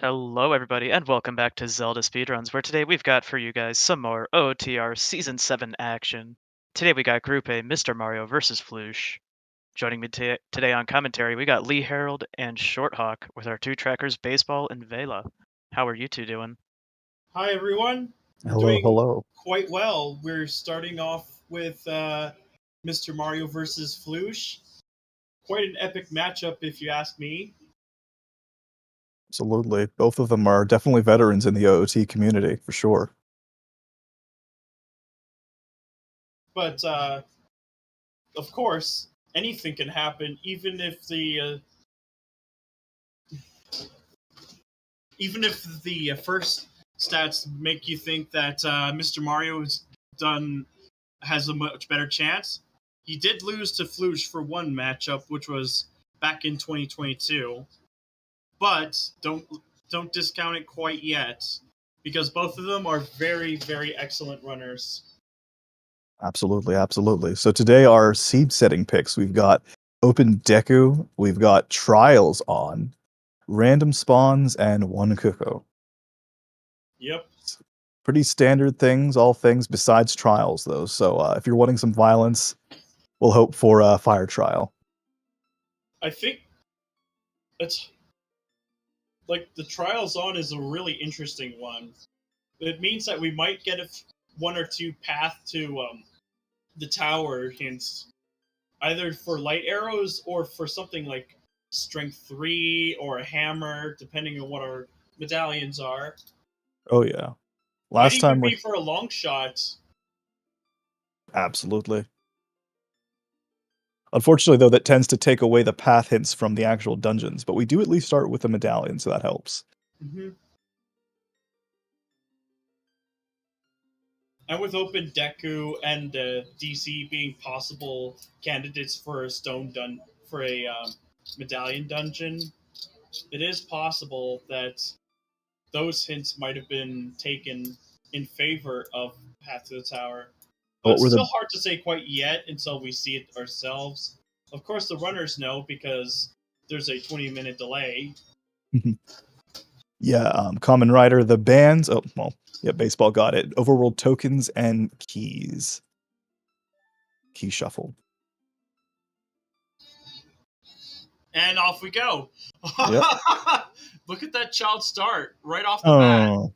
Hello, everybody, and welcome back to Zelda Speedruns, where today we've got for you guys some more OOTR Season 7 action. Today we got Group A, MrMario versus Flouche. Joining me today on commentary, we got Lee Harold and Shorthawk with our two trackers, Baseball and Vela. How are you two doing? Hi, everyone. We're Hello, doing hello. quite well. We're starting off with Mr. Mario versus Flouche. Quite an epic matchup, if you ask me. Absolutely. Both of them are definitely veterans in the OOT community, for sure. But, of course, anything can happen, even if the first stats make you think that Mr. Mario has a much better chance. He did lose to Flouche for one matchup, which was back in 2022. But don't discount it quite yet, because both of them are very, very excellent runners. Absolutely, absolutely. So today our seed setting picks, we've got Open Deku, we've got Trials on, Random Spawns, and One Cuckoo. Yep. Pretty standard things, all things besides Trials, though. So if you're wanting some violence, we'll hope for a Fire Trial. I think it's like the Trials on is a really interesting one. It means that we might get one or two path to the tower hints, either for light arrows or for something like strength 3 or a hammer, depending on what our medallions are. Oh yeah. Might Last even time be for a long shot. Absolutely. Unfortunately, though, that tends to take away the path hints from the actual dungeons, but we do at least start with a medallion, so that helps. Mm-hmm. And with Open Deku and DC being possible candidates for a medallion dungeon, it is possible that those hints might have been taken in favor of Path to the Tower. But it's still hard to say quite yet until we see it ourselves. Of course, the runners know because there's a 20-minute delay. Yeah, Common Rider, the bands. Oh, well, yeah, Baseball got it. Overworld tokens and keys. Key shuffle. And off we go. Yep. Look at that child start right off the bat.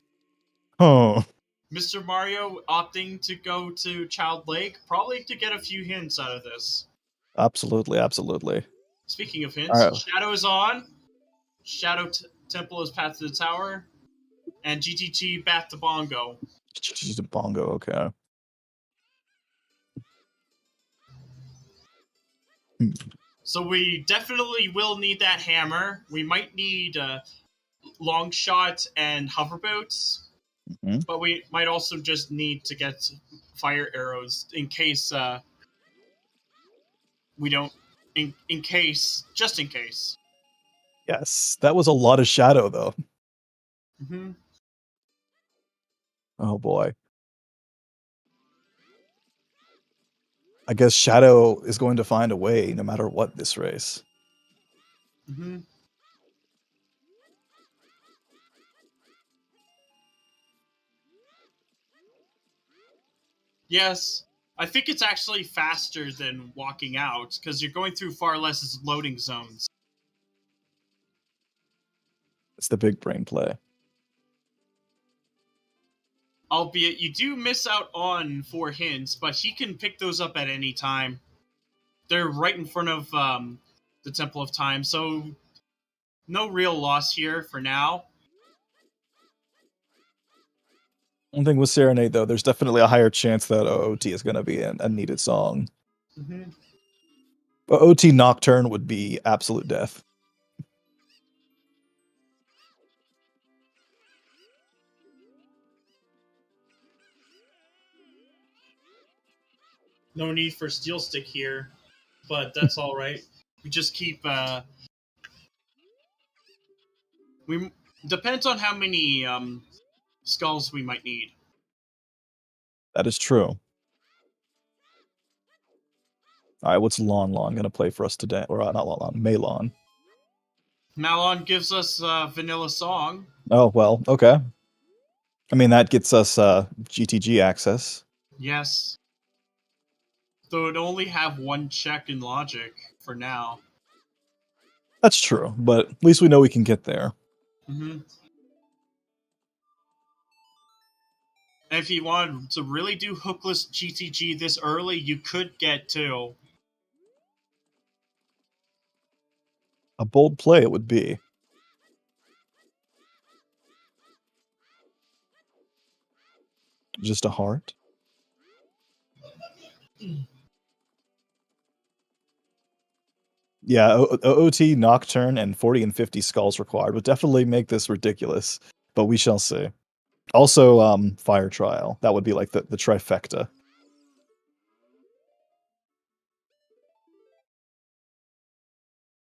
Oh. Mr. Mario opting to go to Child Lake, probably to get a few hints out of this. Absolutely, absolutely. Speaking of hints, Shadow is on. Shadow Temple is Path to the Tower. And GTG Bath to Bongo. GTG to Bongo, okay. So we definitely will need that hammer. We might need long shot and hoverboats. Mm-hmm. But we might also just need to get fire arrows in case we don't. Just in case. Yes, that was a lot of Shadow, though. Mm-hmm. Oh boy. I guess Shadow is going to find a way no matter what this race. Mm-hmm. Yes, I think it's actually faster than walking out because you're going through far less loading zones. It's the big brain play. Albeit you do miss out on 4 hints, but he can pick those up at any time. They're right in front of the Temple of Time, so no real loss here for now. One thing with Serenade, though, there's definitely a higher chance that OOT is going to be a needed song. Mm-hmm. But OT Nocturne would be absolute death. No need for Steel Stick here, but that's all right. We just keep. We depends on how many skulls we might need. That is true. All right, what's Lon going to play for us today? Or not Lon, Malon. Malon gives us Vanilla Song. Oh, well, okay. I mean, that gets us GTG access. Yes. Though it only have one check in logic for now. That's true, but at least we know we can get there. Mm-hmm. And if you wanted to really do hookless GTG this early, you could get 2. A bold play it would be. Just a heart. Yeah, OT, Nocturne, and 40 and 50 skulls required would definitely make this ridiculous, but we shall see. Also, Fire Trial. That would be like the trifecta.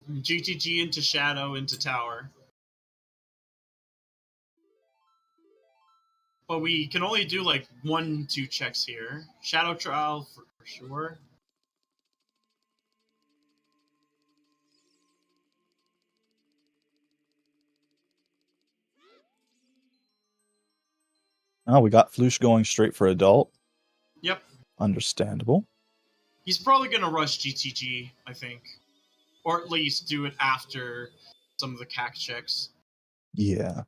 GTG into Shadow into Tower. But we can only do like 1-2 checks here. Shadow Trial for sure. Oh, we got Flouche going straight for adult. Yep. Understandable. He's probably going to rush GTG, I think. Or at least do it after some of the CAC checks. Yeah.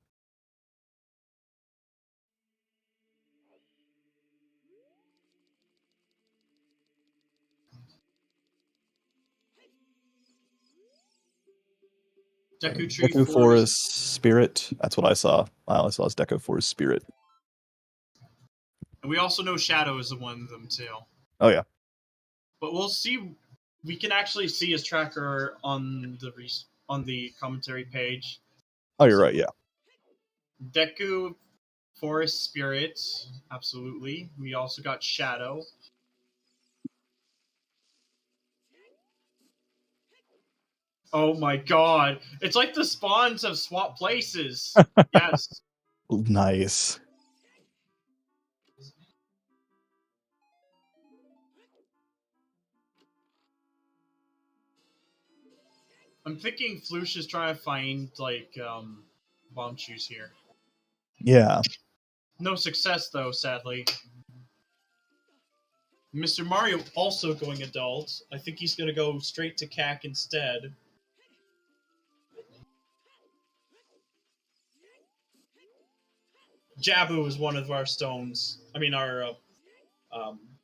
Deku Tree Deku Forest. Forest Spirit. That's what I saw. I only saw as Deku Forest Spirit. And we also know Shadow is one of them too. Oh yeah. But we'll see. We can actually see his tracker on the commentary page. Oh, you're right. Yeah. Deku Forest Spirit, absolutely. We also got Shadow. Oh my god. It's like the spawns have swapped places. Yes. Nice. I'm thinking Flouche is trying to find, like, bomb shoes here. Yeah. No success, though, sadly. MrMario also going adult. I think he's going to go straight to CAC instead. Jabu is one of our stones. I mean, our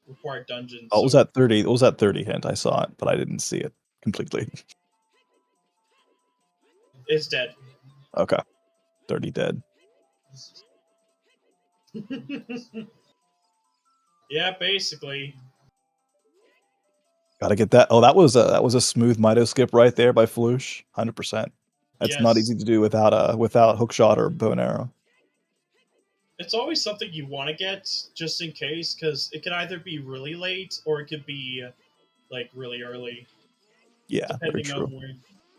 required dungeons. Oh, it was that 30. It was that 30 hint. I saw it, but I didn't see it completely. It's dead. Okay. 30 dead. Yeah, basically. Gotta get that. Oh, that was a smooth Mido skip right there by Flouche. 100%. That's not Yes. easy to do without hookshot or bow and arrow. It's always something you want to get just in case, because it can either be really late or it could be like really early. Yeah, very depending true.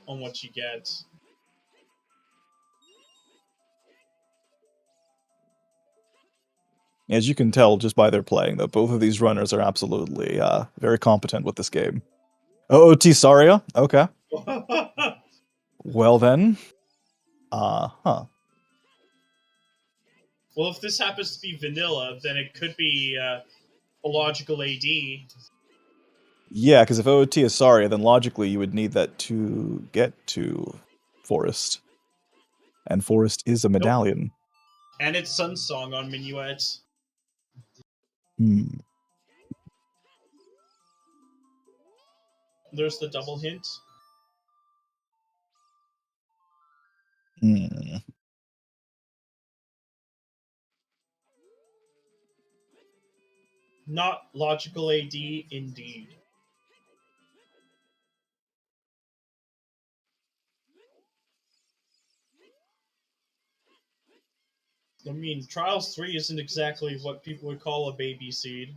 on what you get. As you can tell just by their playing, though, both of these runners are absolutely very competent with this game. OOT Saria? Okay. Well then. Huh. Well, if this happens to be vanilla, then it could be a logical AD. Yeah, because if OOT is Saria, then logically you would need that to get to Forest. And Forest is a medallion. And it's Sunsong on Minuet. Hmm. There's the double hint. Hmm. Not logical AD, indeed. I mean, Trials 3 isn't exactly what people would call a baby seed.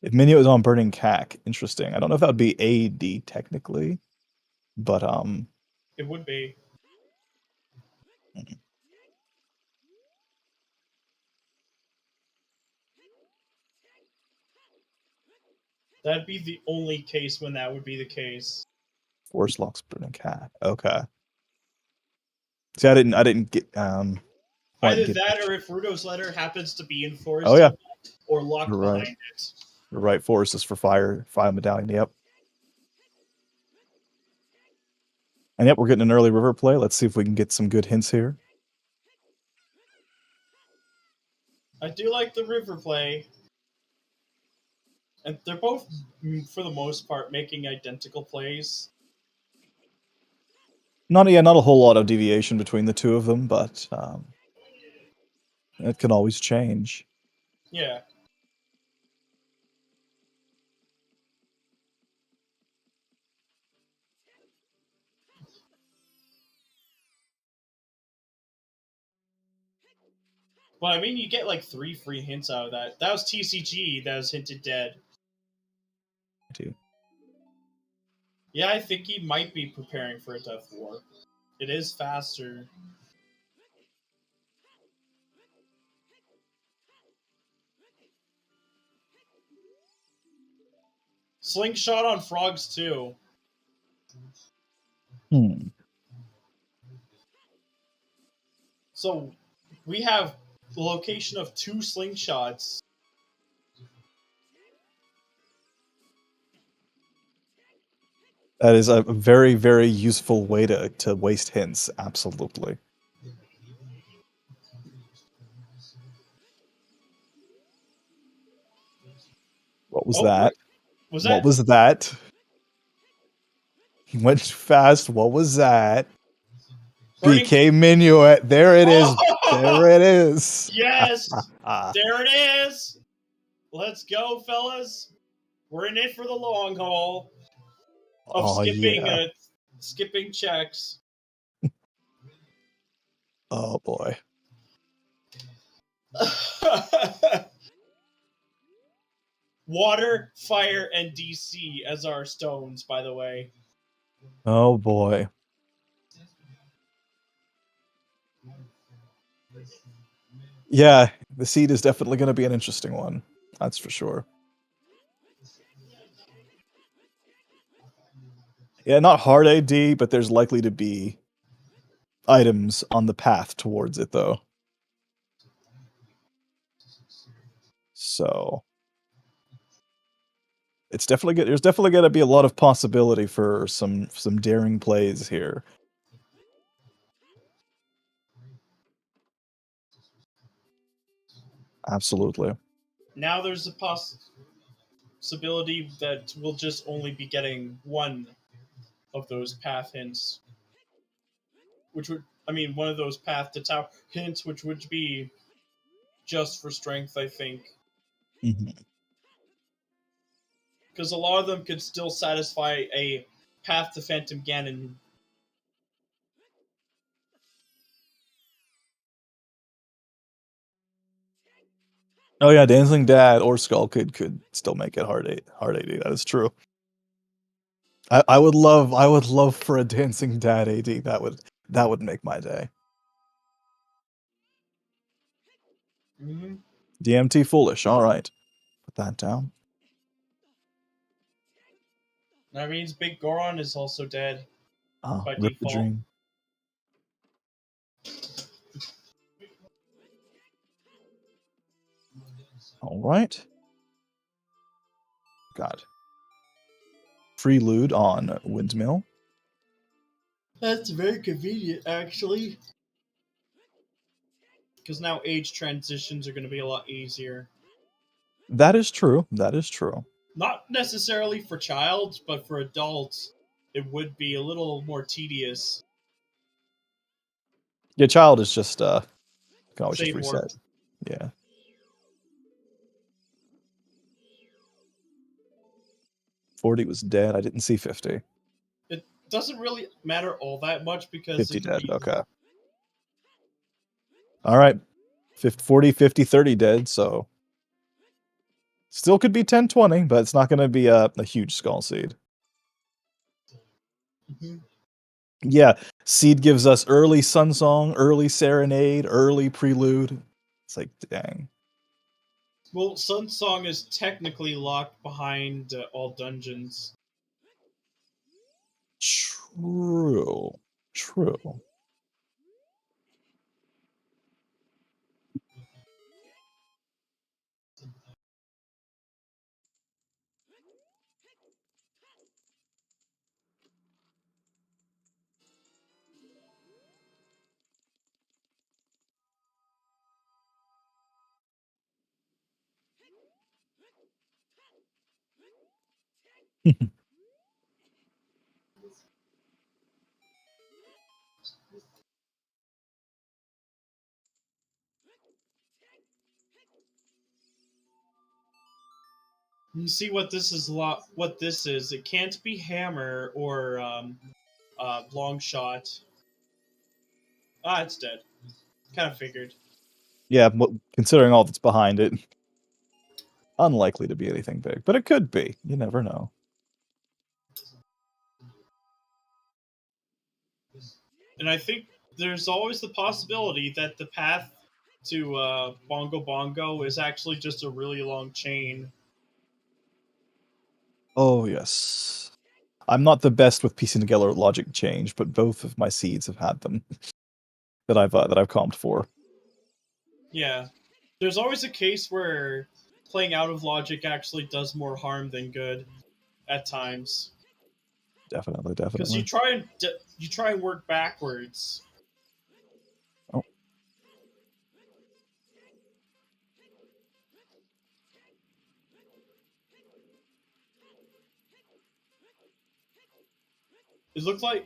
If Minio is on Burning Cack, interesting. I don't know if that would be AD technically, but It would be. That'd be the only case when that would be the case. Force locks burning cat. Okay. See, I didn't get Either get that, or if Rudo's letter happens to be enforced, Oh yeah, or locked you're right. behind it. The right force is for fire medallion. Yep. And yep, we're getting an early river play. Let's see if we can get some good hints here. I do like the river play. And they're both, for the most part, making identical plays. Not a whole lot of deviation between the two of them, but it can always change. Yeah. Well, I mean, you get like 3 free hints out of that. That was TCG that was hinted dead. Yeah, I think he might be preparing for a Death War. It is faster. Slingshot on frogs, too. So, we have the location of 2 slingshots. That is a very, very useful way to waste hints. Absolutely. What was that? What was that? He went fast. What was that? BK Minuet. There it is. There it is. Yes. There it is. Let's go, fellas. We're in it for the long haul of skipping checks. Oh boy. Water, fire, and DC as our stones, by the way. Oh boy. Yeah, the seed is definitely going to be an interesting one. That's for sure. Yeah, not hard AD, but there's likely to be items on the path towards it, though. So it's definitely good. There's definitely going to be a lot of possibility for some daring plays here. Absolutely. Now there's a possibility that we'll just only be getting one of those path hints. Which would, I mean, one of those path to tower hints, which would be just for strength, I think. Because a lot of them could still satisfy a path to Phantom Ganon. Oh yeah, Dancing Dad or Skull could still make it hard 80. That is true. I would love for a Dancing Dad AD. That would make my day. DMT Foolish. All right, put that down. That means Big Goron is also dead by Rip the default. Dream. All right. God. Prelude on Windmill. That's very convenient, actually. Because now age transitions are going to be a lot easier. That is true. That is true. Not necessarily for childs, but for adults, it would be a little more tedious. Yeah, child is just can always Save just reset. warp. Yeah. $40 was dead. I didn't see 50. It doesn't really matter all that much because 50 dead. Okay. All right. 40, 50, 30 dead. So still could be 10, 20, but it's not going to be a huge skull seed. Yeah, Seed gives us early Sun Song, early Serenade, early Prelude. It's like, dang. Well, Sun Song is technically locked behind all dungeons. True. True. You see what this is? What this is? It can't be hammer or long shot. Ah, it's dead. Kind of figured. Yeah, considering all that's behind it, unlikely to be anything big, but it could be. You never know. And I think there's always the possibility that the path to Bongo Bongo is actually just a really long chain. Oh, yes. I'm not the best with piecing together logic change, but both of my seeds have had them that I've comped for. Yeah. There's always a case where playing out of logic actually does more harm than good at times. Definitely, Because you definitely. try and work backwards. Oh,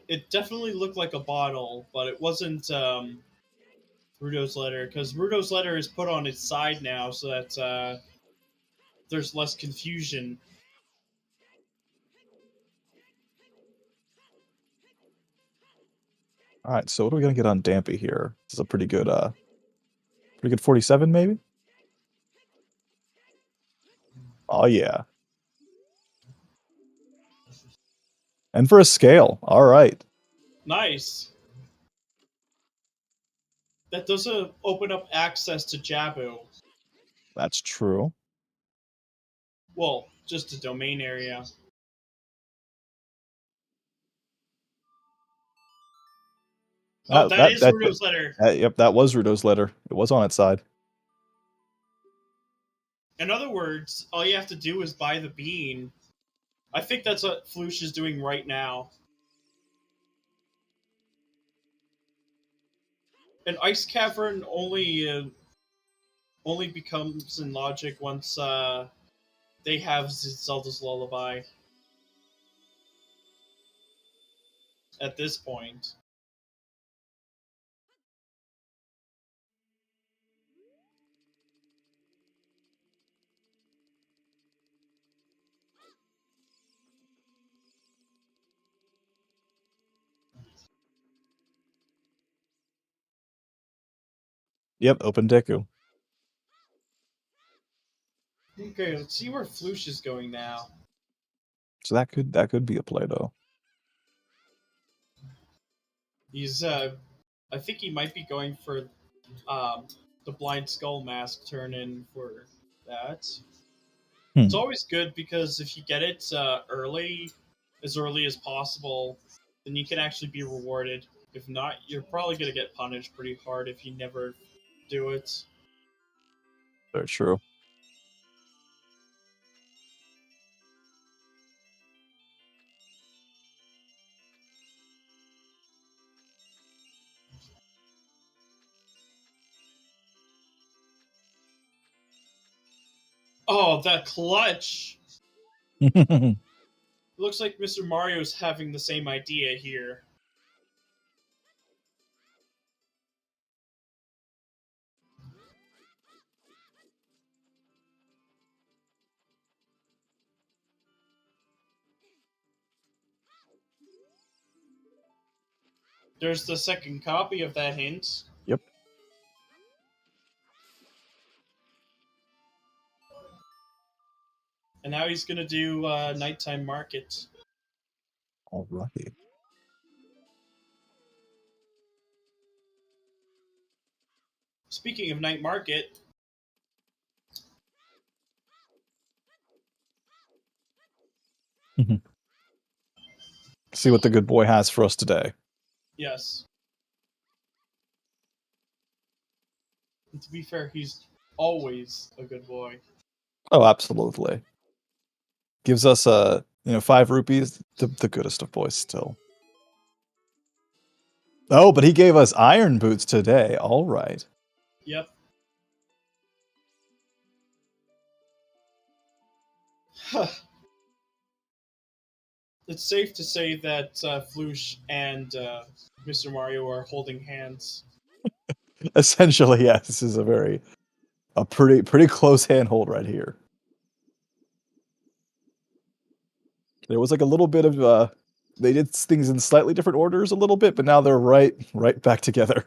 It definitely looked like a bottle, but it wasn't Rudo's letter, because Rudo's letter is put on its side now, so that there's less confusion. all right. So what are we gonna get on Dampy here? This is a pretty good 47 maybe. Oh yeah. And for a scale, all right. Nice. That does open up access to Jabu. That's true. Well, just a domain area. Oh, That that that is that, Rudo's letter. yep, that was Rudo's letter. It was on its side. In other words, all you have to do is buy the bean. I think that's what Flouche is doing right now. An ice cavern only becomes in logic once they have Zelda's lullaby. At this point, Yep, open Deku. okay, let's see where Flouche is going now. So that could be a play though. He's I think he might be going for the blind skull mask turn in for that. It's Hmm. always good because if you get it as early as possible, then you can actually be rewarded. If not, you're probably gonna get punished pretty hard if you never do it. Very true. Oh, that clutch! It looks like MrMario's having the same idea here. There's the second copy of that hint. Yep. And now he's gonna do nighttime market. Alrighty. speaking of night market, See what the good boy has for us today. yes. And to be fair, he's always a good boy. Oh, absolutely. Gives us 5 rupees. The goodest of boys still. Oh, but he gave us iron boots today. All right. Yep. It's safe to say that Flouche and Mr. Mario are holding hands. Essentially, yes. This is a pretty close handhold right here. There was like a little bit of they did things in slightly different orders a little bit, but now they're right back together.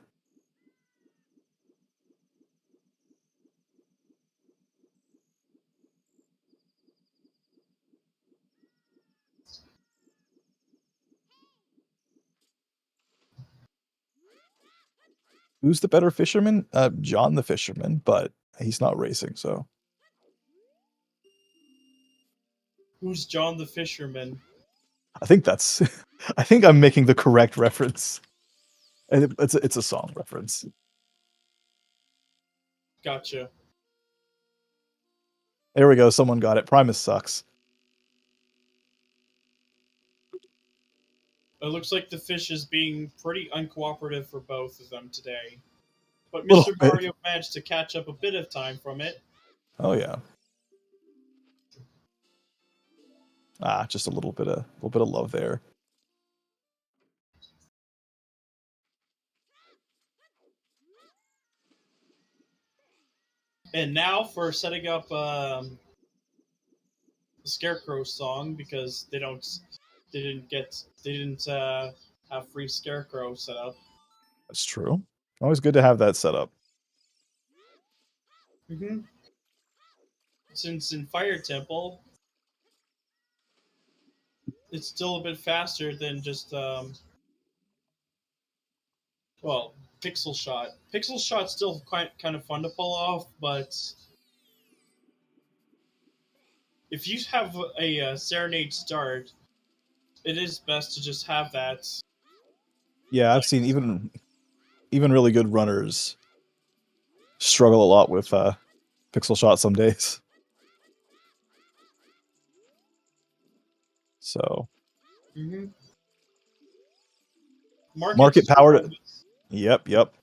Who's the better fisherman? John the fisherman, but he's not racing, so Who's John the Fisherman? I think that's I think I'm making the correct reference. And it's a song reference. Gotcha. There we go, someone got it. Primus sucks. It looks like the fish is being pretty uncooperative for both of them today. But Little Mr. bit. Mario managed to catch up a bit of time from it. Oh yeah. Just a little bit of love there. And now for setting up the Scarecrow song, because they didn't have free Scarecrow set up. That's true. Always good to have that set up. Mm-hmm. Since in Fire Temple, it's still a bit faster than just Pixel Shot. Pixel Shot's still kind of fun to pull off, but if you have a Serenade start, it is best to just have that. Yeah, I've seen even really good runners struggle a lot with pixel shot some days. So Mm-hmm. market power. Yep.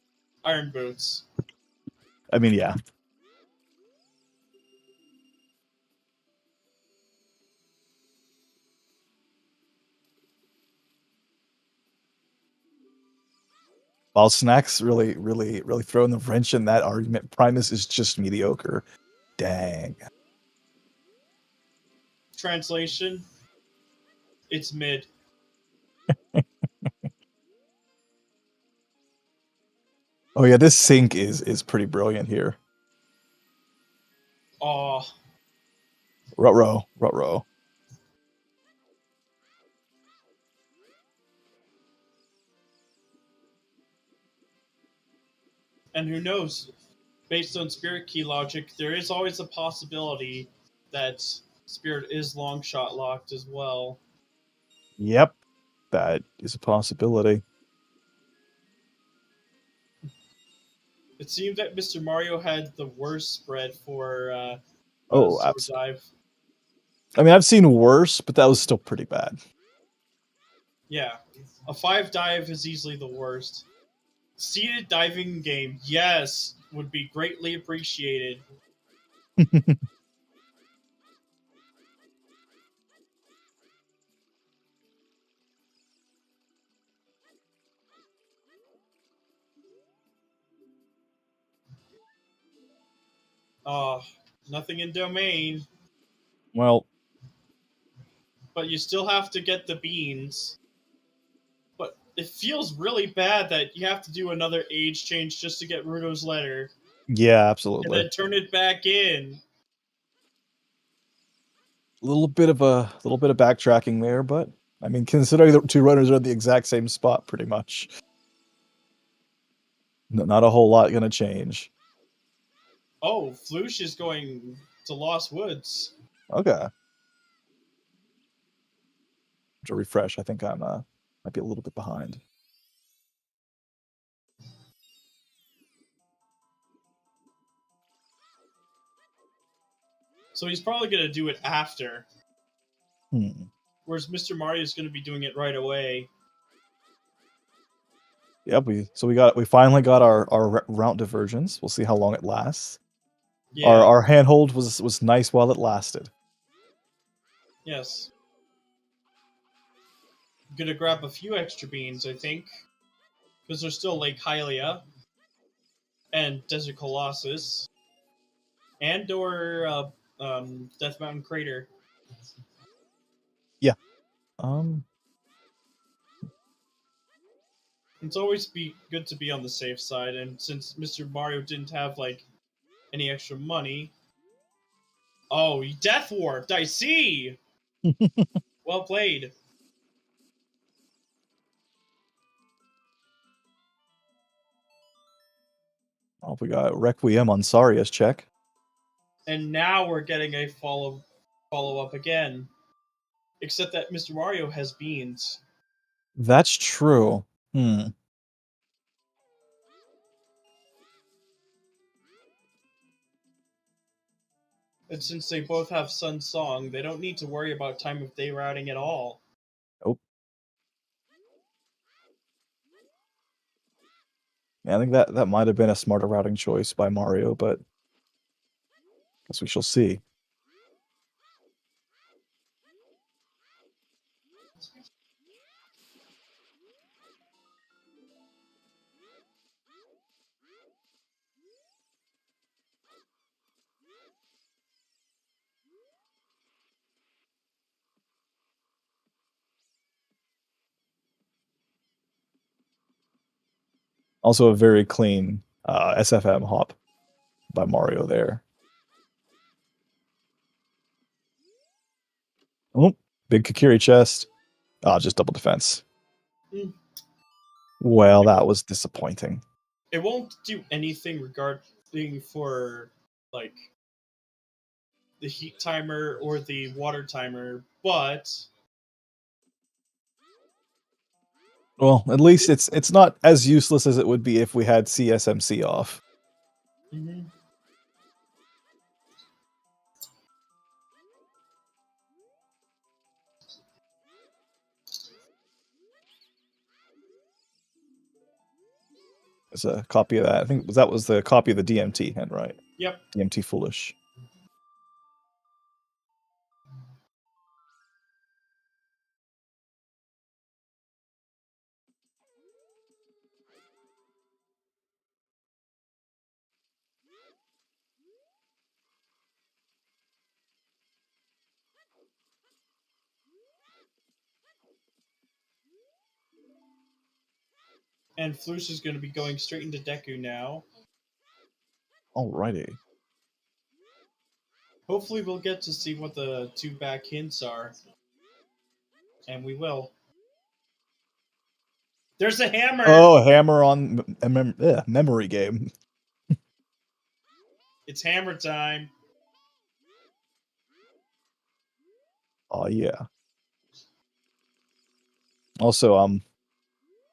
Iron Boots. I mean, yeah. While Snacks really throwing the wrench in that argument. Primus is just mediocre. Dang. Translation: it's mid. Oh yeah, this sync is pretty brilliant here. Aw. Ruh-roh. And who knows? Based on Spirit Key logic, there is always a possibility that Spirit is long shot locked as well. Yep. That is a possibility. It seemed that Mr. Mario had the worst spread for Oh, Sword absolutely. Dive. I mean, I've seen worse, but that was still pretty bad. Yeah, a 5 dive is easily the worst. Seated diving game, yes, would be greatly appreciated. Nothing in domain, Well, but you still have to get the beans. But it feels really bad that you have to do another age change just to get Rudo's letter, yeah, and absolutely. then turn it back in. A little bit of backtracking there, but I mean, considering the two runners are at the exact same spot, pretty much, not a whole lot gonna change. Oh, Flouche is going to Lost Woods. Okay. To refresh, I think I'm might be a little bit behind. So he's probably going to do it after. Whereas Mr. Mario is going to be doing it right away. Yep, we finally got our route diversions. We'll see how long it lasts. Yeah. Our handhold was nice while it lasted. Yes. I'm going to grab a few extra beans, I think. Because there's still Lake Hylia. And Desert Colossus. And or Death Mountain Crater. Yeah. It's always good to be on the safe side, and since Mr. Mario didn't have like any extra money, oh, he death warped. I see. Well played. Oh, we got Requiem on Saria's check. And now we're getting a follow up again, except that Mr. Mario has beans. That's true. And since they both have Sun Song, they don't need to worry about time of day routing at all. Nope. Yeah, I think that might have been a smarter routing choice by Mario, but I guess we shall see. Also a very clean SFM hop by Mario there. Oh, big Kakiri chest. Just double defense. Mm. Well, that was disappointing. It won't do anything regarding for like the heat timer or the water timer, but Well, at least it's not as useless as it would be if we had CSMC off. mm-hmm. It's a copy of that. I think that was the copy of the DMT hint, right? Yep. DMT Foolish. And Flouche is going to be going straight into Deku now. Alrighty. Hopefully we'll get to see what the two back hints are. And we will. There's a hammer! Oh, hammer on memory game. It's hammer time. Oh, yeah. Also,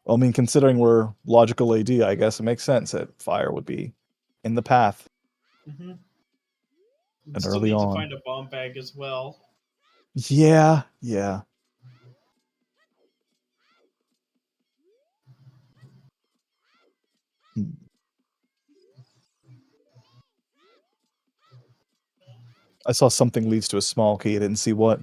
I mean, considering we're logical AD, I guess it makes sense that fire would be in the path. Mm-hmm. And Still early need on. to find a bomb bag as well. Yeah, yeah. I saw something leads to a small key. I didn't see what.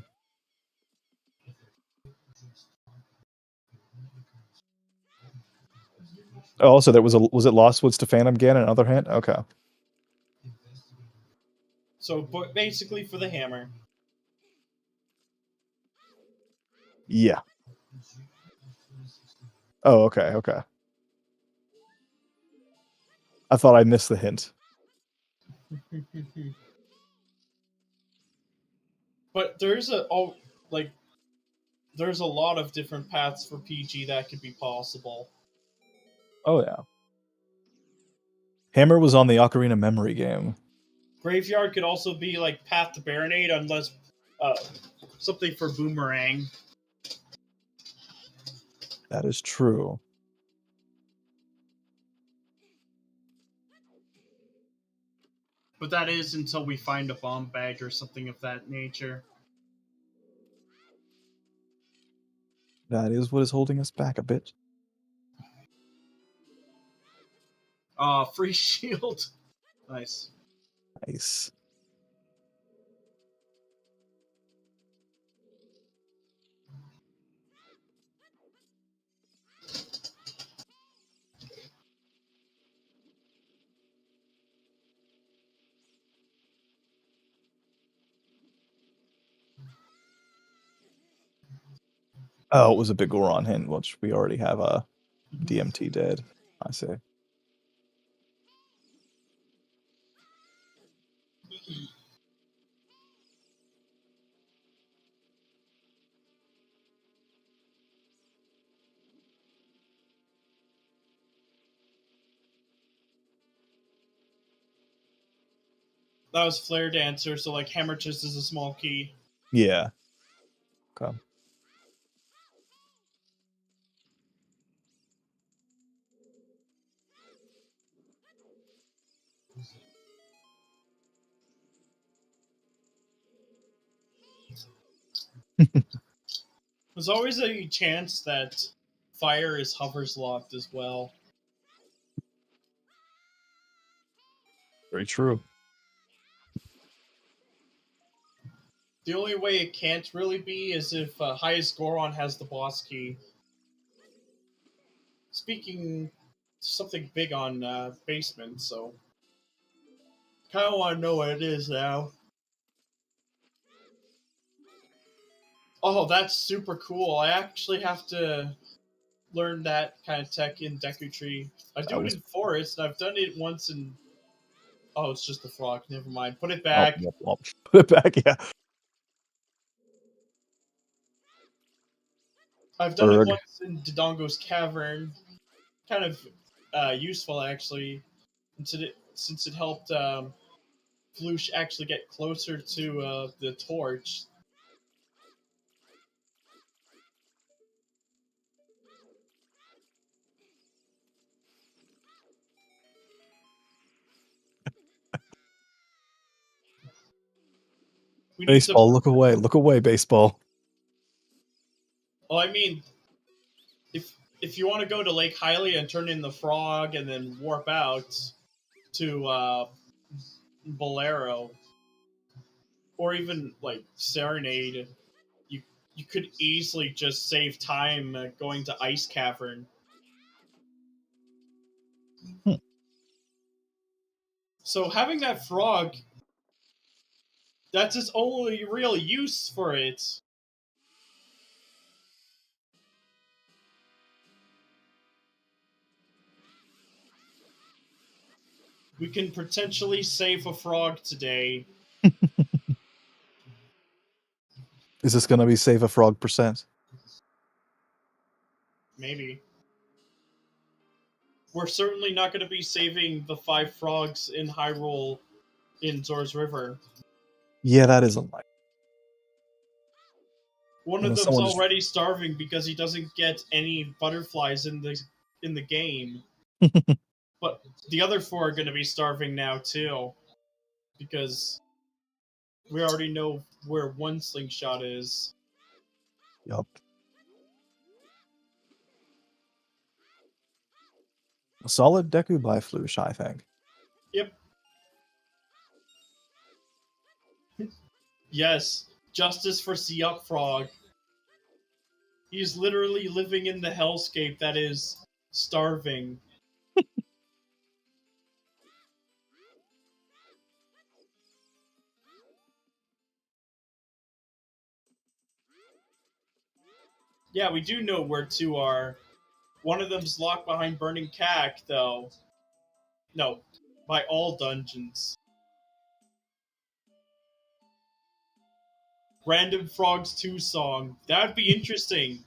Oh, also, was it Lost Woods to Phantom Ganon? Another hint? Okay. So, but basically for the hammer. Yeah. Oh, okay, okay. I thought I missed the hint. But there's there's a lot of different paths for PG that could be possible. Oh, yeah. Hammer was on the Ocarina memory game. Graveyard could also be like Path to Baronade, unless something for Boomerang. That is true. But that is until we find a bomb bag or something of that nature. That is what is holding us back a bit. Free shield. Nice. Nice. Oh, it was a big Goron hint, which we already have a DMT dead, I say. That was Flare Dancer, so like Hammer Fist is a small key. Yeah. Okay. There's always a chance that fire is hovers locked as well. Very true. The only way it can't really be is if highest Goron has the boss key. Speaking something big on basement, so kind of want to know what it is now. Oh, that's super cool. I actually have to learn that kind of tech in Deku Tree. I do it in Forest, and I've done it once in... Oh, it's just the frog. Never mind. Put it back. Oh, put it back, yeah. I've done it once in Dodongo's Cavern. Kind of useful, actually, since it helped Flouche actually get closer to the torch. Baseball, look away, baseball. Well, I mean, if you want to go to Lake Hylia and turn in the frog and then warp out to Bolero, or even like Serenade, you could easily just save time going to Ice Cavern. So having that frog, that's its only real use for it. We can potentially save a frog today. Is this going to be save a frog %? Maybe. We're certainly not going to be saving the 5 frogs in Hyrule in Zora's River. Yeah, that is unlikely. One of them's already starving because he doesn't get any butterflies in the game. But the other 4 are going to be starving now too, because we already know where one slingshot is. Yup. A solid Deku by Flouche, I think. Yep. Yes, justice for Siak Frog. He's literally living in the hellscape that is starving. Yeah, we do know where 2 are. One of them's locked behind Burning Cack, though. No, by all dungeons. Random Frogs 2 song. That'd be interesting.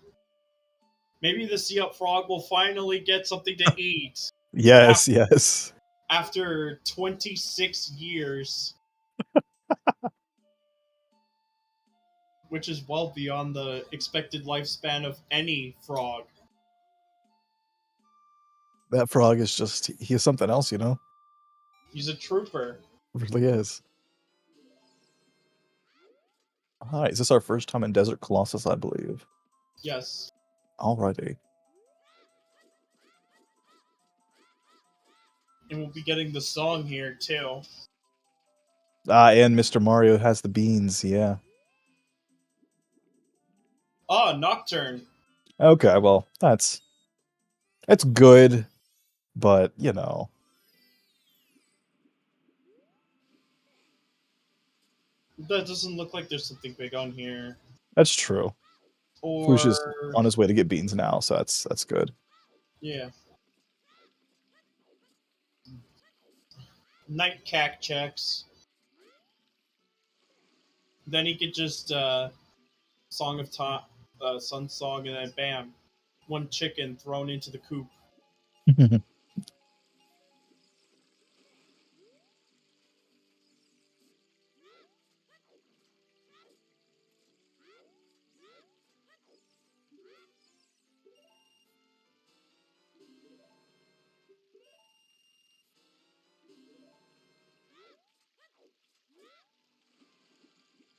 Maybe the Sea Up Frog will finally get something to eat. Yes, yes. After 26 years. Which is well beyond the expected lifespan of any frog. That frog is just, he is something else, you know? He's a trooper. Really is. Hi, is this our first time in Desert Colossus, I believe? Yes. Alrighty. And we'll be getting the song here, too. And Mr. Mario has the beans, yeah. Ah, Nocturne. Okay, well, it's good, but, you know. That doesn't look like there's something big on here. That's true. Or... Flouche is on his way to get beans now, so that's good. Yeah. Night cack checks. Then he could just, Song of Sun Song, and then bam. One chicken thrown into the coop.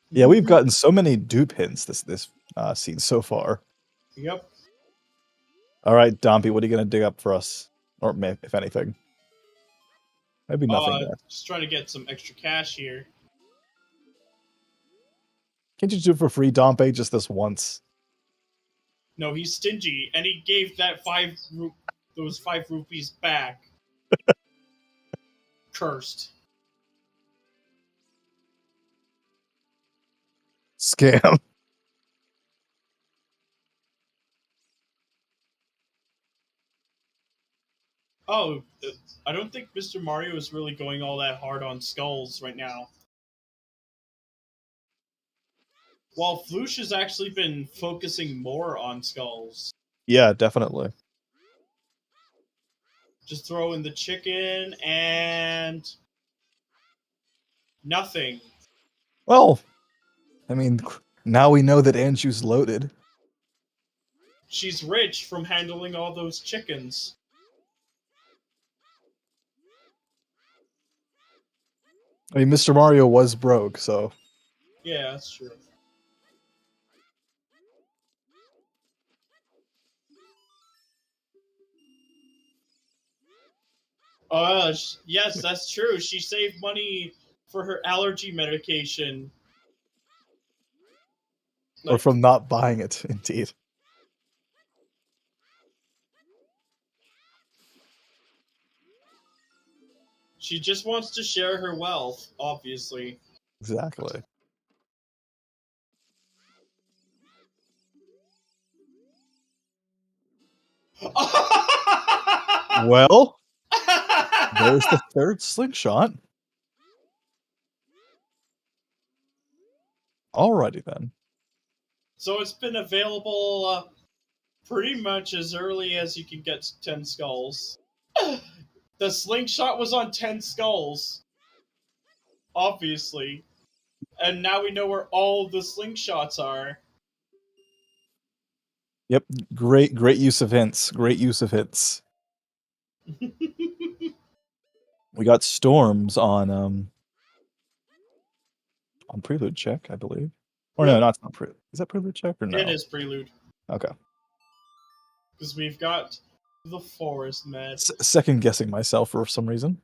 Yeah, we've gotten so many dupe hints this scene so far. Yep. All right, Dompy, what are you gonna dig up for us, or if anything? Maybe nothing. Just trying to get some extra cash here. Can't you do it for free, Dompy, just this once? No, he's stingy, and he gave that those 5 rupees back. Cursed. Scam. Oh, I don't think Mr. Mario is really going all that hard on skulls right now. While Flouche has actually been focusing more on skulls. Yeah, definitely. Just throw in the chicken and... nothing. Well, I mean, now we know that Anshu's loaded. She's rich from handling all those chickens. I mean, Mr. Mario was broke, so... Yeah, that's true. Yes, that's true. She saved money for her allergy medication. Or from not buying it, indeed. She just wants to share her wealth, obviously. Exactly. Well, there's the third slingshot. Alrighty then. So it's been available pretty much as early as you can get 10 skulls. The slingshot was on 10 skulls. Obviously. And now we know where all the slingshots are. Yep, great use of hints. Great use of hints. We got storms on Prelude check, I believe. Or no, not Prelude. Is that Prelude check or no? It is Prelude. Okay. Because we've got the forest med. Second guessing myself for some reason.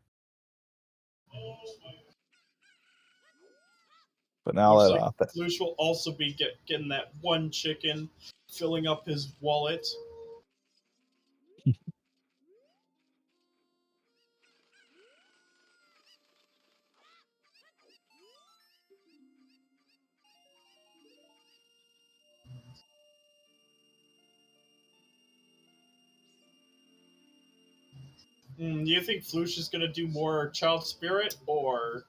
But now Looks like Flouche will also be getting that one chicken, filling up his wallet. Do you think Flouche is going to do more Child Spirit, or...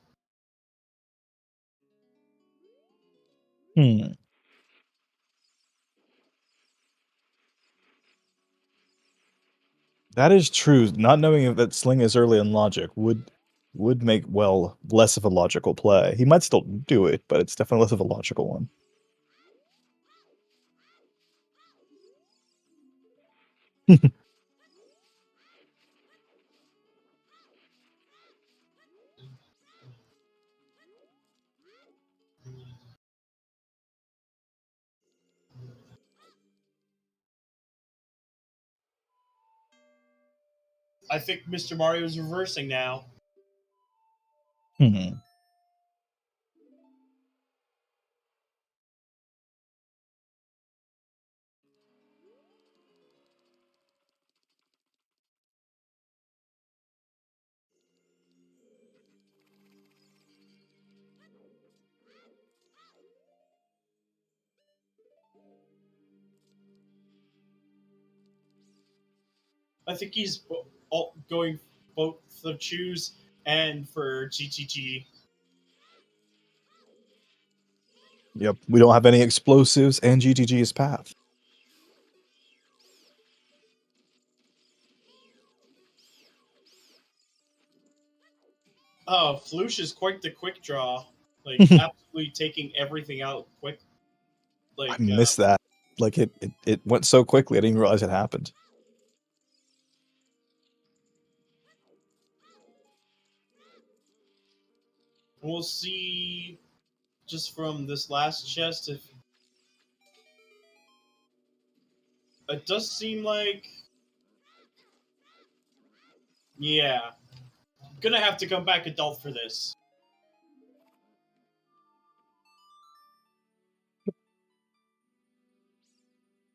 That is true. Not knowing if that sling is early in logic would would make, well, less of a logical play. He might still do it, but it's definitely less of a logical one. I think Mr. Mario is reversing now. Hmm. I think he's going both for choose and for GTG. Yep, we don't have any explosives, and GTG is path. Oh, Flouche is quite the quick draw. Like, absolutely taking everything out quick. I Like, missed that. Like, it went so quickly, I didn't even realize it happened. we'll see just from this last chest if it does seem like, yeah, gonna have to come back adult for this.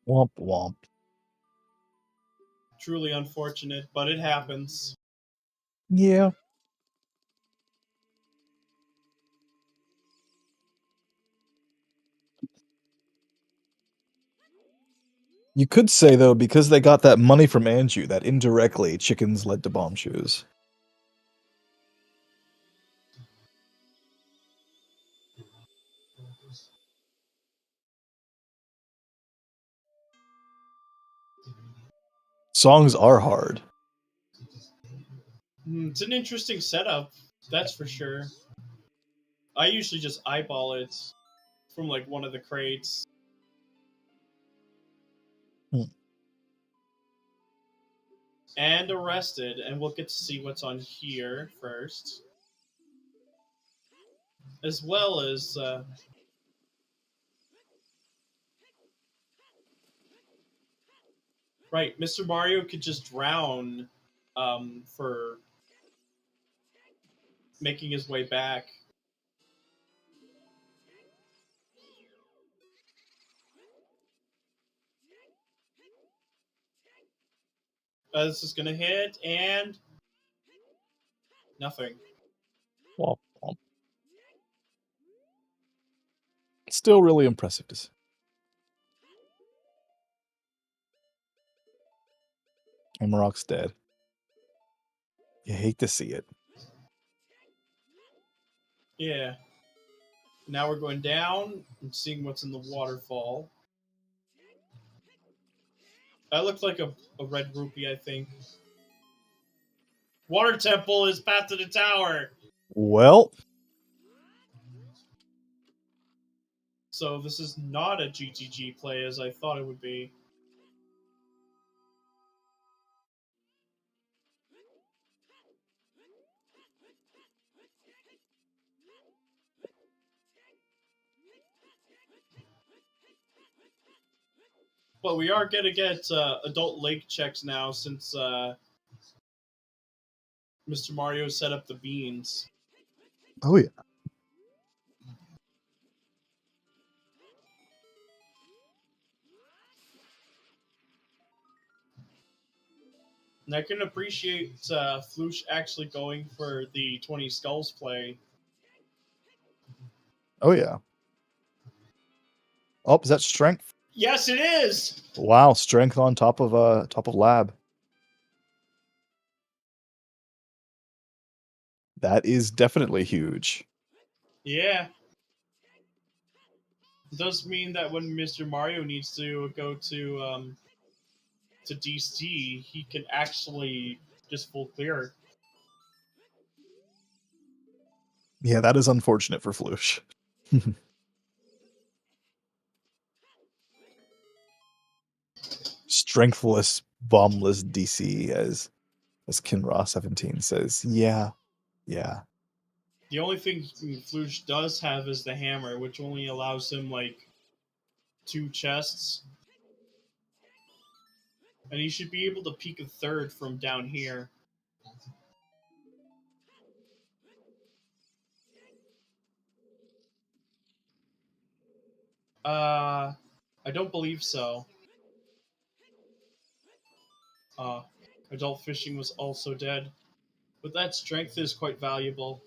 Womp womp. Truly unfortunate, but it happens. Yeah. You could say, though, because they got that money from Anju, that indirectly chickens led to bomb shoes. Songs are hard. It's an interesting setup, that's for sure. I usually just eyeball it from like one of the crates. Hmm. And arrested, and we'll get to see what's on here first. As well as right, Mr. Mario could just drown for making his way back. This is gonna hit, and nothing. Womp womp. Still really impressive to see. Amarok's dead. You hate to see it. Yeah. Now we're going down and seeing what's in the waterfall. That looks like a red rupee, I think. Water temple is path to the tower. Well, So this is not a GTG play as I thought it would be. But we are going to get adult lake checks now since Mr. Mario set up the beans. oh yeah. And I can appreciate Flouche actually going for the 20 skulls play. Oh yeah. Oh, is that strength? Yes, it is! Wow, strength on top of lab. That is definitely huge. Yeah. It does mean that when Mr. Mario needs to go to DC, he can actually just full clear. Yeah, that is unfortunate for Flouche. Strengthless, bombless DC, as Kinraw17 says. Yeah. The only thing Flouche does have is the hammer, which only allows him like 2 chests. And he should be able to peek a third from down here. I don't believe so. Adult fishing was also dead. But that strength is quite valuable.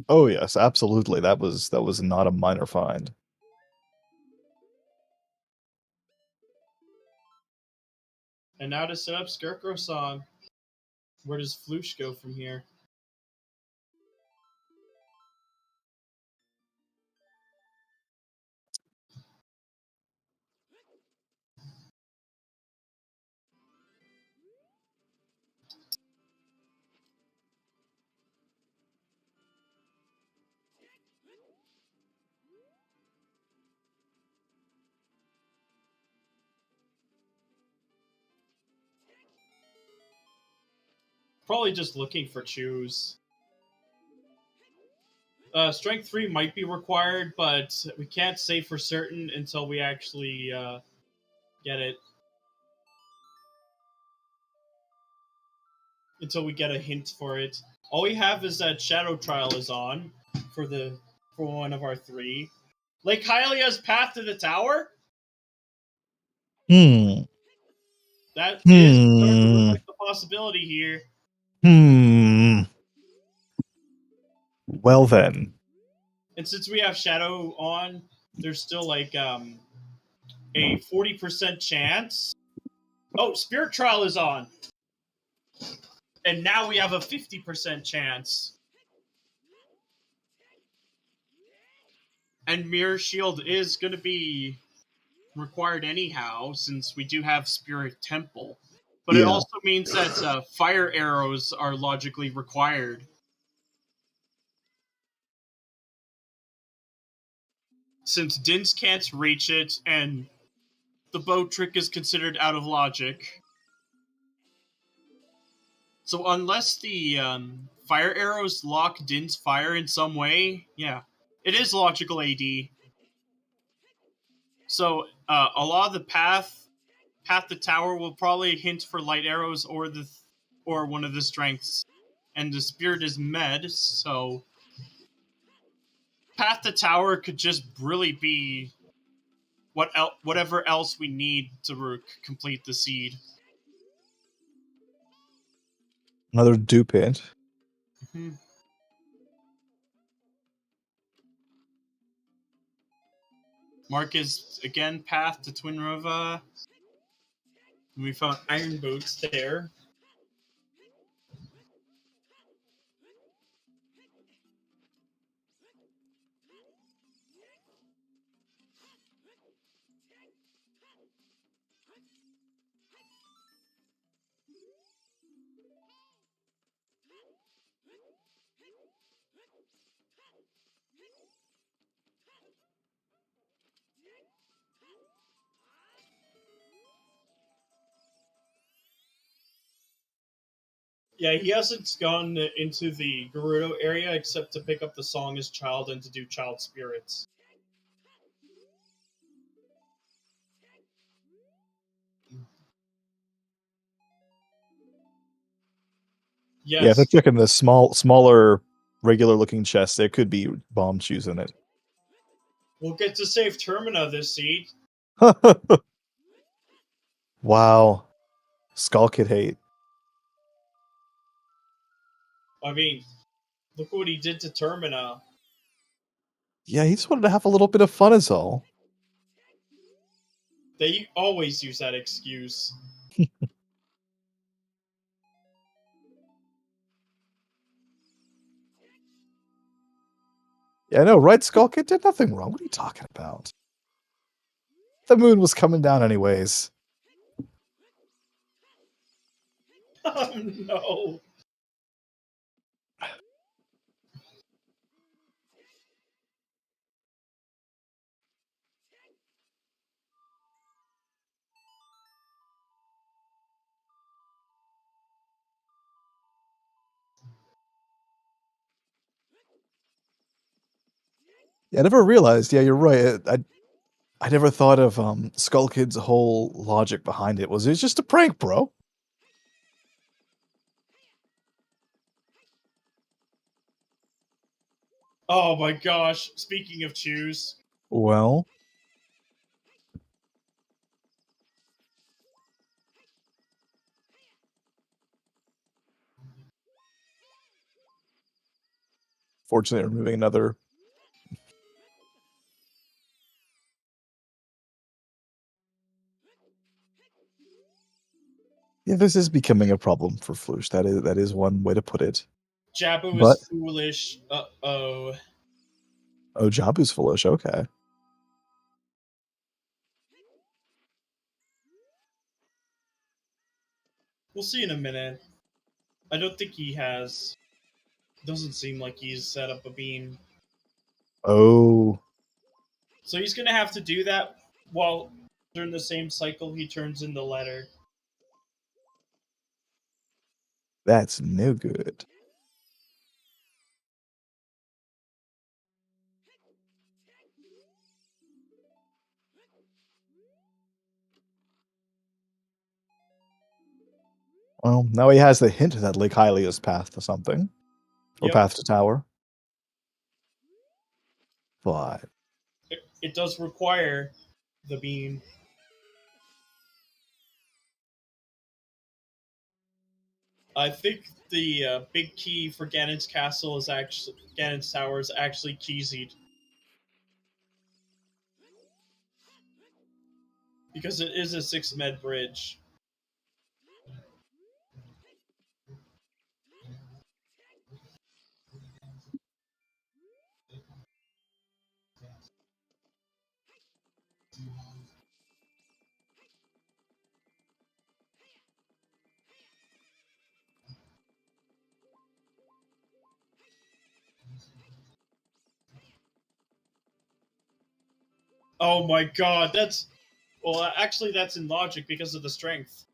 Oh yes, absolutely. That was not a minor find. And now to set up Scarecrow Song. Where does Flouche go from here? Probably just looking for Chews. Strength 3 might be required, but we can't say for certain until we actually get it. Until we get a hint for it. All we have is that Shadow Trial is on for one of our 3. Lake Hylia's Path to the Tower? That is starting to look like the possibility here. Well then. And since we have Shadow on, there's still like a 40% chance. Oh, Spirit Trial is on. And now we have a 50% chance. And Mirror Shield is going to be required anyhow, since we do have Spirit Temple. But it also means that fire arrows are logically required. Since Dins can't reach it, and the bow trick is considered out of logic. So unless the fire arrows lock Din's fire in some way, yeah, it is logical AD. So a lot of the path to tower will probably hint for light arrows or one of the strengths, and the spirit is med, so path to tower could just really be whatever else we need to complete the seed. Another dupe hint. Mm-hmm. Mark is again path to Twin River. We found iron boots there. Yeah, he hasn't gone into the Gerudo area except to pick up the song as child and to do child spirits. Yes. Yeah, if they're checking the smaller, regular-looking chest, there could be bomb shoes in it. We'll get to save Termina this seed. Wow. Skull Kid hate. I mean, look what he did to Termina. Yeah, he just wanted to have a little bit of fun is all. They always use that excuse. Yeah, I know, right? Skull Kid did nothing wrong. What are you talking about? The moon was coming down anyways. Oh no. Yeah, I never realized. Yeah, you're right. I never thought of Skull Kid's whole logic behind it was just a prank, bro. Oh my gosh! Speaking of chews, Well, fortunately, removing another. Yeah, this is becoming a problem for Flouche. That is one way to put it. Jabu is But foolish. Oh. oh, Jabu's foolish. Okay. We'll see in a minute. I don't think he has. Doesn't seem like he's set up a beam. Oh, So he's gonna have to do that while during the same cycle he turns in the letter. that's no good. Well, now he has the hint that Lake Hylia's path to something. Or Yep. path to tower. But It does require the beam. I think the big key for Ganon's castle is actually Ganon's tower is actually keyseed. Because it is a 6 med bridge. Oh my god, that's well actually that's in logic because of the strength.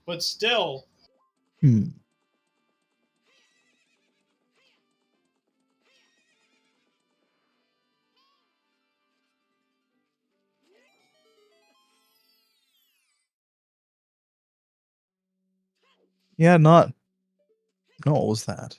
But still, hmm. Yeah, not. No, what was that?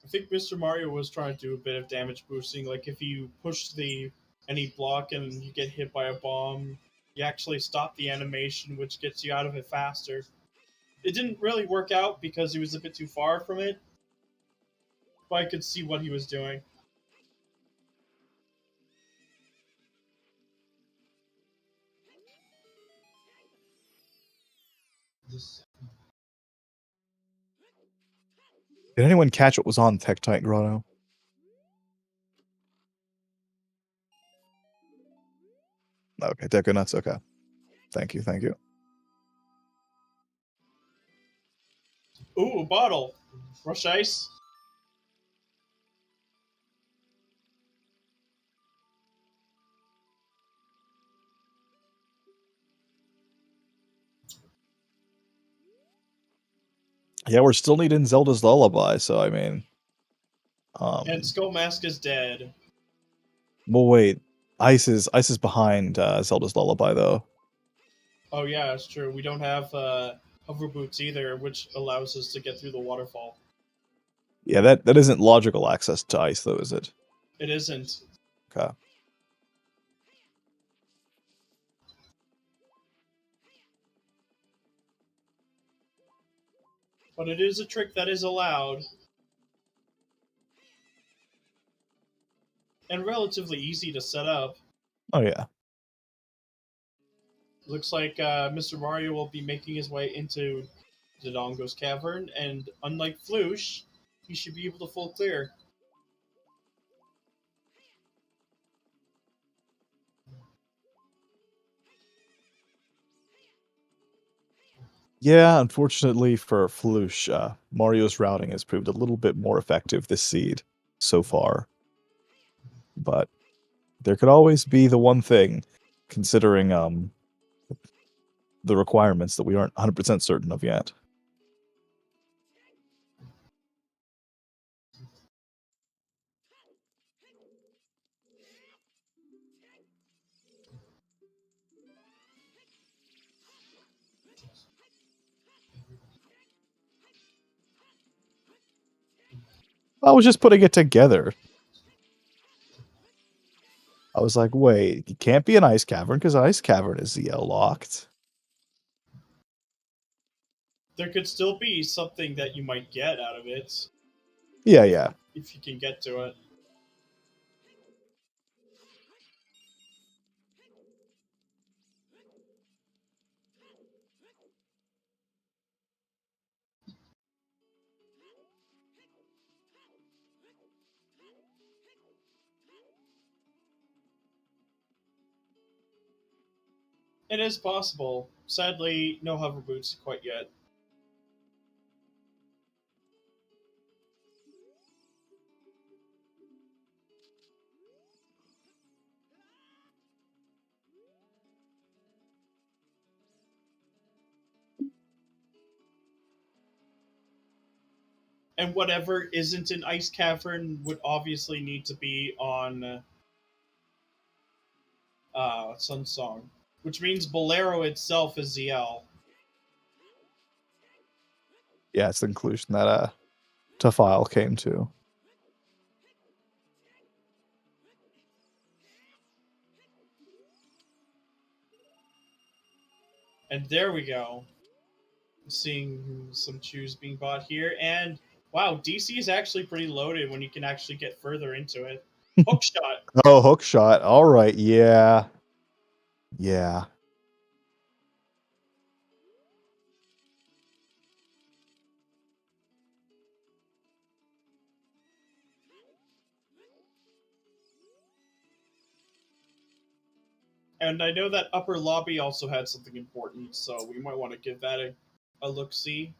I think MrMario was trying to do a bit of damage boosting. Like if you push the any block and you get hit by a bomb, you actually stop the animation, which gets you out of it faster. It didn't really work out because he was a bit too far from it, but I could see what he was doing. Did anyone catch what was on Tektite Grotto? Okay, Deku Nuts. Okay. Thank you. Thank you. Ooh, a bottle. Rush ice. Yeah, we're still needing Zelda's Lullaby, so I mean. And Skull Mask is dead. Well, wait. Ice is behind Zelda's Lullaby, though. Oh yeah, that's true. We don't have hover boots either, which allows us to get through the waterfall. Yeah, that isn't logical access to ice, though, is it? It isn't. Okay. But it is a trick that is allowed. And relatively easy to set up. Oh yeah. Looks like MrMario will be making his way into Dodongo's cavern, and unlike Flouche, he should be able to full clear. Yeah, unfortunately for Flouche, Mario's routing has proved a little bit more effective this seed so far. But there could always be the one thing, considering the requirements that we aren't 100% certain of yet. I was just putting it together. I was like, wait, it can't be an ice cavern because ice cavern is ZL locked. There could still be something that you might get out of it Yeah. if you can get to it. It is possible. Sadly, no hover boots quite yet. And whatever isn't an ice cavern would obviously need to be on Sunsong, which means Bolero itself is ZL. Yeah, it's the conclusion that Tafile came to. And there we go. Seeing some chews being bought here, and wow, DC is actually pretty loaded when you can actually get further into it. Hookshot. Oh, hook shot. All right, yeah. Yeah. And I know that upper lobby also had something important, so we might want to give that a look see.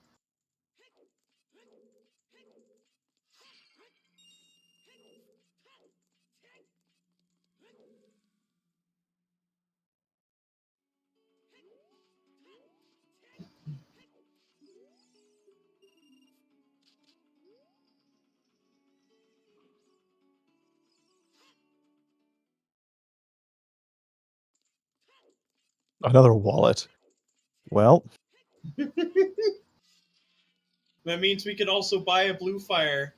Another wallet. Well, That means we can also buy a blue fire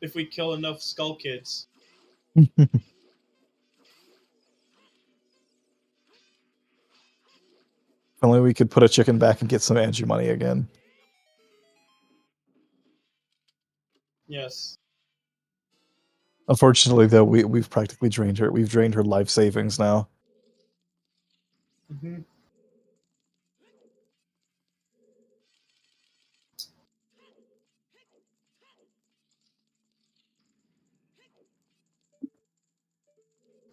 if we kill enough skull kids. if only we could put a chicken back and get some Angie money again. Yes. Unfortunately, though, we've practically drained her. We've drained her life savings now. Mm-hmm.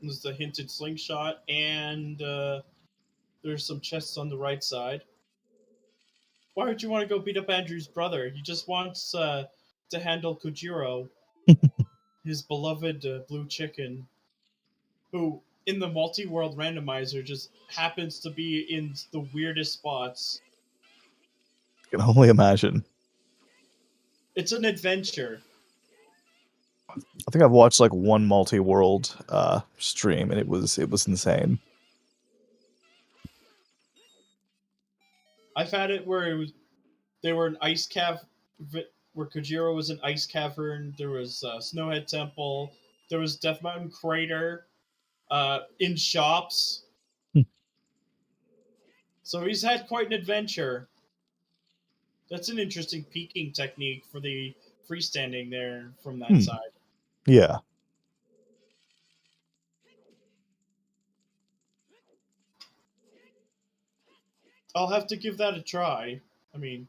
There's the hinted slingshot, and there's some chests on the right side. Why would you want to go beat up Andrew's brother? He just wants to handle Kujiro, his beloved blue chicken, who in the multi-world randomizer just happens to be in the weirdest spots. I can only imagine. It's an adventure. I think I've watched like one multi-world stream, and it was insane. I've had it where they were an ice cave, where Kojiro was an ice cavern. There was Snowhead Temple. There was Death Mountain Crater. In shops. Hmm. So he's had quite an adventure. That's an interesting peeking technique for the freestanding there from that side. Yeah. I'll have to give that a try. I mean,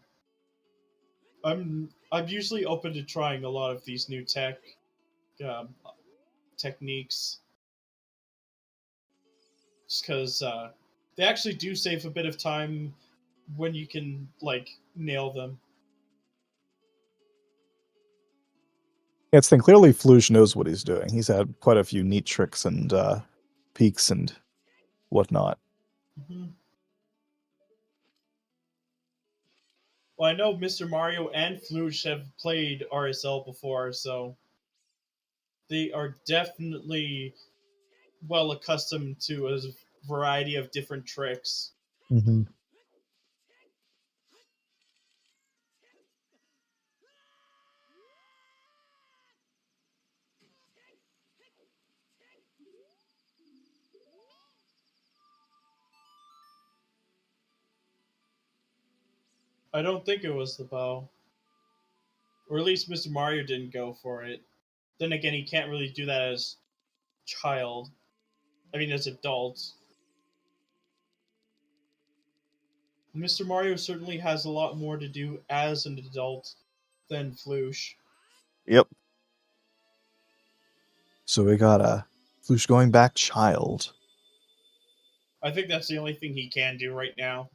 I'm usually open to trying a lot of these new um, techniques, just because they actually do save a bit of time when you can like nail them. It's thing. Clearly, Flouche knows what he's doing. He's had quite a few neat tricks and peaks and whatnot. Mm-hmm. Well, I know MrMario and Flouche have played RSL before, so they are definitely well accustomed to a variety of different tricks. Mm-hmm. I don't think it was the bow. Or at least Mr. Mario didn't go for it. Then again, he can't really do that as child. I mean, as adult. Mr. Mario certainly has a lot more to do as an adult than Flouche. Yep. So we got a Flouche going back child. I think that's the only thing he can do right now.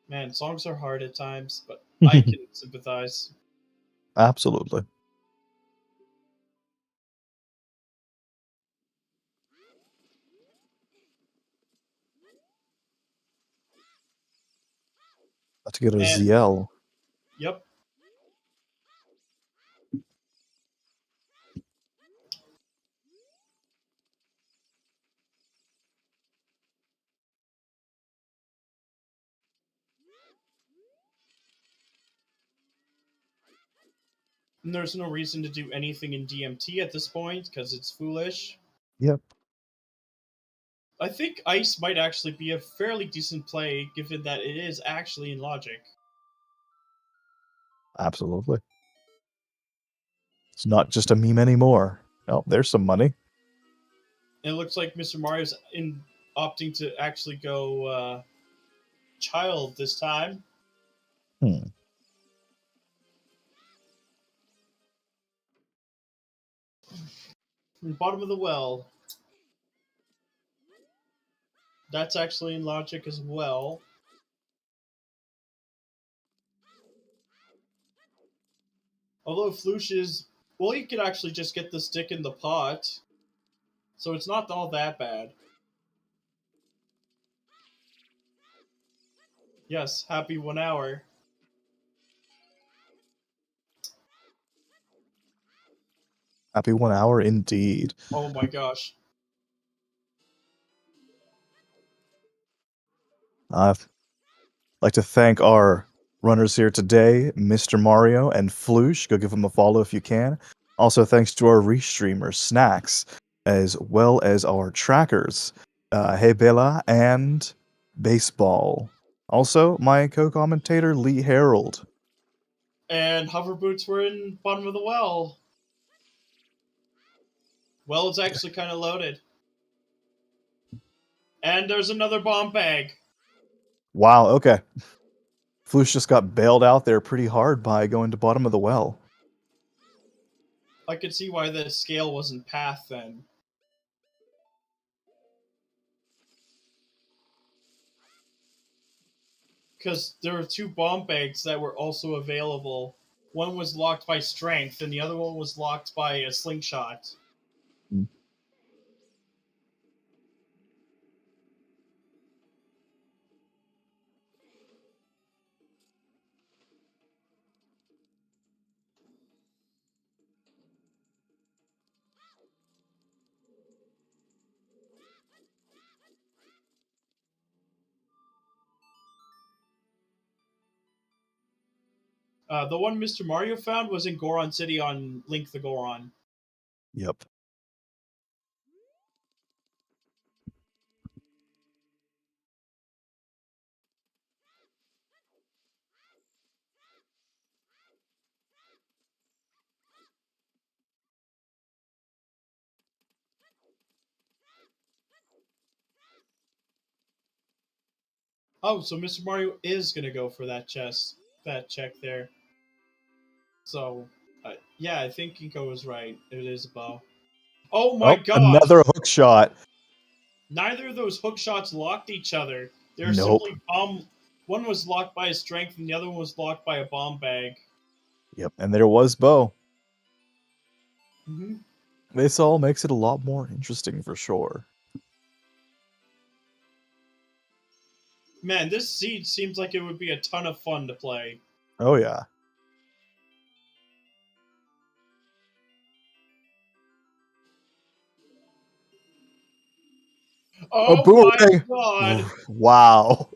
Man, songs are hard at times, but I can sympathize. Absolutely. About to get a And, ZL. yep. And there's no reason to do anything in DMT at this point, because it's foolish. Yep. I think Ice might actually be a fairly decent play, given that it is actually in logic. Absolutely. It's not just a meme anymore. Oh, there's some money. And it looks like Mr. Mario's opting to actually go child this time. Hmm. From the bottom of the well. That's actually in logic as well. Although Flouche is... Well, he could actually just get the stick in the pot. So it's not all that bad. Yes, happy 1 hour. Happy 1 hour indeed. Oh my gosh. I'd like to thank our runners here today, Mr. Mario and Flouche. Go give them a follow if you can. Also, thanks to our restreamers, Snacks, as well as our trackers, Hey Bella and Baseball. Also, my co-commentator, Lee Harold. And hover boots were in bottom of the well. Well, it's actually kind of loaded. And there's another bomb bag. Wow, okay. Flouche just got bailed out there pretty hard by going to bottom of the well. I could see why the scale wasn't path then. Because there were 2 bomb bags that were also available. One was locked by strength, and the other one was locked by a slingshot. The one Mr. Mario found was in Goron City on Link the Goron. Yep. Oh, so Mr. Mario is gonna go for that check there. So, yeah, I think Kinko was right. It is a bow. Oh my gosh! Another hook shot. Neither of those hook shots locked each other. They're Nope. simply bomb. One was locked by a strength, and the other one was locked by a bomb bag. Yep, and there was Bo. Mm-hmm. This all makes it a lot more interesting for sure. Man, this seed seems like it would be a ton of fun to play. Oh yeah. Oh boomerang. my god! Wow.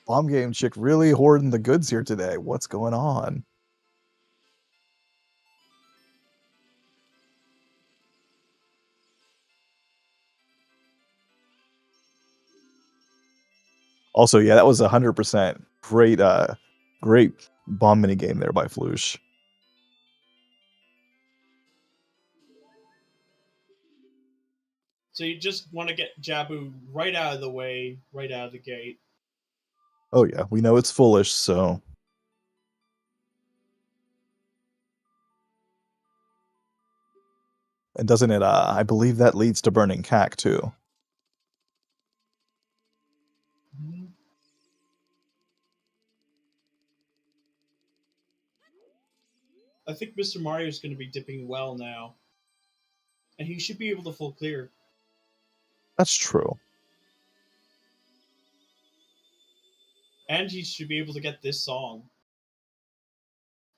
Bomb Game Chick really hoarding the goods here today. What's going on? Also, yeah, that was 100% great bomb mini game there by Flouche. So you just want to get Jabu right out of the way, right out of the gate. Oh yeah, we know it's foolish, so and doesn't it? I believe that leads to burning cack too. Mm-hmm. I think Mr. Mario is going to be dipping well now, and he should be able to full clear. That's true. And he should be able to get this song,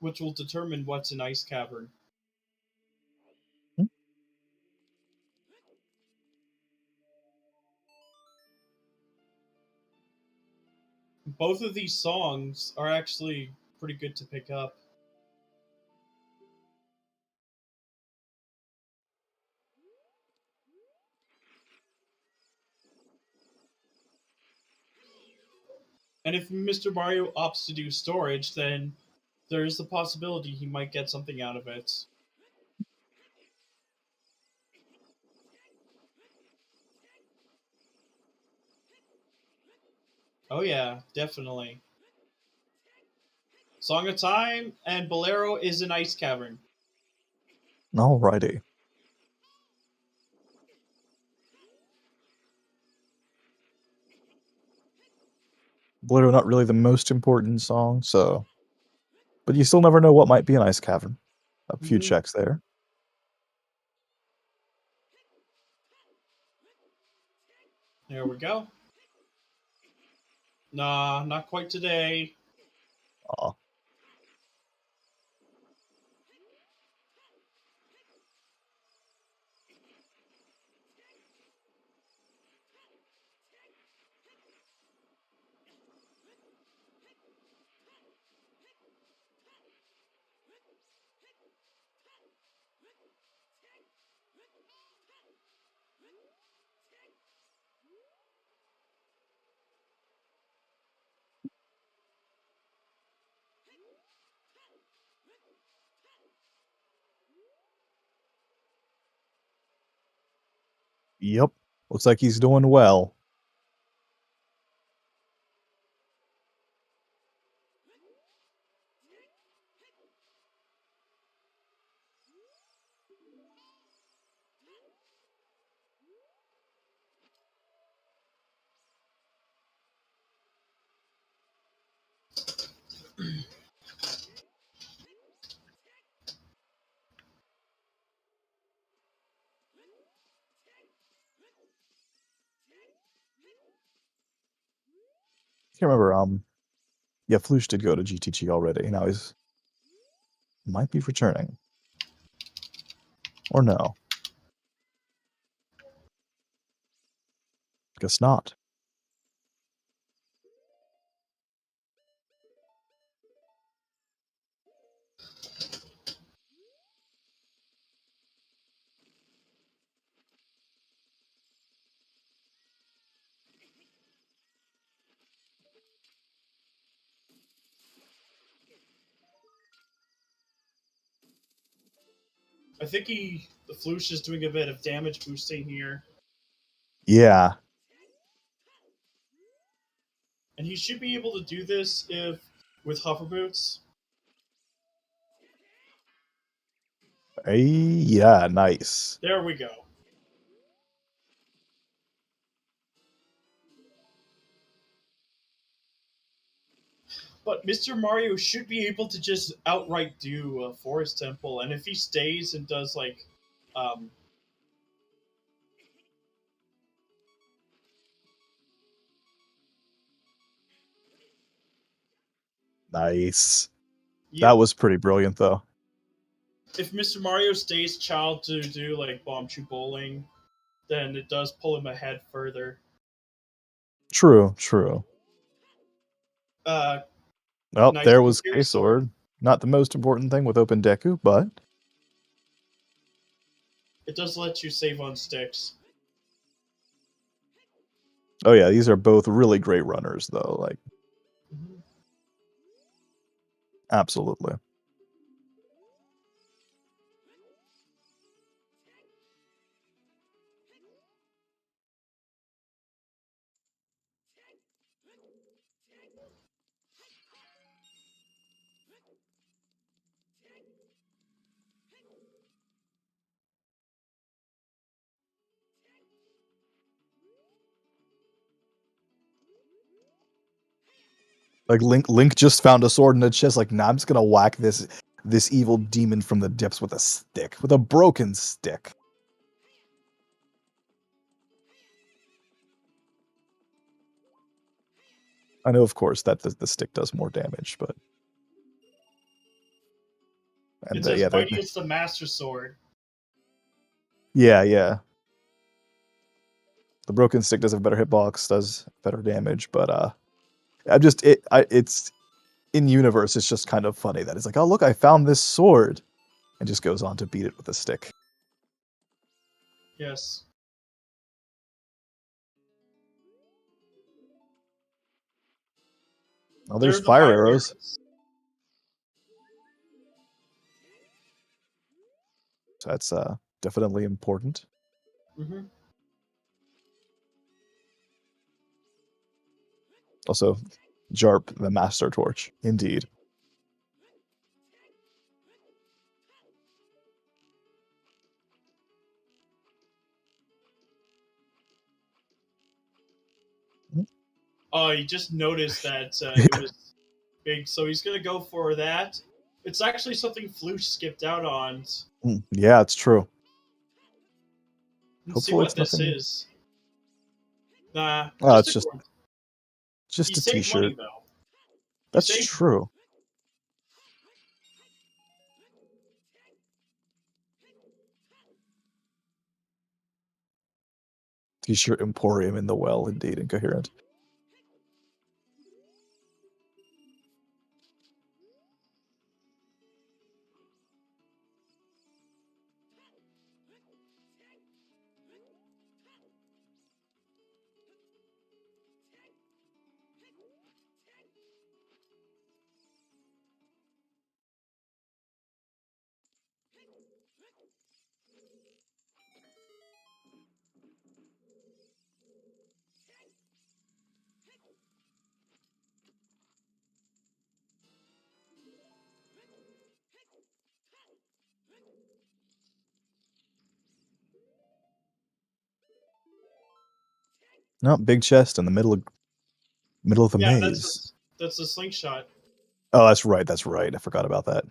which will determine what's an ice cavern. Hmm? Both of these songs are actually pretty good to pick up. And if Mr. Mario opts to do storage, then there's the possibility he might get something out of it. Oh yeah, definitely. Song of Time and Bolero is an ice cavern. Alrighty. Bolero not really the most important song, so but you still never know what might be an ice cavern. A few Mm-hmm. checks there. There we go. Nah, not quite today. Aw. Yep. Looks like he's doing well. Can't remember. Yeah, Flouche did go to GTG already. Now he's might be returning, or no? Guess not. I think the Flouche is doing a bit of damage boosting here. Yeah. And he should be able to do this if with hover boots. Hey, yeah, nice. There we go. But Mr. Mario should be able to just outright do a Forest Temple, and if he stays and does like, um, Nice. yep, That was pretty brilliant, though. if Mr. Mario stays child to do like Bomb Shoe Bowling, then it does pull him ahead further. True, true. Well, Nice there was K-Sword. K-Sword. Not the most important thing with Open Deku, but It does let you save on sticks. Oh yeah, these are both really great runners, though. Like, Mhm. absolutely. Like Link just found a sword in a chest. Like, nah, I'm just gonna whack this evil demon from the depths with a stick, with a broken stick. I know, of course, that the stick does more damage, but and It's as yeah, mighty as the Master Sword. yeah. The broken stick does have better hitbox, does better damage, but it's in universe. It's just kind of funny that it's like, oh look, I found this sword, and just goes on to beat it with a stick. Yes. Oh, They're there's the fire fire arrows. arrows. So that's definitely important. Mm-hmm. Also, Jarp, the Master Torch, indeed. Oh, he just noticed that it was big, so he's gonna go for that. It's actually something Flouche skipped out on. Yeah, it's true. Let's see Hopefully, what it's this nothing. is. Nah, Oh, just it's a just grunt. You just a save T-shirt. money though. You That's save. true. T-shirt Emporium in the well, indeed, incoherent. No, big chest in the middle of the Yeah, maze. that's a slingshot. Oh, that's right. That's right. I forgot about that.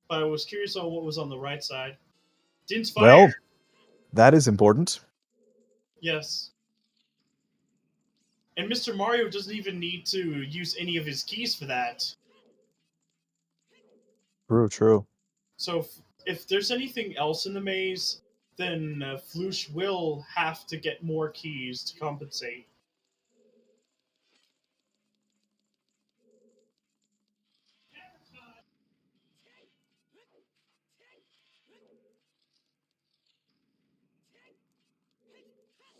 But I was curious on what was on the right side. Didn't Well, fire. that is important. Yes. And MrMario doesn't even need to use any of his keys for that. True, true. So if there's anything else in the maze, then Flouche will have to get more keys to compensate.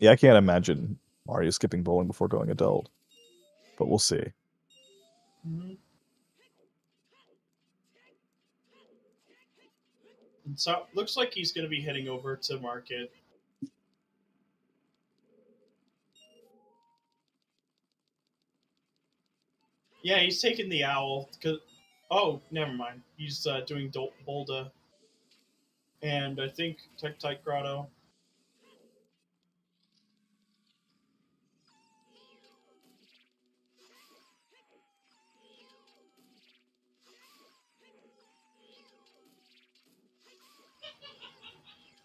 Yeah, I can't imagine Mario skipping bowling before going adult, but we'll see. Mm-hmm. And so looks like he's going to be heading over to market. Yeah, he's taking the owl. Oh, never mind. He's doing Bolda. And I think Tektite Grotto.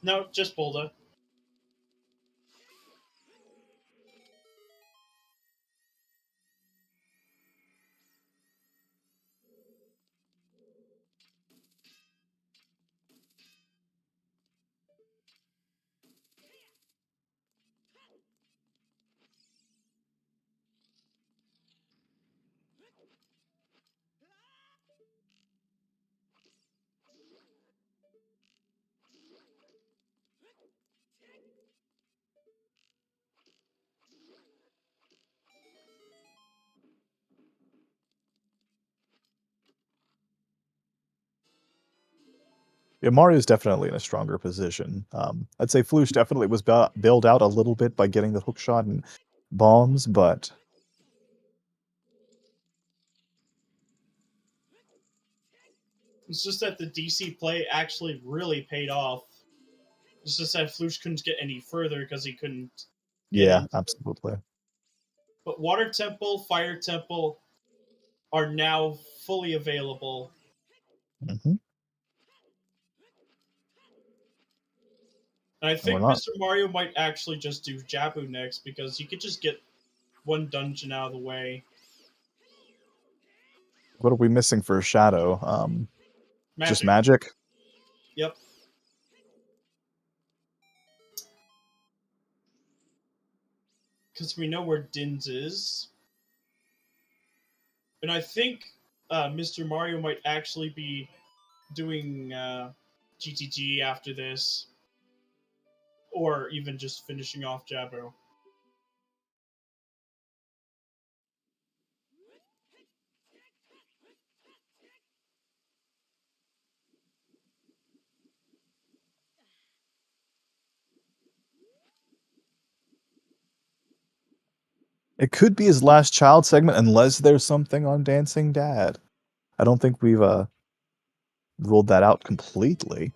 No, just Bolda. Yeah, Mario's definitely in a stronger position. I'd say Flouche definitely was bailed out a little bit by getting the hook shot and bombs, but It's just that the DC play actually really paid off. It's just that Flouche couldn't get any further because he couldn't get yeah, into it. absolutely. But Water Temple, Fire Temple are now fully available. Hmm. And I And we're think not. Mr. Mario might actually just do Jabu next because he could just get one dungeon out of the way. What are we missing for Shadow? Just Magic. magic? Yep. Because we know where Dins is. And I think Mr. Mario might actually be doing GTG after this. Or even just finishing off Jabu. It could be his last child segment unless there's something on Dancing Dad. I don't think we've ruled that out completely.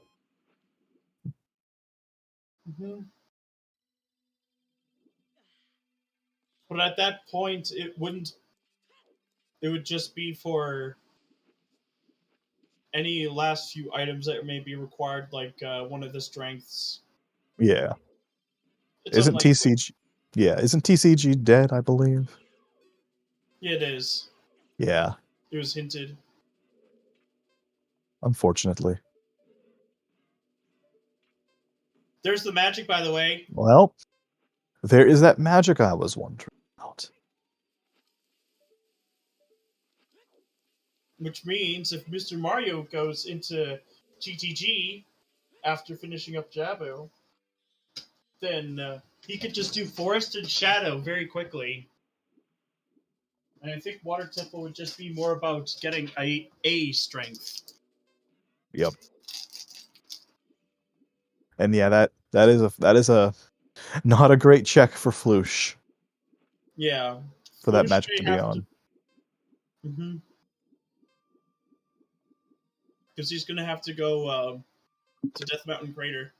Mm-hmm. But at that point, it wouldn't. It would just be for any last few items that may be required, like one of the strengths. Yeah. It's Isn't unlikely. TCG isn't TCG dead, I believe? Yeah, it is. Yeah, It was hinted. unfortunately. There's the magic, by the way. Well, there is that magic I was wondering about. Which means if Mr. Mario goes into GTG after finishing up Jabu, then he could just do Forest and Shadow very quickly. And I think Water Temple would just be more about getting a strength. Yep. And yeah, that is a not a great check for Flouche Yeah. for that Flouche magic may to be have to. on. Mm-hmm. Because he's going to have to go to Death Mountain Crater.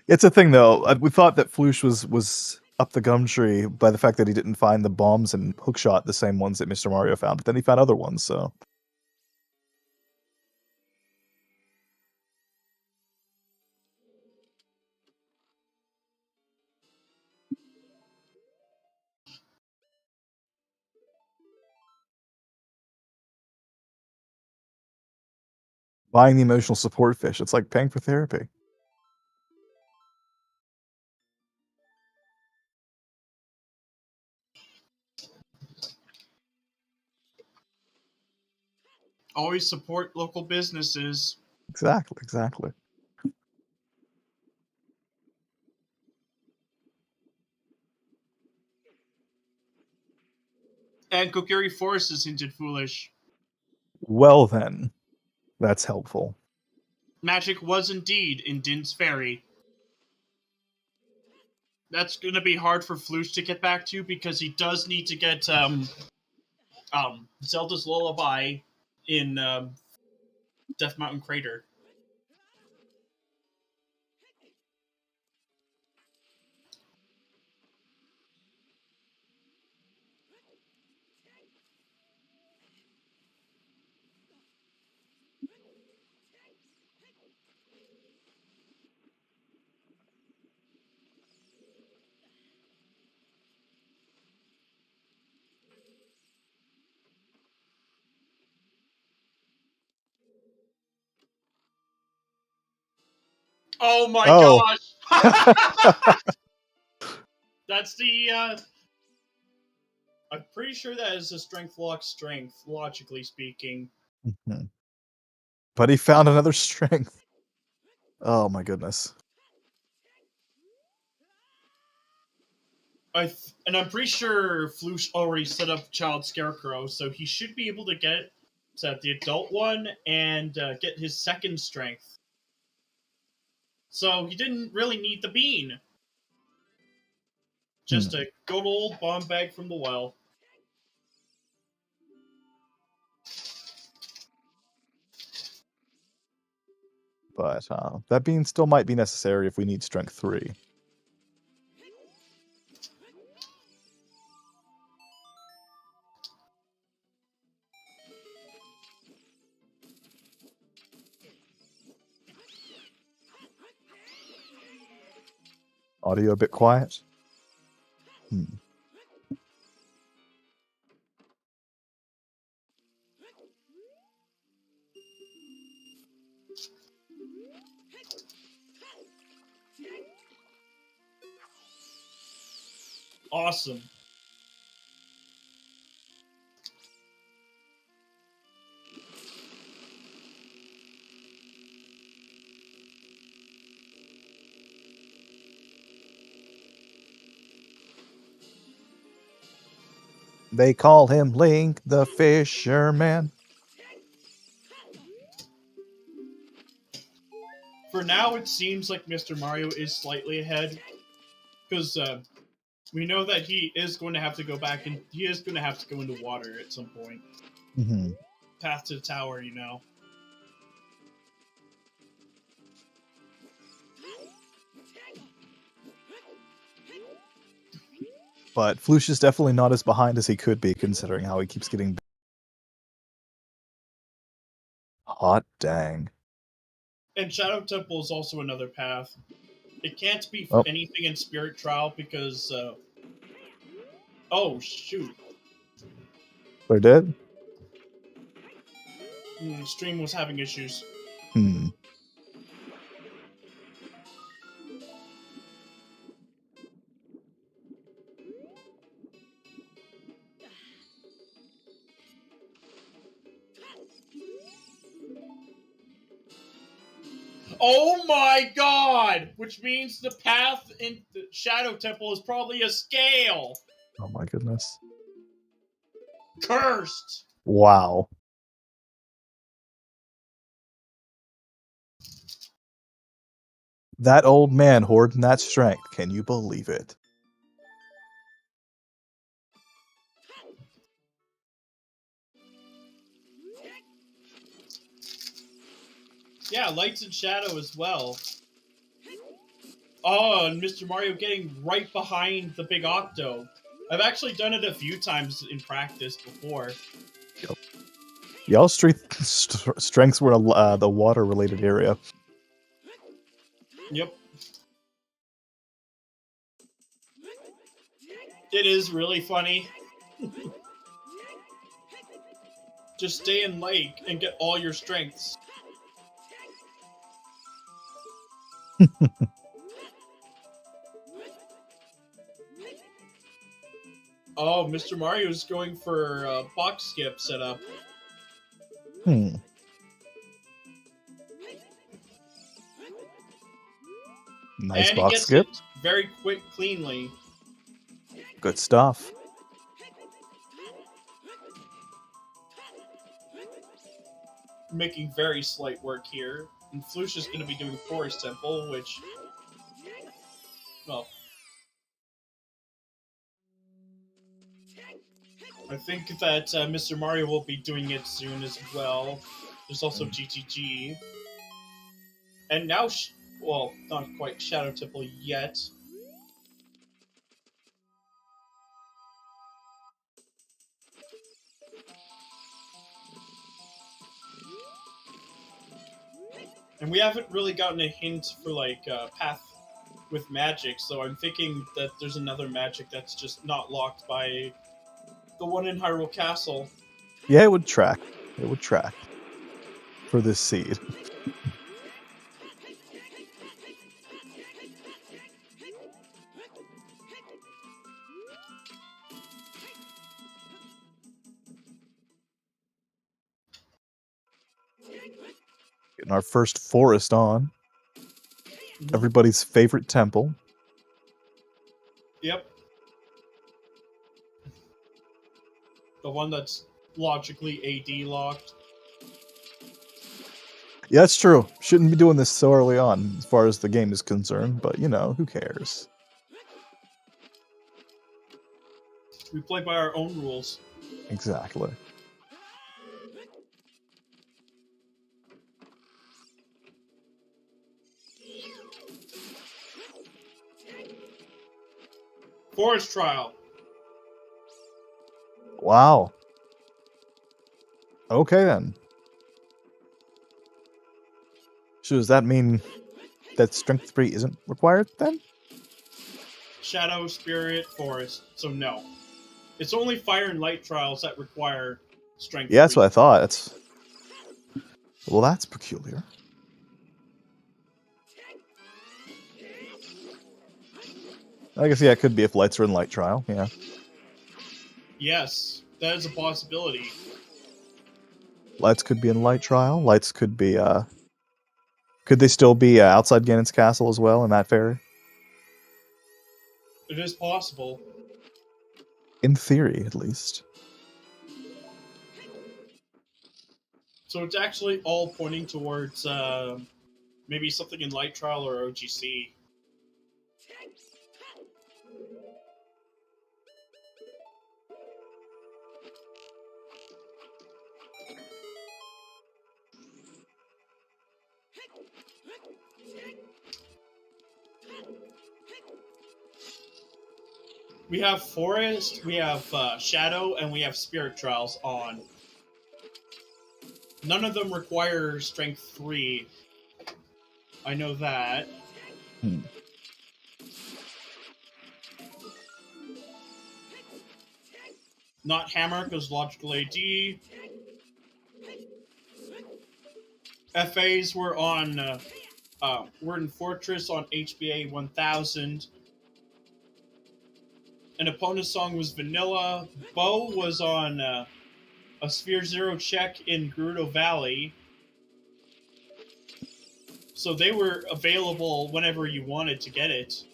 It's a thing though. We thought that Flouche was up the gum tree by the fact that he didn't find the bombs and hookshot the same ones that Mr. Mario found, but then he found other ones, so buying the emotional support fish, it's like paying for therapy. Always support local businesses. Exactly, exactly. And Kokiri Forest is hinted foolish. Well then, that's helpful. Magic was indeed in Din's Ferry. That's going to be hard for Flouche to get back to because he does need to get Zelda's Lullaby in Death Mountain Crater. Oh my Oh. gosh! That's the. I'm pretty sure that is a strength lock strength, logically speaking. Mhm. But he found another strength. Oh my goodness. And I'm pretty sure Flouche already set up Child Scarecrow, so he should be able to get the adult one and get his second strength. So he didn't really need the bean. Just a good old bomb bag from the well. But that bean still might be necessary if we need strength 3. Audio a bit quiet. Awesome. They call him Link the Fisherman. For now, it seems like Mr. Mario is slightly ahead, because we know that he is going to have to go back, and he is going to have to go into water at some point. Mm-hmm. Path to the tower, you know. But Flouche is definitely not as behind as he could be, considering how he keeps getting... Hot dang. And Shadow Temple is also another path. It can't be anything in Spirit Trial because... oh, shoot. They're dead? Stream was having issues. Oh my god! Which means the path in the Shadow Temple is probably a scale! Oh my goodness. Cursed! Wow. That old man hoarding that strength. Can you believe it? Yeah, lights and shadow as well. Oh, and Mr. Mario getting right behind the big Octo. I've actually done it a few times in practice before. Yep. Y'all's strengths were the water-related area. Yep. It is really funny. Just stay in lake and get all your strengths. Oh, Mr. Mario's going for box skip setup. Nice and box he gets skip. It very quick, cleanly. Good stuff. Making very slight work here. And Flouche is going to be doing Forest Temple, which... well... I think that Mr. Mario will be doing it soon as well. There's also GTG. And now, well, not quite Shadow Temple yet. And we haven't really gotten a hint for, like, path with magic, so I'm thinking that there's another magic that's just not locked by the one in Hyrule Castle. Yeah, it would track. It would track for this seed. Getting our first forest on. Mhm. Everybody's favorite temple. Yep. The one that's logically AD locked. Yeah, that's true. Shouldn't be doing this so early on as far as the game is concerned, but you know, who cares? We play by our own rules. Exactly. Forest trial. Wow. Okay then. So does that mean that strength 3 isn't required then? Shadow, Spirit, Forest. So no. It's only Fire and Light trials that require Strength Yeah, that's 3. what I thought. Well, that's peculiar. I guess yeah, it could be if lights are in light trial. Yeah. Yes, that is a possibility. Lights could be in light trial. Lights could be could they still be outside Ganon's castle as well in that ferry? It is possible. In theory, at least. So it's actually all pointing towards maybe something in Light Trial or OGC. We have Forest, we have Shadow, and we have Spirit Trials on. None of them require Strength 3. I know that. Hmm. Not Hammer, because Logical AD. FAs were on. We're in Fortress on HBA 1000. An opponent's song was Vanilla. Bo was on a Sphere Zero check in Gerudo Valley. So they were available whenever you wanted to get it.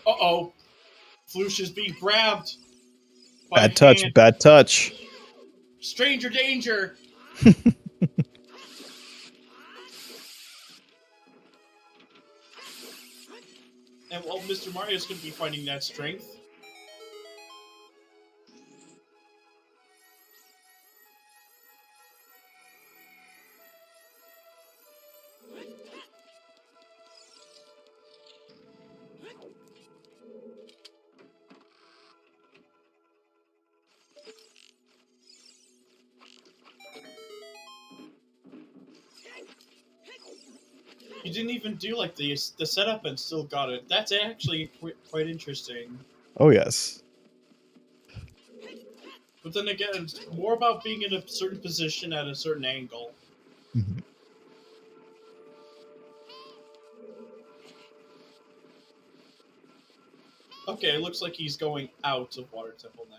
Uh-oh. Flouche is being grabbed by Bad a touch, hand. bad touch. Stranger danger! And well, MrMario's going to be finding that strength. You didn't even do like the setup and still got it. That's actually quite interesting. Oh yes. But then again, it's more about being in a certain position at a certain angle. Mhm. Okay, it looks like he's going out of Water Temple now.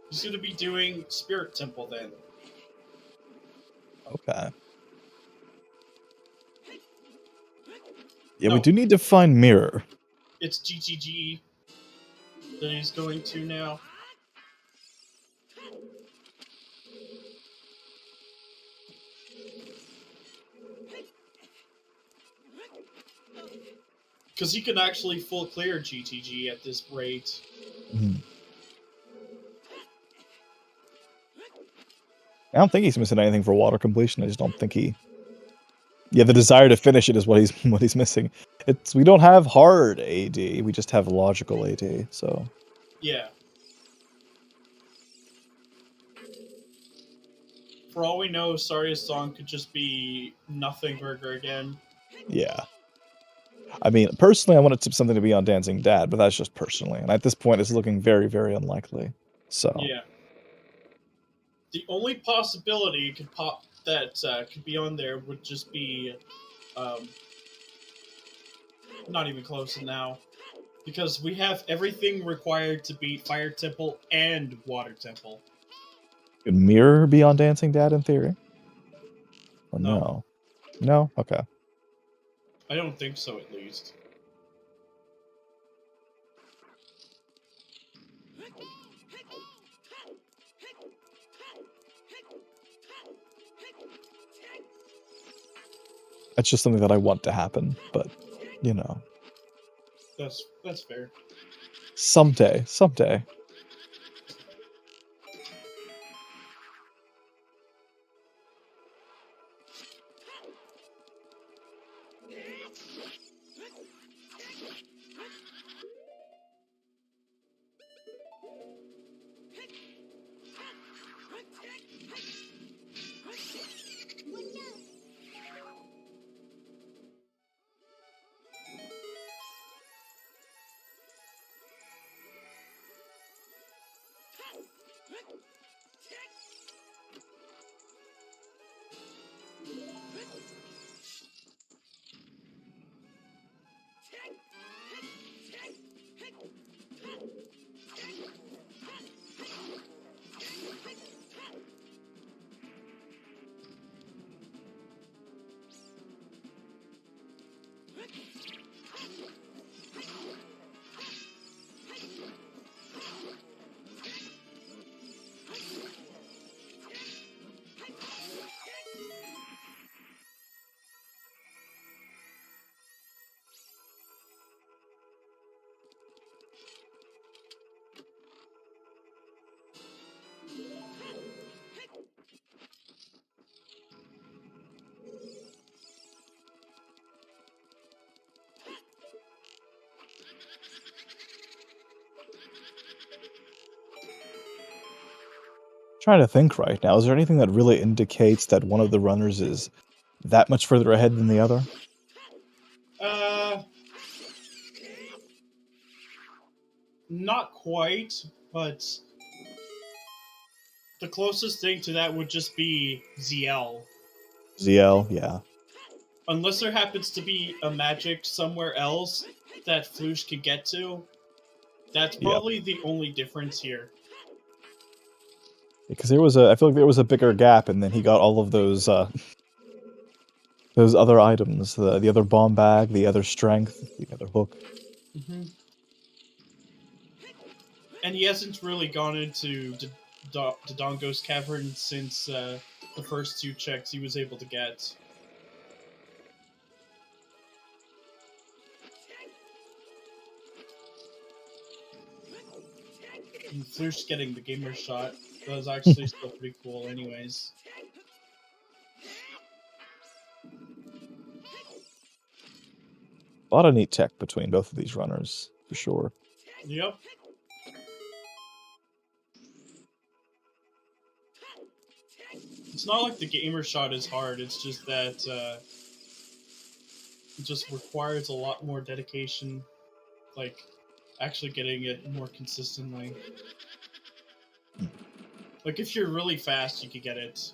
He's going to be doing Spirit Temple then. Okay. Yeah, we No. do need to find Mirror. It's GTG that he's going to now. Because he can actually full clear GTG at this rate. Mhm. I don't think he's missing anything for water completion. I just don't think he. Yeah, the desire to finish it is what he's missing. We don't have hard AD. We just have logical AD. So Yeah. For all we know, Saria's song could just be Nothing Burger again. yeah. I mean, personally, I wanted something to be on Dancing Dad, but that's just personally. And at this point, it's looking very, very unlikely. So Yeah. The only possibility could be on there would just be, not even close now, because we have everything required to beat Fire Temple and Water Temple. could Mirror be on Dancing Dad in theory? Or No. no? No? Okay. I don't think so, at least. That's just something that I want to happen, but you know, That's fair. someday. Trying to think right now. Is there anything that really indicates that one of the runners is that much further ahead than the other? Not quite, but the closest thing to that would just be ZL. ZL, yeah. Unless there happens to be a magic somewhere else that Flouche can get to, that's Yep. probably the only difference here. Because I feel like there was a bigger gap, and then he got all of those other items, the other bomb bag, the other strength, the other hook. Mm-hmm. And he hasn't really gone into Dodongo's cavern since the first two checks he was able to get. And Flouche getting the gamer shot. That was actually still pretty cool anyways. A lot of neat tech between both of these runners, for sure. Yep. It's not like the gamer shot is hard, it's just that it just requires a lot more dedication, like actually getting it more consistently. Like if you're really fast, you could get it.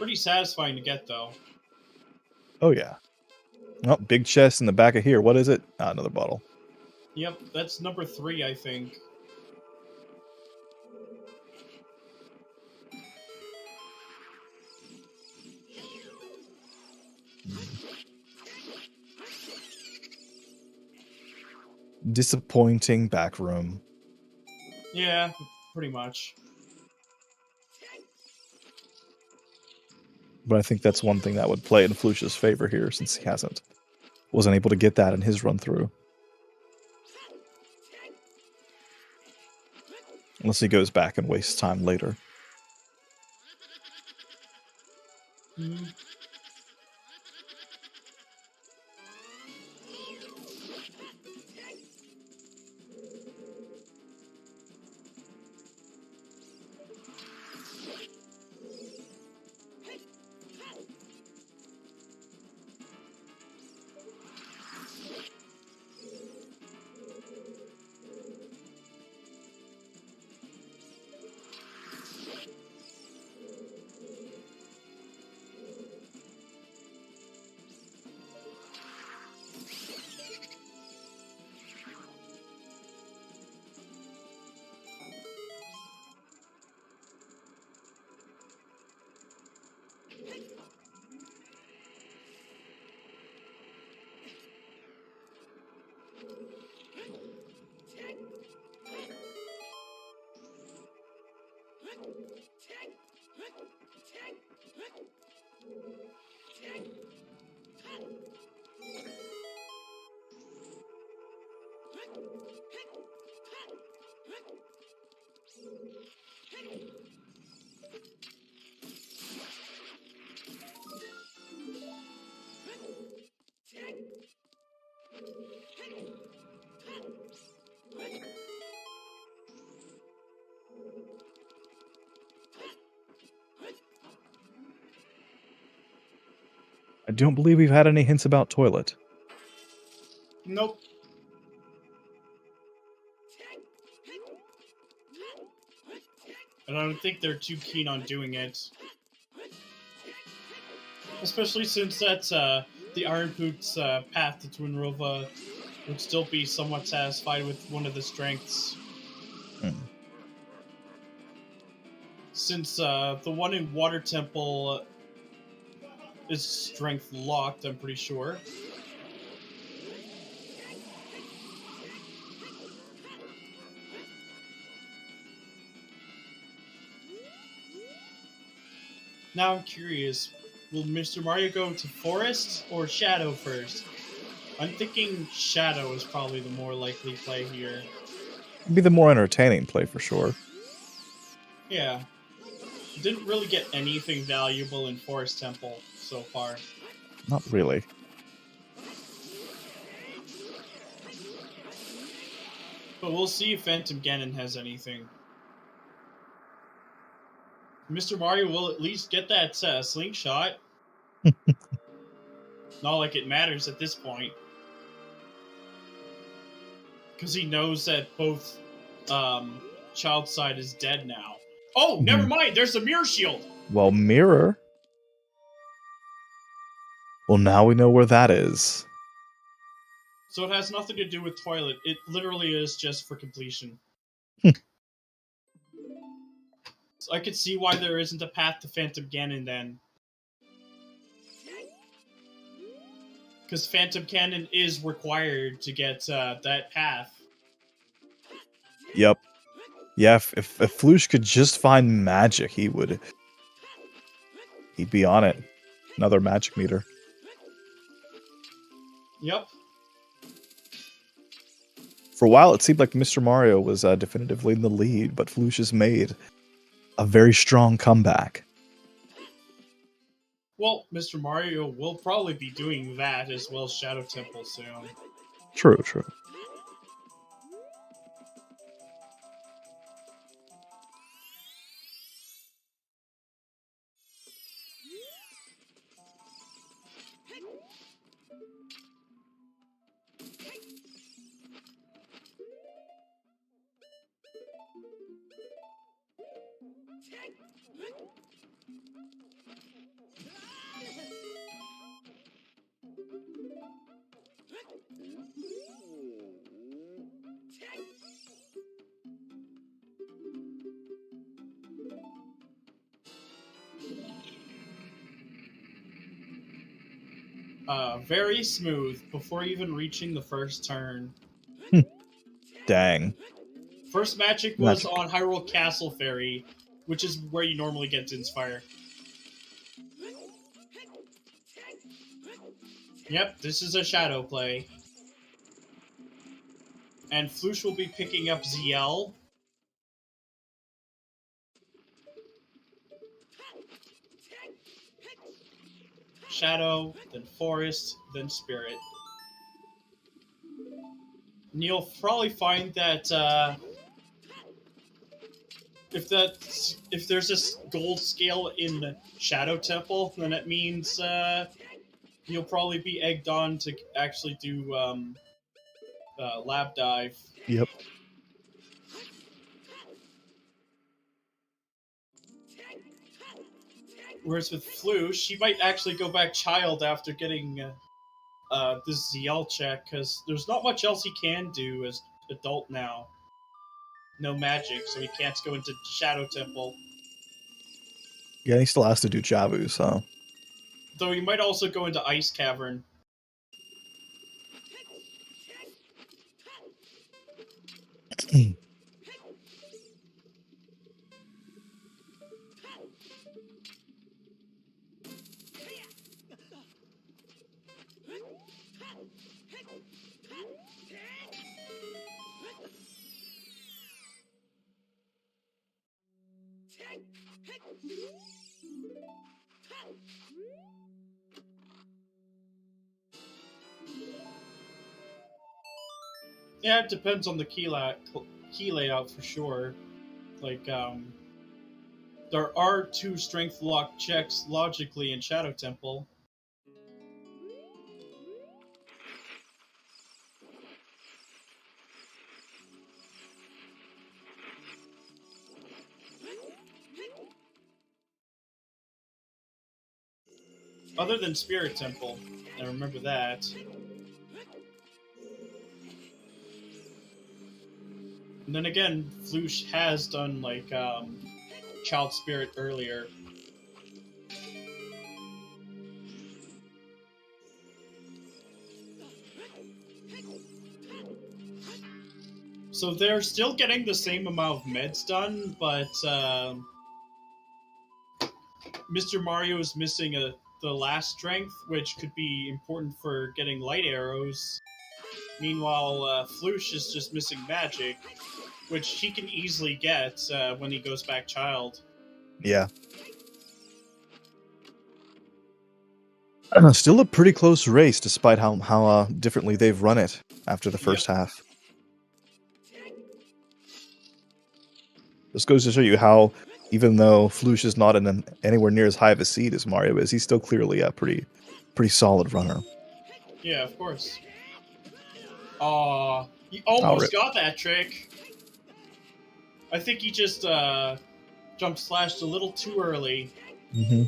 Pretty satisfying to get, though. Oh, yeah. Oh, big chest in the back of here. What is it? Ah, another bottle. Yep, that's number 3, I think. Disappointing back room. Yeah, pretty much. But I think that's one thing that would play in Flouche's favor here, since he wasn't able to get that in his run through. Unless he goes back and wastes time later. Mm-hmm. I don't believe we've had any hints about toilet. Nope. And I don't think they're too keen on doing it. Especially since that's the Iron Poot's path to Twinrova would still be somewhat satisfied with one of the strengths. Since the one in Water Temple is strength locked, I'm pretty sure. Now I'm curious, will MrMario go to Forest or Shadow first? I'm thinking Shadow is probably the more likely play here. It'd be the more entertaining play for sure. Yeah. Didn't really get anything valuable in Forest Temple so far. Not really. But we'll see if Phantom Ganon has anything. MrMario will at least get that slingshot. Not like it matters at this point. Because he knows that both Child Side is dead now. Oh, never mind, there's a mirror shield! Well, mirror? Well, now we know where that is. So it has nothing to do with toilet. It literally is just for completion. So I could see why there isn't a path to Phantom Ganon then. Because Phantom Ganon is required to get that path. Yep. Yeah, if Flouche could just find magic, he'd be on it. Another magic meter. Yep. For a while, it seemed like MrMario was definitively in the lead, but Flouche has made a very strong comeback. Well, MrMario will probably be doing that as well as Shadow Temple soon. True, true. Very smooth before even reaching the first turn. Dang. First magic was on Hyrule Castle Fairy, which is where you normally get to Inspire. Yep, this is a shadow play. And Flouche will be picking up ZL. Shadow, then Forest, then Spirit. And you'll probably find that if there's this gold scale in Shadow Temple, then it means you'll probably be egged on to actually do Lab Dive. Yep. Whereas with Flouche, she might actually go back Child after getting this ZL check, because there's not much else he can do as adult now. No magic, so he can't go into Shadow Temple. Yeah, he still has to do Javu, so. Though he might also go into Ice Cavern. Yeah, it depends on the key layout for sure. Like, there are 2 strength lock checks logically in Shadow Temple. Other than Spirit Temple, I remember that. And then again, Flouche has done, like, Child Spirit earlier. So they're still getting the same amount of meds done, but MrMario is missing the last strength, which could be important for getting light arrows. Meanwhile, Flouche is just missing magic, which he can easily get when he goes back Child. Yeah. Still a pretty close race, despite how differently they've run it after the first half. This goes to show you how, even though Flouche is not in anywhere near as high of a seed as Mario is, he's still clearly a pretty solid runner. Yeah, of course. He almost got that trick. I think he just jump slashed a little too early. Mm-hmm.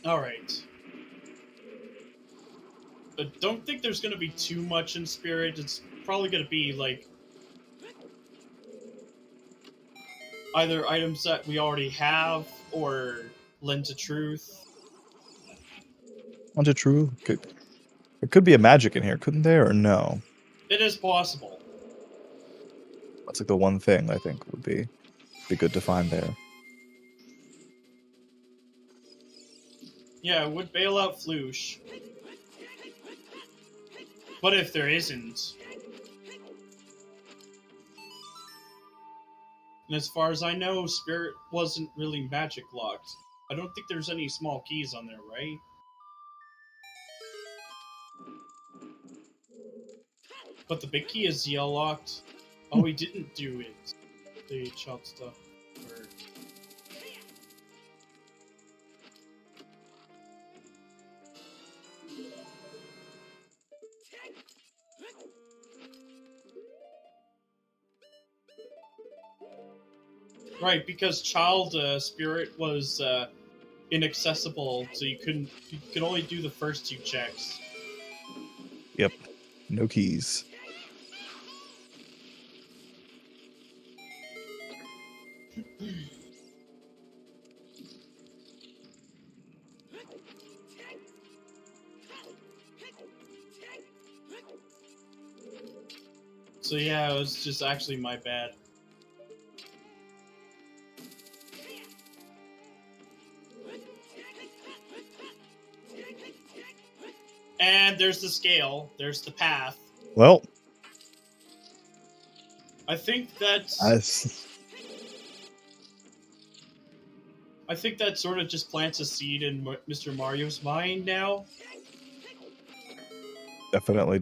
Alright. I don't think there's going to be too much in Spirit. It's probably going to be, like, either items that we already have, or Lend to Truth. Lend to Truth? There could be a magic in here, couldn't there, or no? It is possible. That's like the one thing I think would be good to find there. Yeah, it would bail out Flouche. But if there isn't... And as far as I know, Spirit wasn't really magic locked. I don't think there's any small keys on there, right? But the big key is yell locked. Oh, we didn't do it. The child stuff. Or... Right, because child spirit was inaccessible, so you could only do the first 2 checks. Yep. No keys. So yeah, it was just actually my bad. And there's the scale. There's the path. Well, I think that's... I think that sort of just plants a seed in Mr. Mario's mind now. Definitely.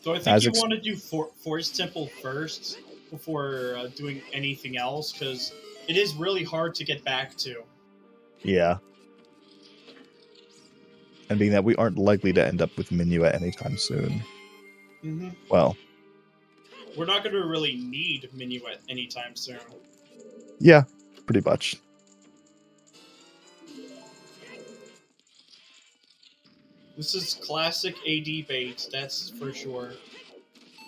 So I think you want to do Forest Temple first before doing anything else, because it is really hard to get back to. Yeah. And being that we aren't likely to end up with Minuet anytime soon. Mm-hmm. Well. We're not going to really need Minuet anytime soon. Yeah, pretty much. This is classic AD bait, that's for sure.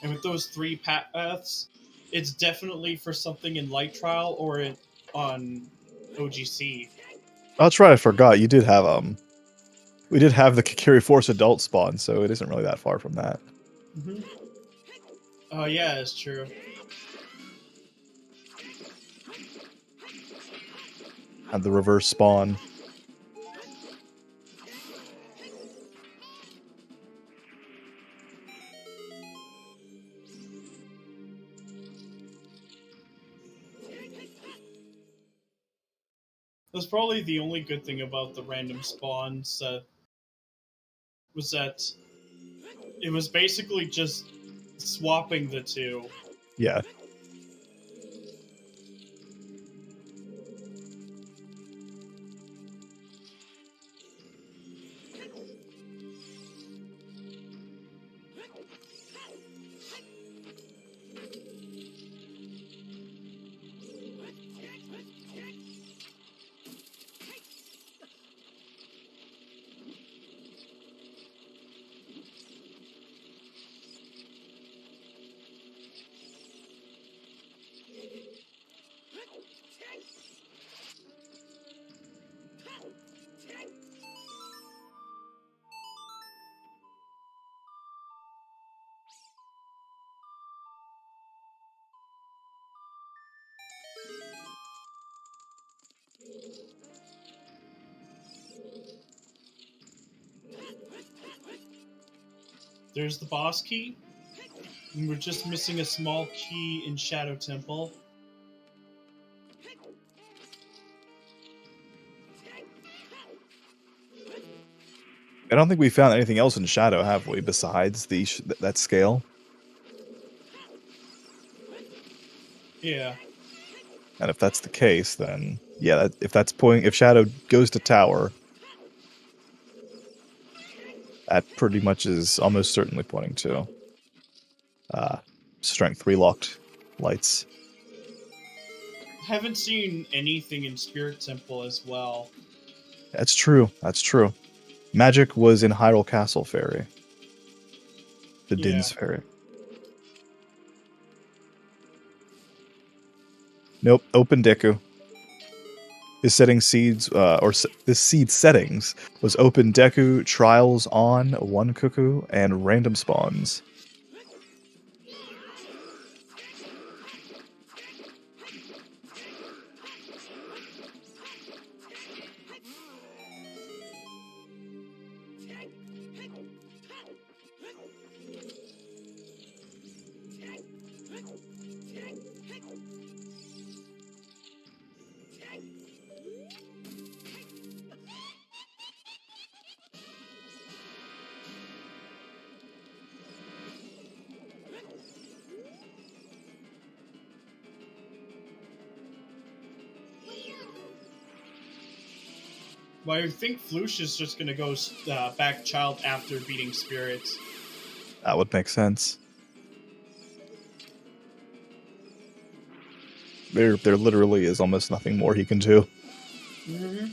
And with those 3 paths, it's definitely for something in Light Trial or on OGC. Oh, that's right, I forgot. You did have we did have the Kikiri Force adult spawn, so it isn't really that far from that. Mm-hmm. Oh yeah, it's true. And the reverse spawn. That's probably the only good thing about the random spawns was that it was basically just swapping the 2. Yeah. There's the boss key. And we're just missing a small key in Shadow Temple. I don't think we found anything else in Shadow, have we, besides the that scale? Yeah. And if that's the case, then yeah, if Shadow goes to tower, that pretty much is almost certainly pointing to strength 3 locked lights. Haven't seen anything in Spirit Temple as well. That's true. Magic was in Hyrule Castle Fairy. The Din's Fairy. Nope, open Deku. His setting seeds, this seed settings was open Deku, trials on, 1 cuckoo, and random spawns. Well, I think Flouche is just going to go back child after beating spirits. That would make sense. There literally is almost nothing more he can do. Mm-hmm.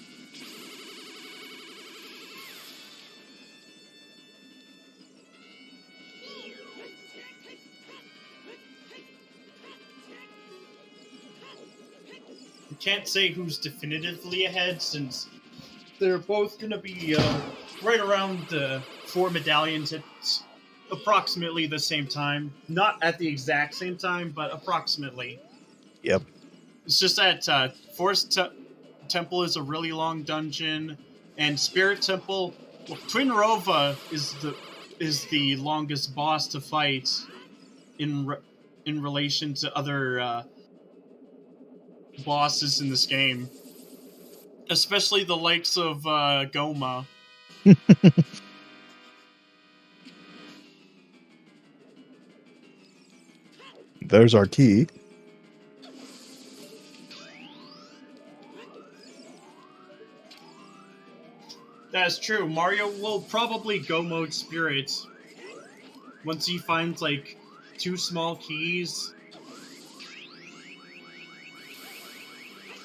We can't say who's definitively ahead since they're both going to be right around the 4 medallions at approximately the same time. Not at the exact same time, but approximately. Yep. It's just that Forest Temple is a really long dungeon, and Spirit Temple, well, Twin Rova is the longest boss to fight in relation to other bosses in this game, especially the likes of Goma. There's our key. That's true. Mario will probably go mode Spirit once he finds like 2 small keys.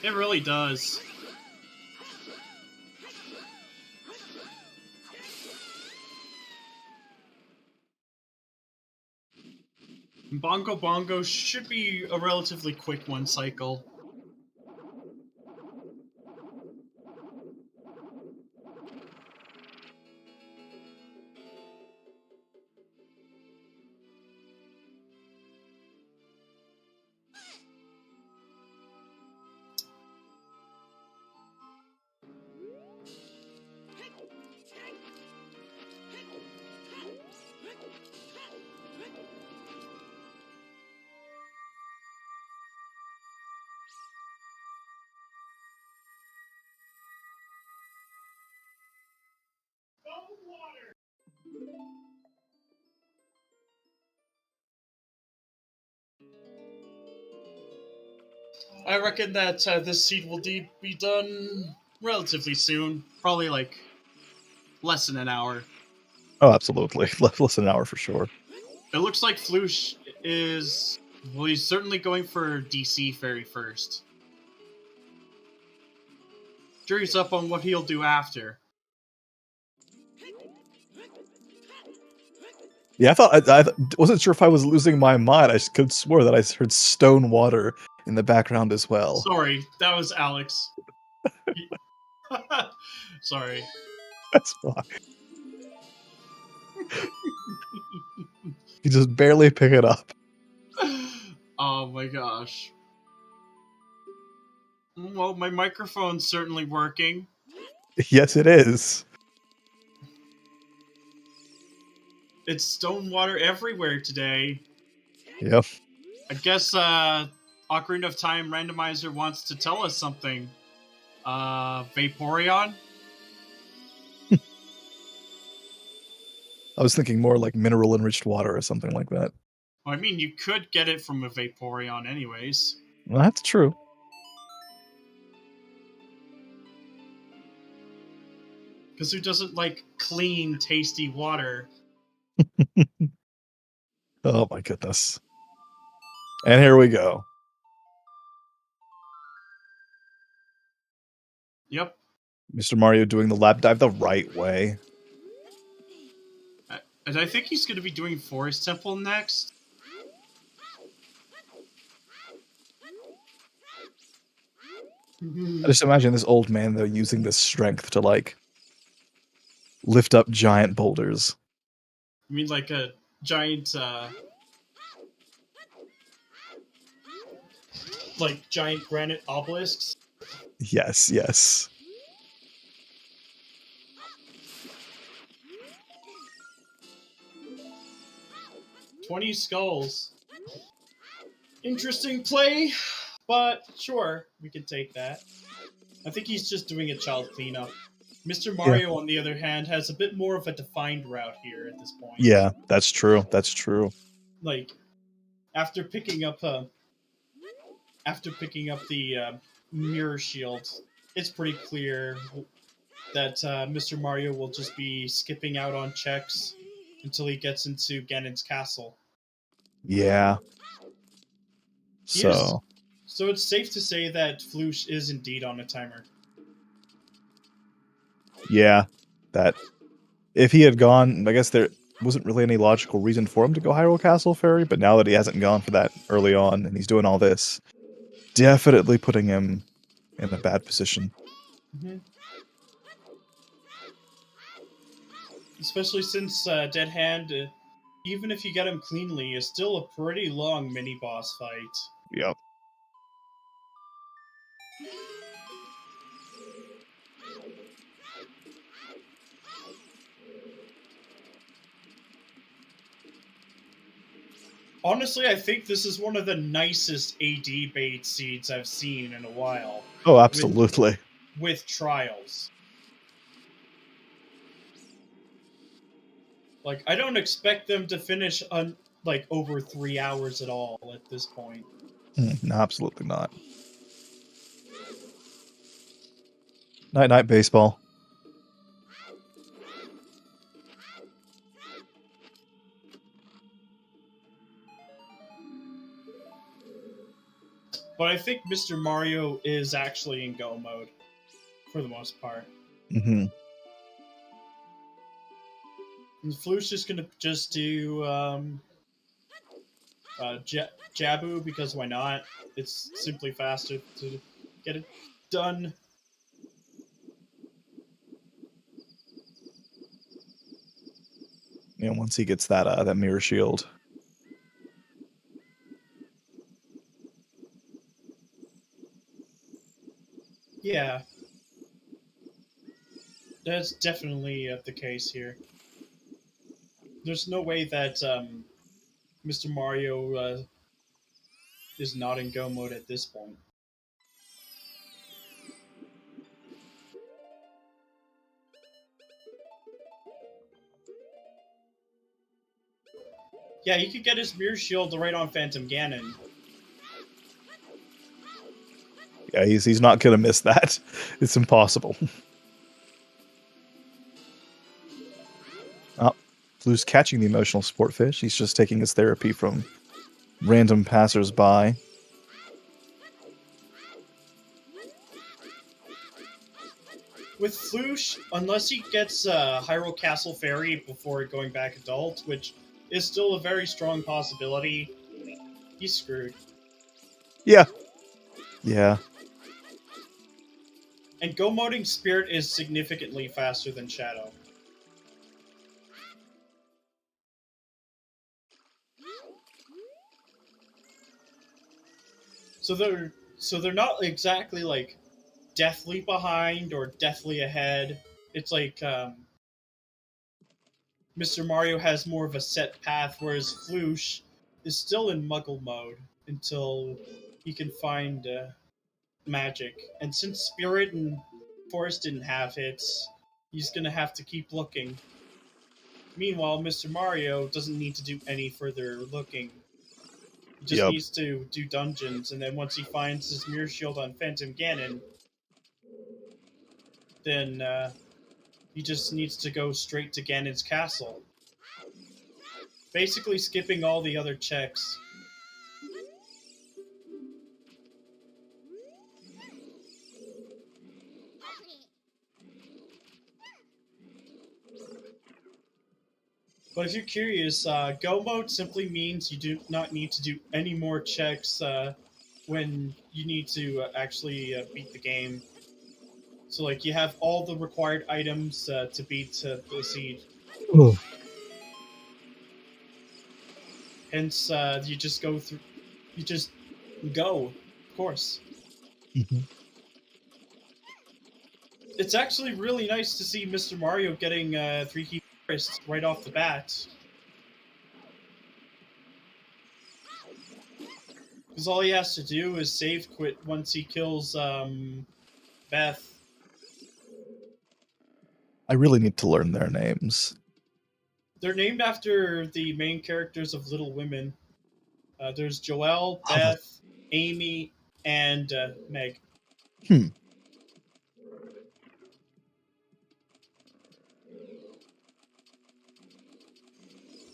It really does. Bongo Bongo should be a relatively quick one cycle. I reckon that this seed will be done relatively soon. Probably like less than an hour. Oh, absolutely. Less than an hour for sure. It looks like Flouche is... Well, he's certainly going for DC Fairy first. Jury's up on what he'll do after. Yeah, I wasn't sure if I was losing my mind. I could swear that I heard stone water in the background as well. Sorry, that was Alex. Sorry. That's fine. You just barely pick it up. Oh my gosh. Well, my microphone's certainly working. Yes, it is. It's stone water everywhere today. Yep. I guess Ocarina of Time Randomizer wants to tell us something. Vaporeon? I was thinking more like mineral enriched water or something like that. Well, I mean, you could get it from a Vaporeon anyways. Well, that's true. Because who doesn't like clean, tasty water? Oh my goodness. And here we go. Yep. Mr. Mario doing the lap dive the right way. And I think he's going to be doing Forest Temple next. I just imagine this old man, though, using this strength to, like, lift up giant boulders. You mean like a giant, like giant granite obelisks? Yes, yes. "20 skulls. Interesting play, but sure, we can take that. I think he's just doing a child cleanup. Mr. Mario, on the other hand, has a bit more of a defined route here at this point. Yeah, that's true. That's true. Like, after picking up the mirror shield, it's pretty clear that Mr. Mario will just be skipping out on checks until he gets into Ganon's castle. Yeah. So it's safe to say that Flouche is indeed on a timer. yeah, that if he had gone, I guess there wasn't really any logical reason for him to go Hyrule Castle Ferry, but now that he hasn't gone for that early on and he's doing all this, definitely putting him in a bad position. Mm-hmm. Especially since Dead Hand, even if you get him cleanly, is still a pretty long mini-boss fight. Yep. Honestly, I think this is one of the nicest AD bait seeds I've seen in a while. Oh, absolutely. With Trials. Like, I don't expect them to finish like over 3 hours at all at this point. No, absolutely not. Night night baseball. But I think Mr. Mario is actually in go mode for the most part. Mm-hmm. And Flouche is gonna just do Jabu because why not? It's simply faster to get it done. You know, once he gets that that mirror shield. Yeah. That's definitely the case here. There's no way that Mr. Mario is not in go mode at this point. Yeah, he could get his mirror shield right on Phantom Ganon. Yeah, he's not gonna miss that. It's impossible. Oh, Blue's catching the emotional sport fish. He's just taking his therapy from random passers-by. With Flouche, unless he gets Hyrule Castle Fairy before going back adult, which is still a very strong possibility, he's screwed. Yeah. Yeah. And go moding Spirit is significantly faster than Shadow. So they're not exactly like deathly behind or deathly ahead. It's like Mr. Mario has more of a set path, whereas Flouche is still in Muggle mode until he can find magic. And since Spirit and Forest didn't have hits, he's gonna have to keep looking. Meanwhile, Mr. Mario doesn't need to do any further looking. He just needs to do dungeons, and then once he finds his mirror shield on Phantom Ganon, then he just needs to go straight to Ganon's castle. Basically skipping all the other checks. But if you're curious, go mode simply means you do not need to do any more checks when you need to actually beat the game. So, like, you have all the required items to beat the seed. Ooh. Hence, you just go through. You just go, of course. Mm-hmm. It's actually really nice to see Mr. Mario getting 3 key forests right off the bat. Because all he has to do is save quit once he kills Beth. I really need to learn their names. They're named after the main characters of Little Women. There's Joelle, Beth, Amy, and Meg.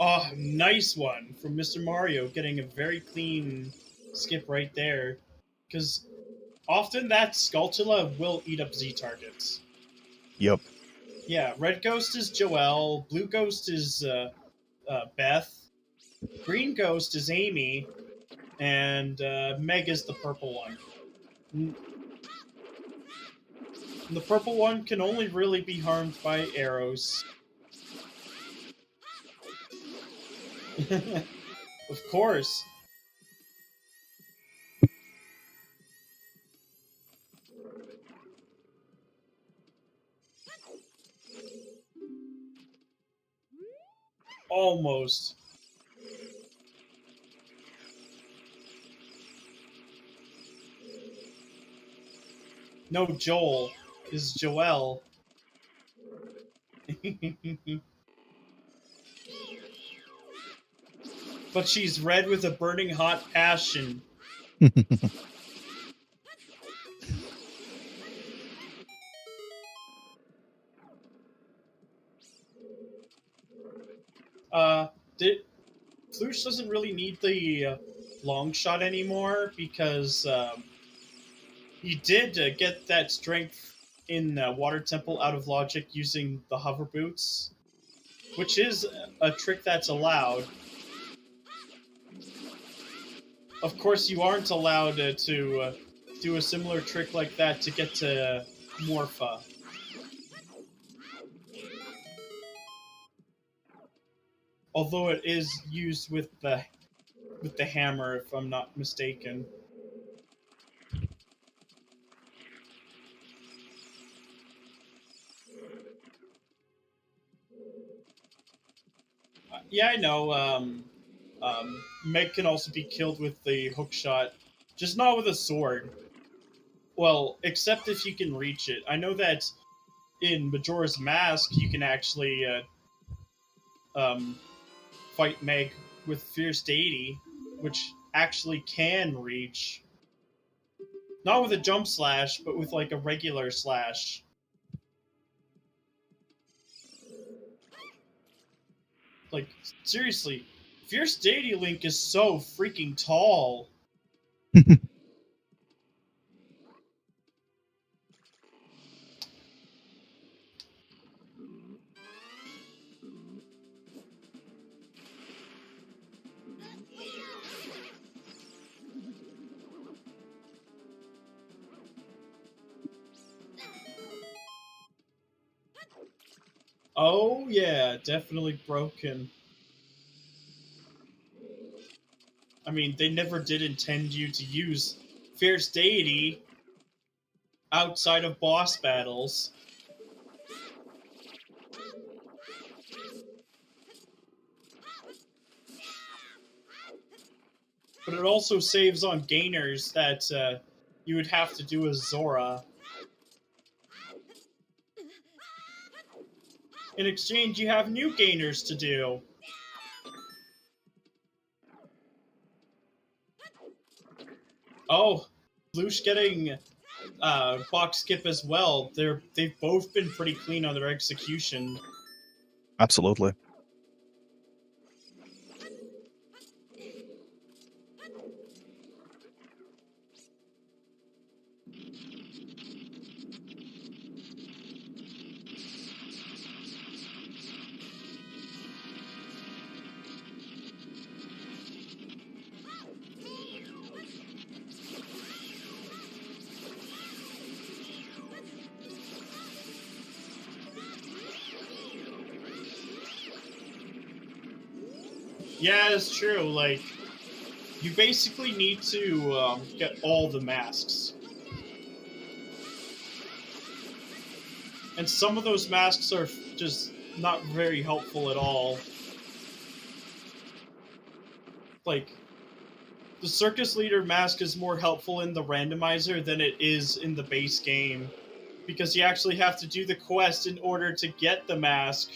Oh, nice one from MrMario, getting a very clean skip right there. Because often that Skulltula will eat up Z targets. Yep. Yeah, red ghost is Joelle, blue ghost is Beth, green ghost is Amy, and Meg is the purple one. The purple one can only really be harmed by arrows. Of course. Almost. No, Joel is Joelle. But she's red with a burning hot passion. Flouche doesn't really need the long shot anymore because he did get that strength in Water Temple out of logic using the hover boots, which is a trick that's allowed. Of course, you aren't allowed to do a similar trick like that to get to Morpha. Although it is used with the hammer, if I'm not mistaken. Yeah, I know. Meg can also be killed with the hook shot, just not with a sword. Well, except if you can reach it. I know that in Majora's Mask, you can actually fight Meg with Fierce Deity, which actually can reach. Not with a jump slash, but with like a regular slash. Like, seriously, Fierce Deity Link is so freaking tall. Oh yeah, definitely broken. I mean, they never did intend you to use Fierce Deity outside of boss battles. But it also saves on gainers that you would have to do as Zora. In exchange, you have new gainers to do. Oh, Flouche getting box skip as well. They've both been pretty clean on their execution. Absolutely. Yeah, it's true. Like, you basically need to get all the masks. And some of those masks are just not very helpful at all. Like, the Circus Leader mask is more helpful in the randomizer than it is in the base game. Because you actually have to do the quest in order to get the mask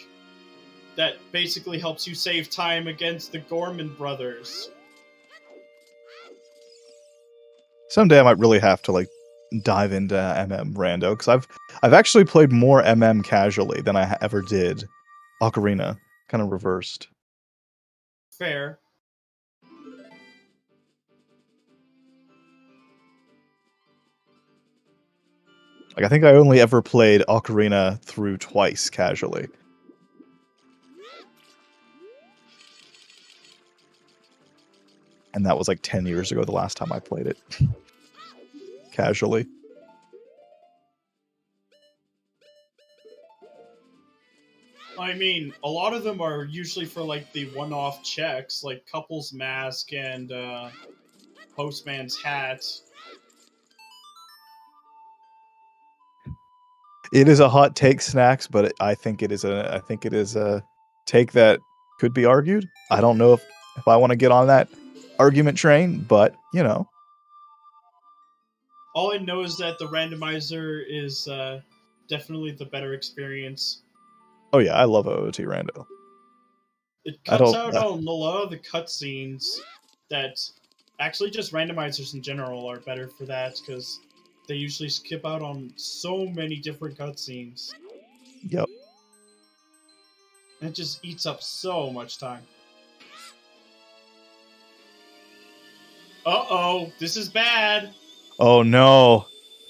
that basically helps you save time against the Gorman brothers. Someday I might really have to like dive into MM Rando because I've actually played more MM casually than I ever did Ocarina, kind of reversed. Fair. Like, I think I only ever played Ocarina through twice casually. And that was like 10 years ago the last time I played it. Casually. I mean, a lot of them are usually for like the one-off checks, like Couple's Mask and Postman's Hat. It is a hot take, Snacks, but I think it is a take that could be argued. I don't know if I want to get on that argument train, but you know. All I know is that the randomizer is definitely the better experience. Oh yeah, I love OOT Rando. It I cuts don't. out on a lot of the cutscenes that actually just randomizers in general are better for that because they usually skip out on so many different cutscenes. Yep. And it just eats up so much time. Uh-oh, this is bad. Oh no,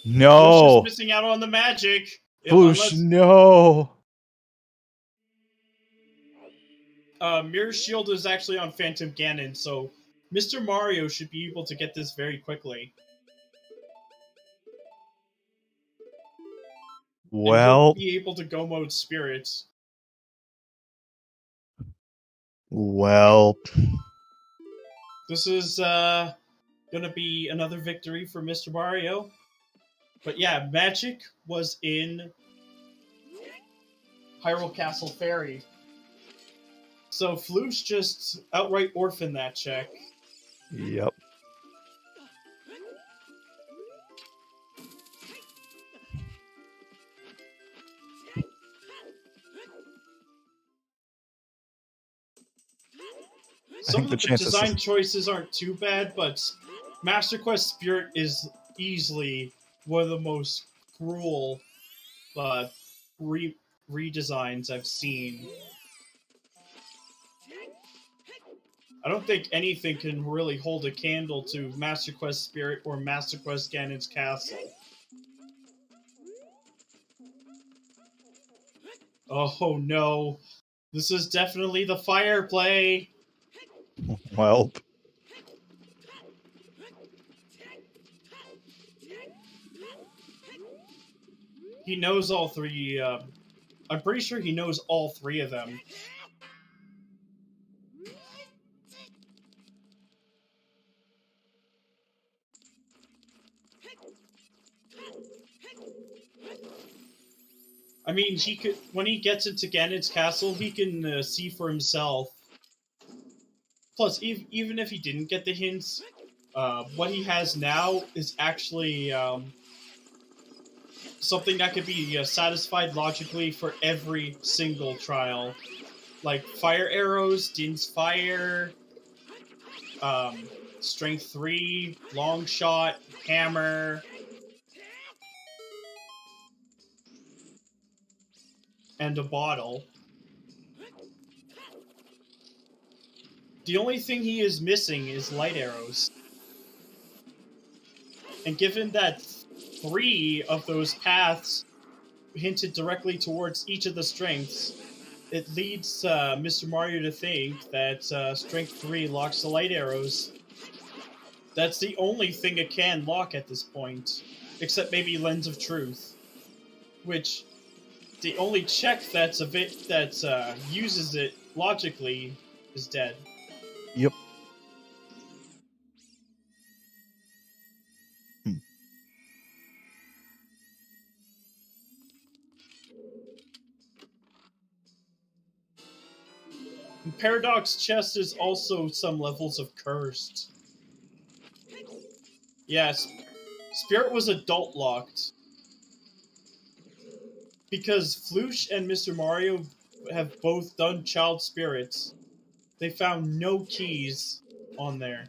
Flouche no, is missing out on the magic. Flouche, no. Mirror Shield is actually on Phantom Ganon, so Mr. Mario should be able to get this very quickly. And he'll Well, be able to go mode Spirits. well. This is gonna be another victory for Mr. Mario. But yeah, magic was in Hyrule Castle Fairy. So Flouche just outright orphaned that check. Yep. Some of the chances design choices aren't too bad, but Master Quest Spirit is easily one of the most cruel redesigns I've seen. I don't think anything can really hold a candle to Master Quest Spirit or Master Quest Ganon's Castle. Oh no. This is definitely the fire play. Well. He knows all three. I'm pretty sure he knows all three of them. I mean, he could when he gets into Ganon's castle, he can see for himself. Plus, even if he didn't get the hints, what he has now is actually something that could be satisfied logically for every single trial. Like fire arrows, Din's fire, strength 3, long shot, hammer, and a bottle. The only thing he is missing is light arrows. And given that 3 of those paths hinted directly towards each of the strengths, it leads Mr. Mario to think that Strength 3 locks the light arrows. That's the only thing it can lock at this point, except maybe Lens of Truth, which the only check that's a bit that uses it logically is dead. Yep. And Paradox Chest is also some levels of cursed. Yes, Spirit was adult locked. Because Flouche and Mr. Mario have both done Child Spirits, they found no keys on there.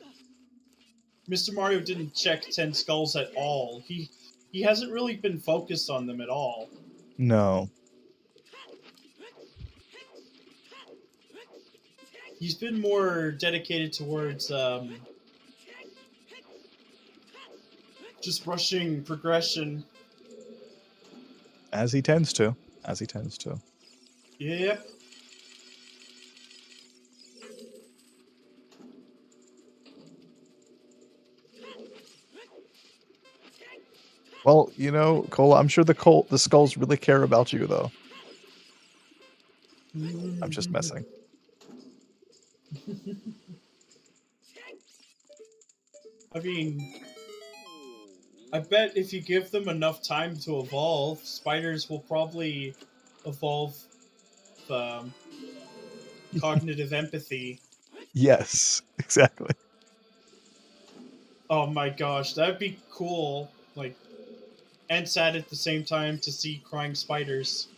Mr. Mario didn't check 10 skulls at all. He hasn't really been focused on them at all. No. He's been more dedicated towards just rushing progression. As he tends to. As he tends to. Yep. Well, you know, Cole, I'm sure the skulls really care about you, though. I'm just messing. I mean, I bet if you give them enough time to evolve, spiders will probably evolve cognitive empathy. Yes, exactly. Oh my gosh, that'd be cool. Like, and sad at the same time to see crying spiders.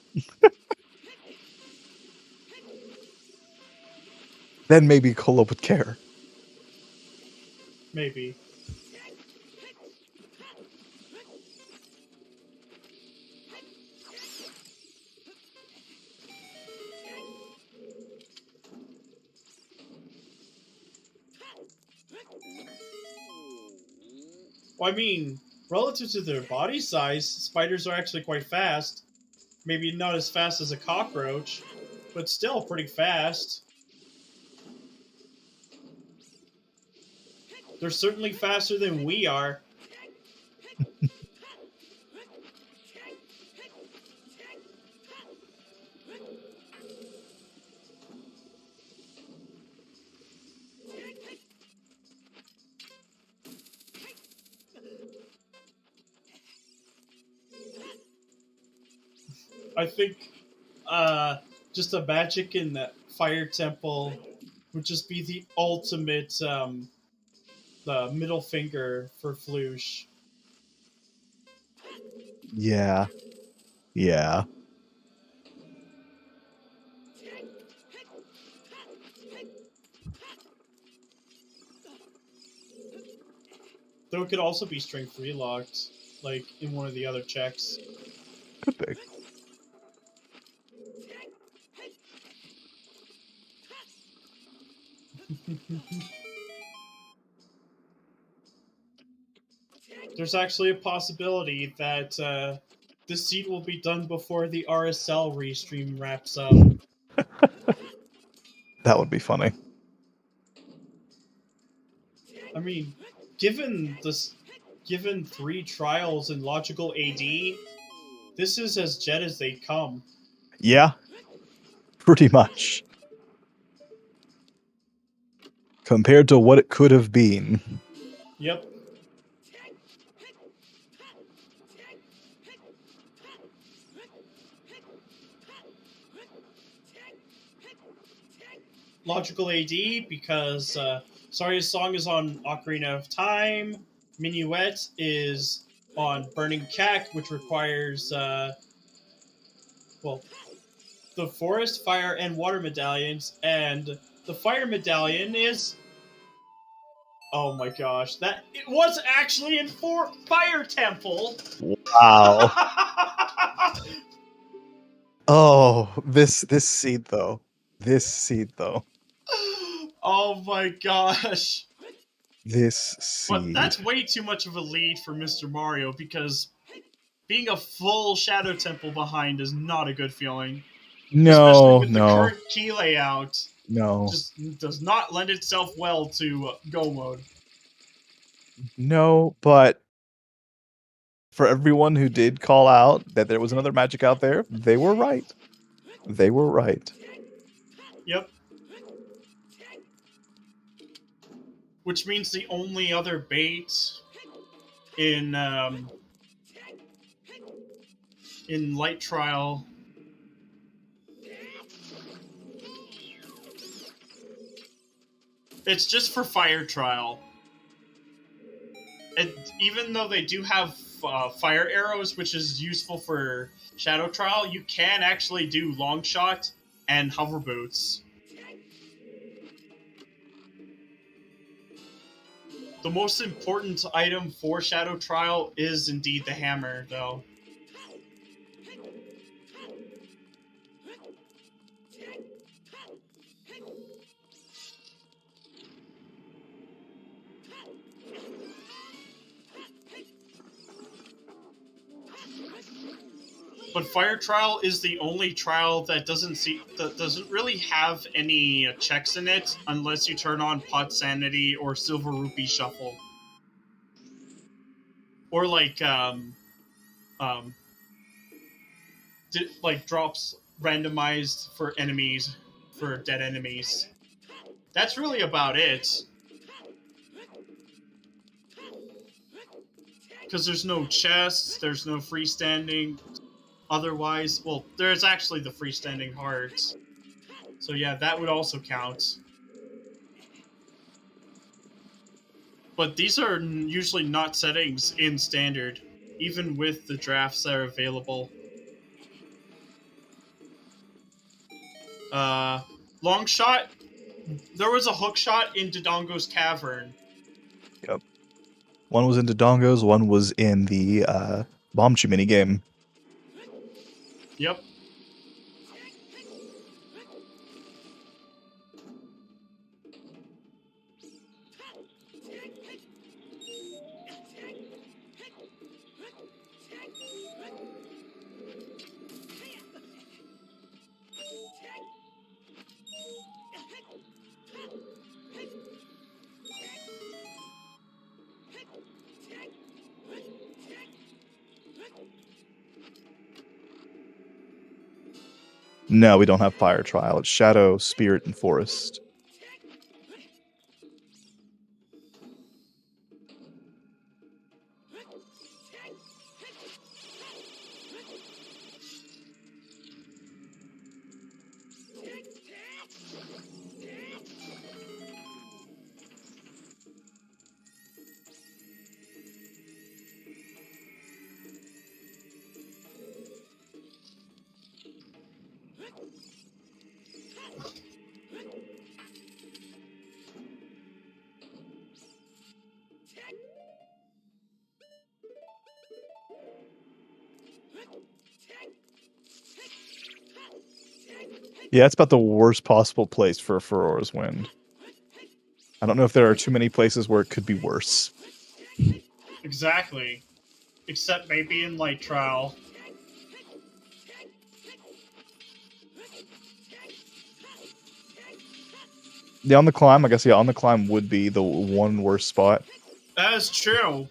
Then maybe Cola would care. Maybe. Well, I mean, relative to their body size, spiders are actually quite fast. Maybe not as fast as a cockroach, but still pretty fast. They're certainly faster than we are. I think just a magic in that fire temple would just be the ultimate the middle finger for Flouche. Yeah. Yeah. Though it could also be strength relocked, like in one of the other checks. Could be. There's actually a possibility that this seed will be done before the RSL restream wraps up. That would be funny. I mean, given 3 trials in logical AD, this is as jet as they come. Yeah. Pretty much. Compared to what it could have been. Yep. Logical AD because Saria's song is on Ocarina of Time. Minuet is on Burning Cack, which requires well, the forest, fire, and water medallions, and the fire medallion is. Oh my gosh, that it was actually in Fire Temple. Wow. Oh, this seed though. This seed though. Oh my gosh. This seed. But that's way too much of a lead for MrMario because being a full Shadow Temple behind is not a good feeling. Especially with the current key layout. No. Just does not lend itself well to Go mode. No, but for everyone who did call out that there was another magic out there, they were right. They were right. Yep. Which means the only other bait in Light Trial it's just for Fire Trial. And even though they do have fire arrows, which is useful for Shadow Trial, you can actually do Long Shot and Hover Boots. The most important item for Shadow Trial is indeed the hammer, though. But Fire Trial is the only trial that doesn't really have any checks in it unless you turn on Pot Sanity or Silver Rupee Shuffle, or like drops randomized for enemies, for dead enemies. That's really about it. Because there's no chests, there's no freestanding. Otherwise, well, there's actually the freestanding hearts. So yeah, that would also count. But these are usually not settings in standard, even with the drafts that are available. Long shot. There was a hook shot in Dodongo's Cavern. Yep. One was in Dodongo's, one was in the Bombchu minigame. Yep. No, we don't have Fire Trial. It's Shadow, Spirit, and Forest. Yeah, it's about the worst possible place for Aurora's Wind. I don't know if there are too many places where it could be worse. Exactly. Except maybe in Light Trial. Yeah, on the climb, I guess, yeah, on the climb would be the one worst spot. That is true.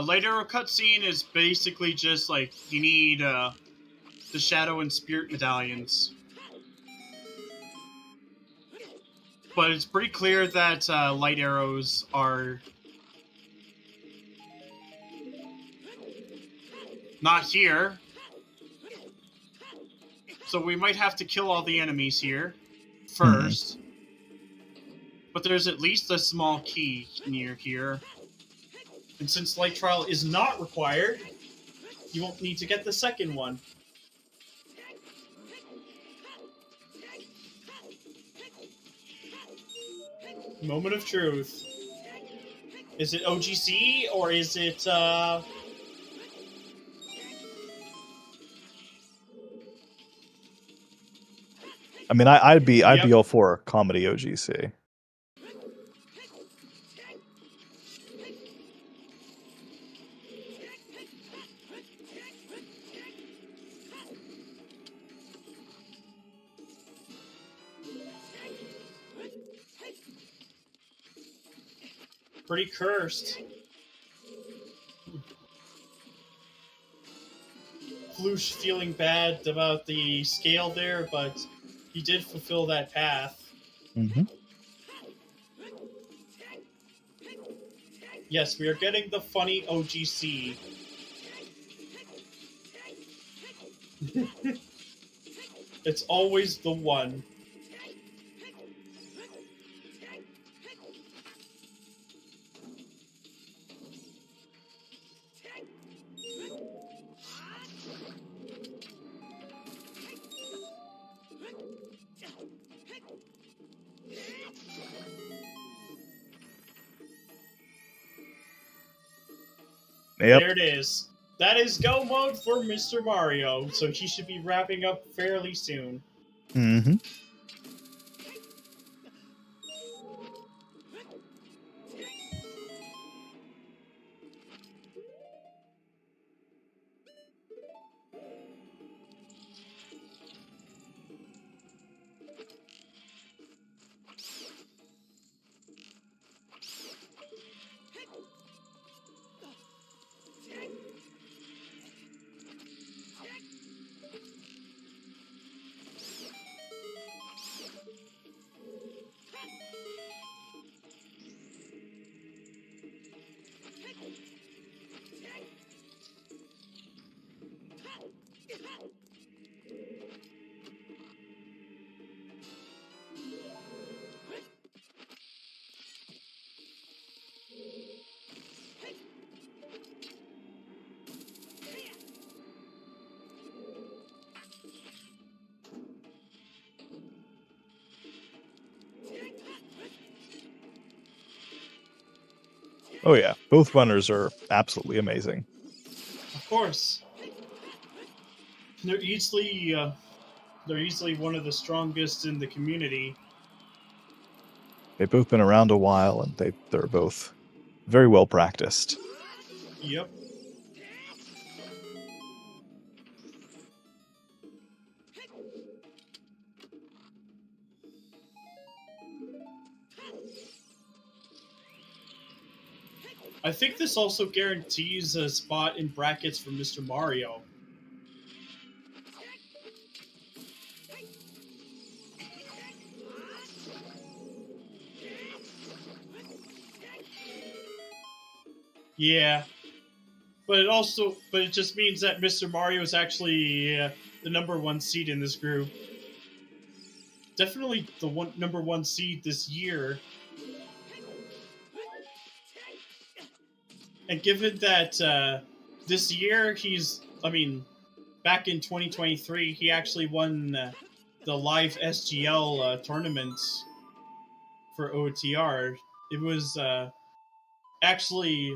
Light Arrow cutscene is basically just like you need the Shadow and Spirit medallions. But it's pretty clear that light arrows are not here. So we might have to kill all the enemies here first. But there's at least a small key near here. And since Light Trial is not required, you won't need to get the second one. Moment of truth. Is it OGC or is it I mean, I'd be all for comedy OGC. pretty cursed? Flouche feeling bad about the scale there, but he did fulfill that path. Mm-hmm. Yes, we are getting the funny OGC. It's always the one. Yep. There it is. that is go mode for Mr. Mario, so he should be wrapping up fairly soon. Mm-hmm. Oh yeah, both runners are absolutely amazing. Of course. They're easily one of the strongest in the community. They've both been around a while, and they're both very well practiced. Yep. I think this also guarantees a spot in brackets for Mr. Mario. Yeah. But it just means that Mr. Mario is actually the #1 seed in this group. Definitely the #1 seed this year. And given that this year back in 2023, he actually won the live SGL tournament for OoTR. It was actually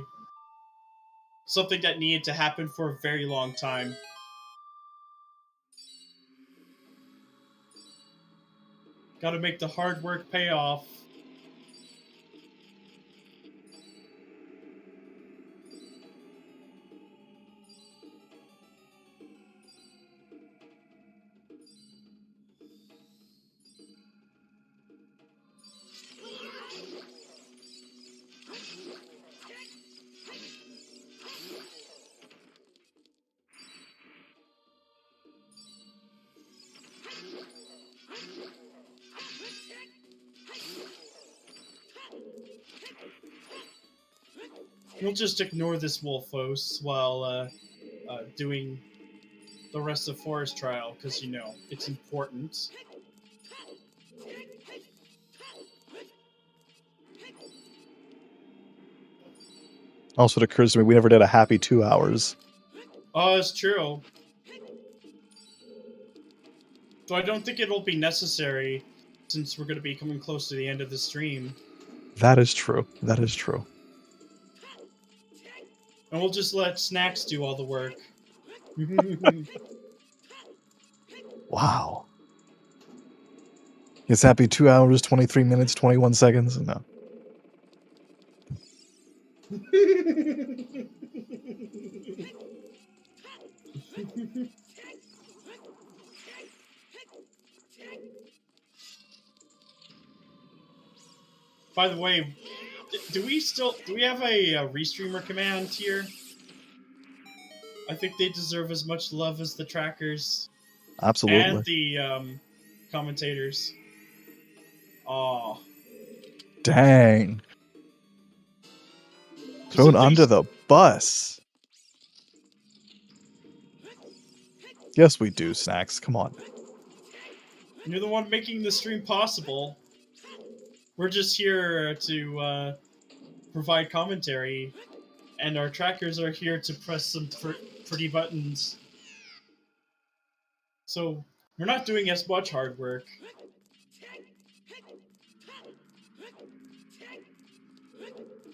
something that needed to happen for a very long time. Gotta make the hard work pay off. We'll just ignore this Wolfos while doing the rest of Forest Trial, because, it's important. Also, it occurs to me we never did a happy 2 hours. Oh, it's true. So I don't think it'll be necessary, since we're going to be coming close to the end of the stream. That is true. That is true. And we'll just let Snacks do all the work. Wow. It's happy 2 hours, 23 minutes, 21 seconds. No. By the way, do we have a restreamer command here? I think they deserve as much love as the trackers Absolutely. and the commentators. Aw. Dang. Thrown under the bus. Yes, we do, Snacks. Come on. You're the one making the stream possible. We're just here to provide commentary, and our trackers are here to press some pretty buttons. So we're not doing as much hard work.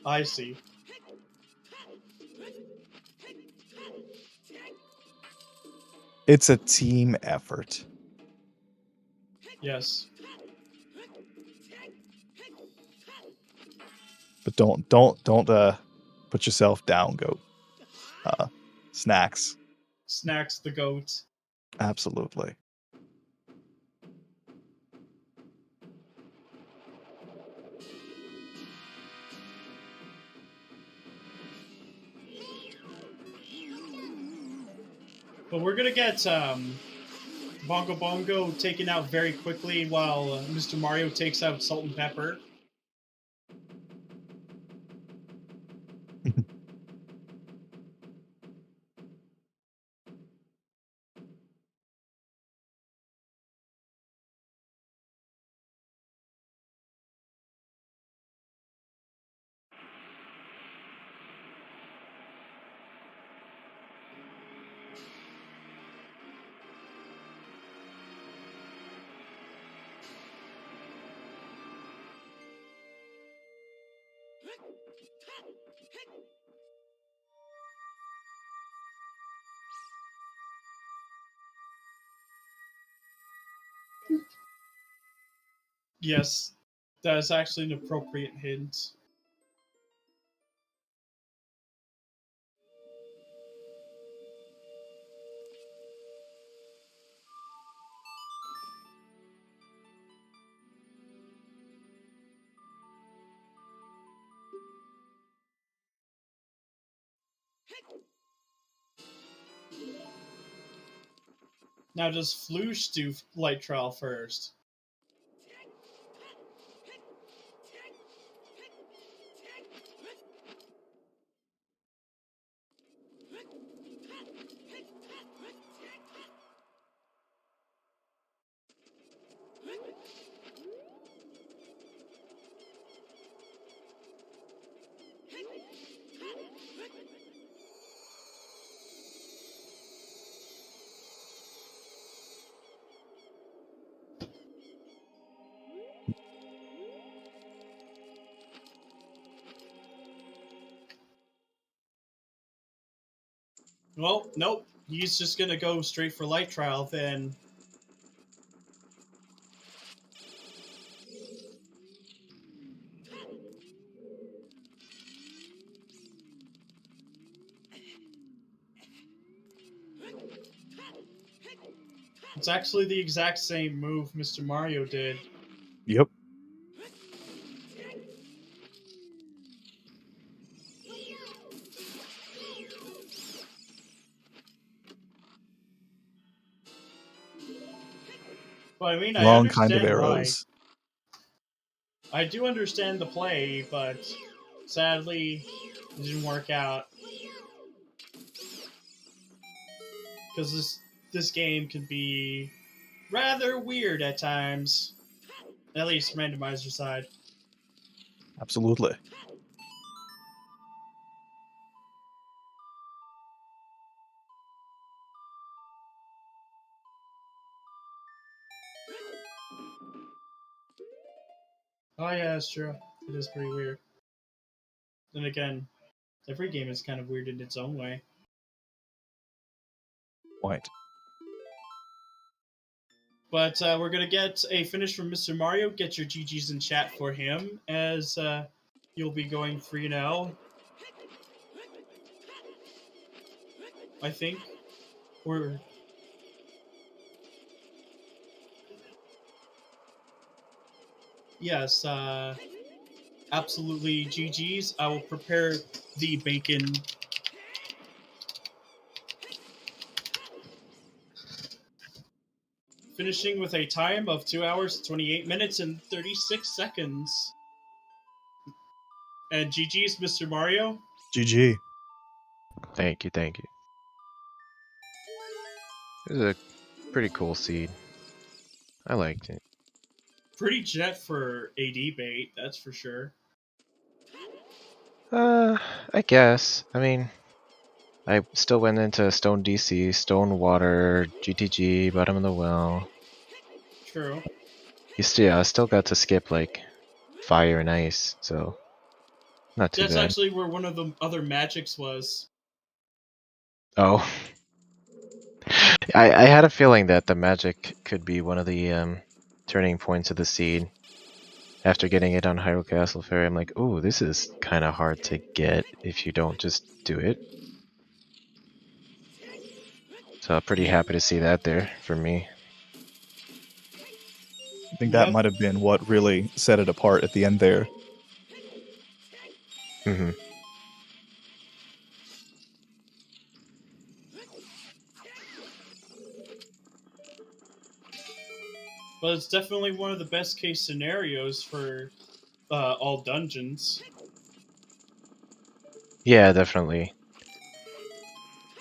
I see. It's a team effort. Yes. But don't put yourself down, goat. Snacks. Snacks the goat. Absolutely. But we're gonna get Bongo Bongo taken out very quickly while Mr. Mario takes out Salt and Pepper. Yes, that is actually an appropriate hint. Now, does Flouche do light trial first? Well, nope. He's just gonna go straight for light trial then. It's actually the exact same move Mr. Mario did. Yep. But I mean, I Wrong kind of understand why. arrows. I do understand the play, but sadly, it didn't work out. Because this game can be rather weird at times. At least randomizer side. Absolutely. Oh yeah, that's true. It is pretty weird. Then again, every game is kind of weird in its own way. Point. But we're gonna get a finish from Mr. Mario. Get your GGs in chat for him, as you'll be going 3-0. I think. Or yes, absolutely GGs. I will prepare the bacon. Finishing with a time of 2 hours, 28 minutes, and 36 seconds. And GG's, Mr. Mario. GG. Thank you, thank you. It was a pretty cool seed. I liked it. Pretty jet for AD bait, that's for sure. I guess. I mean, I still went into Stone DC, Stone Water, GTG, Bottom of the Well. True. I still got to skip like Fire and Ice, so not too That's bad. actually where one of the other magics was. Oh. I had a feeling that the magic could be one of the turning points of the seed. After getting it on Hyrule Castle Ferry, I'm like, ooh, this is kind of hard to get if you don't just do it. So pretty happy to see that there for me. I think that Yep. might have been what really set it apart at the end there. Hmm. But it's definitely one of the best case scenarios for all dungeons. Yeah, definitely.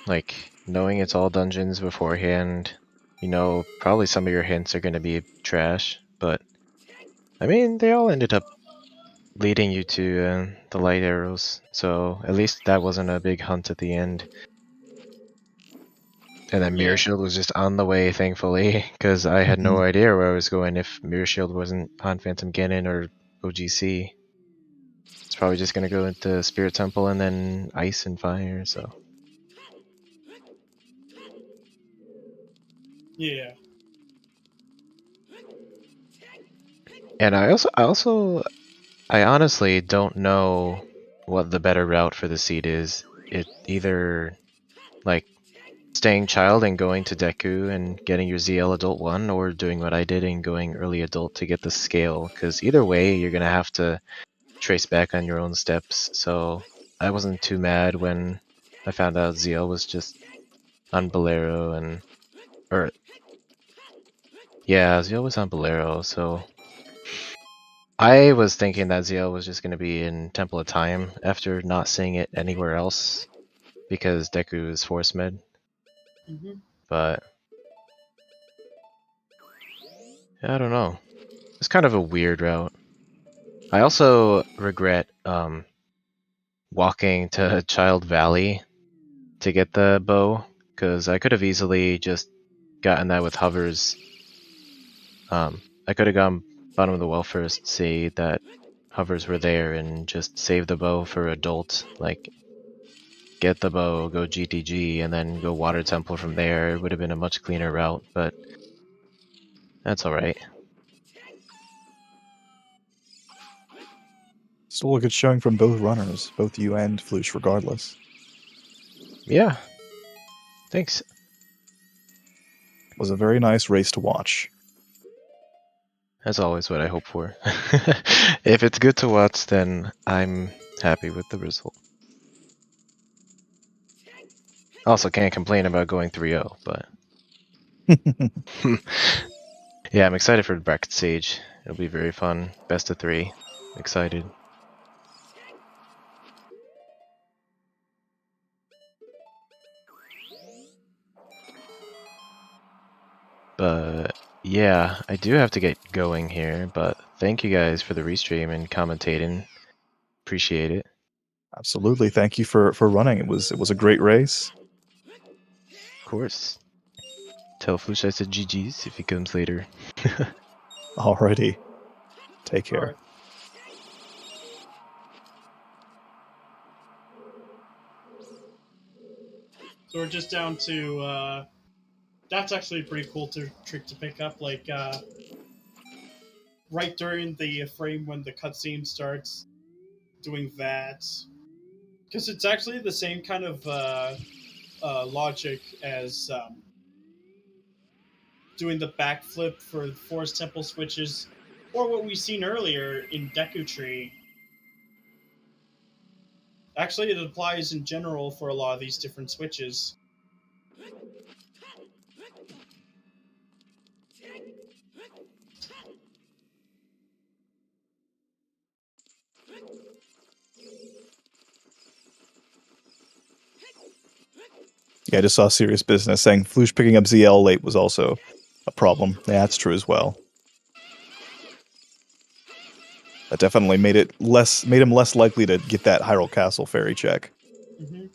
Like, knowing it's all dungeons beforehand, you know, probably some of your hints are going to be trash, but I mean, they all ended up leading you to the light arrows, so at least that wasn't a big hunt at the end. And then Mirror Yeah. Shield was just on the way, thankfully, because I had no idea where I was going if Mirror Shield wasn't on Phantom Ganon or OGC. It's probably just going to go into Spirit Temple and then Ice and Fire, so. Yeah. And I honestly don't know what the better route for the seed is. It either like staying child and going to Deku and getting your ZL Adult 1, or doing what I did and going early adult to get the scale, because either way you're gonna have to trace back on your own steps. So I wasn't too mad when I found out ZL was just on Bolero ZL was on Bolero, so I was thinking that ZL was just going to be in Temple of Time after not seeing it anywhere else because Deku is Force Mid, Hmm. but I don't know. It's kind of a weird route. I also regret walking to Child Valley to get the bow, because I could have easily just gotten that with hovers. I could have gone bottom of the well first, see that hovers were there, and just save the bow for adult, like get the bow, go GTG, and then go Water Temple from there. It would have been a much cleaner route, but that's alright. Still a good showing from both runners, both you and Flouche, regardless. Yeah. Thanks. It was a very nice race to watch. That's always what I hope for. If it's good to watch, then I'm happy with the result. Also, can't complain about going 3-0, but yeah, I'm excited for the bracket stage. It'll be very fun. Best of 3. Excited. But yeah, I do have to get going here, but thank you guys for the restream and commentating. Appreciate it. Absolutely. Thank you for running. It was a great race. Of course. Tell Flouche I said GG's if he comes later. Alrighty. Take care. All right. So we're just down to. That's actually a pretty cool trick to pick up. Like right during the frame when the cutscene starts, doing that, because it's actually the same kind of logic as doing the backflip for Forest Temple switches, or what we've seen earlier in Deku Tree. Actually, it applies in general for a lot of these different switches. Yeah, I just saw Serious Business saying Flouche picking up ZL late was also a problem. Yeah, that's true as well. That definitely made him less likely to get that Hyrule Castle ferry check. Mm-hmm.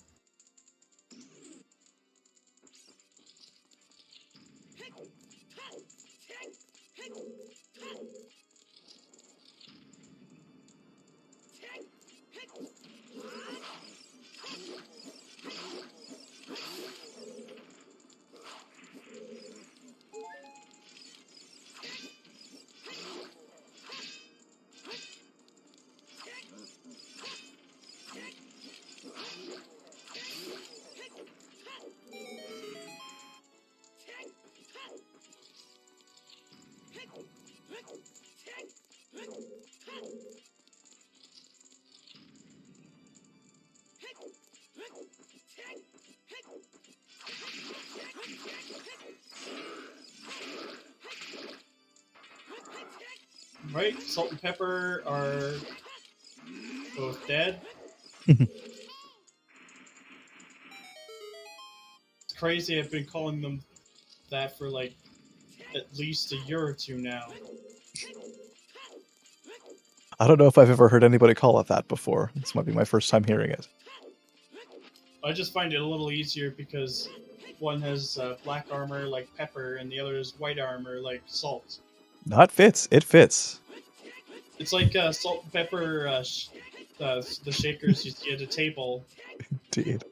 Right? Salt and pepper are both dead. It's crazy. I've been calling them that for like at least a year or two now. I don't know if I've ever heard anybody call it that before. This might be my first time hearing it. I just find it a little easier because one has black armor like pepper and the other is white armor like salt. No, it fits. It fits. It's like salt and pepper, the shakers you see at a table. Indeed.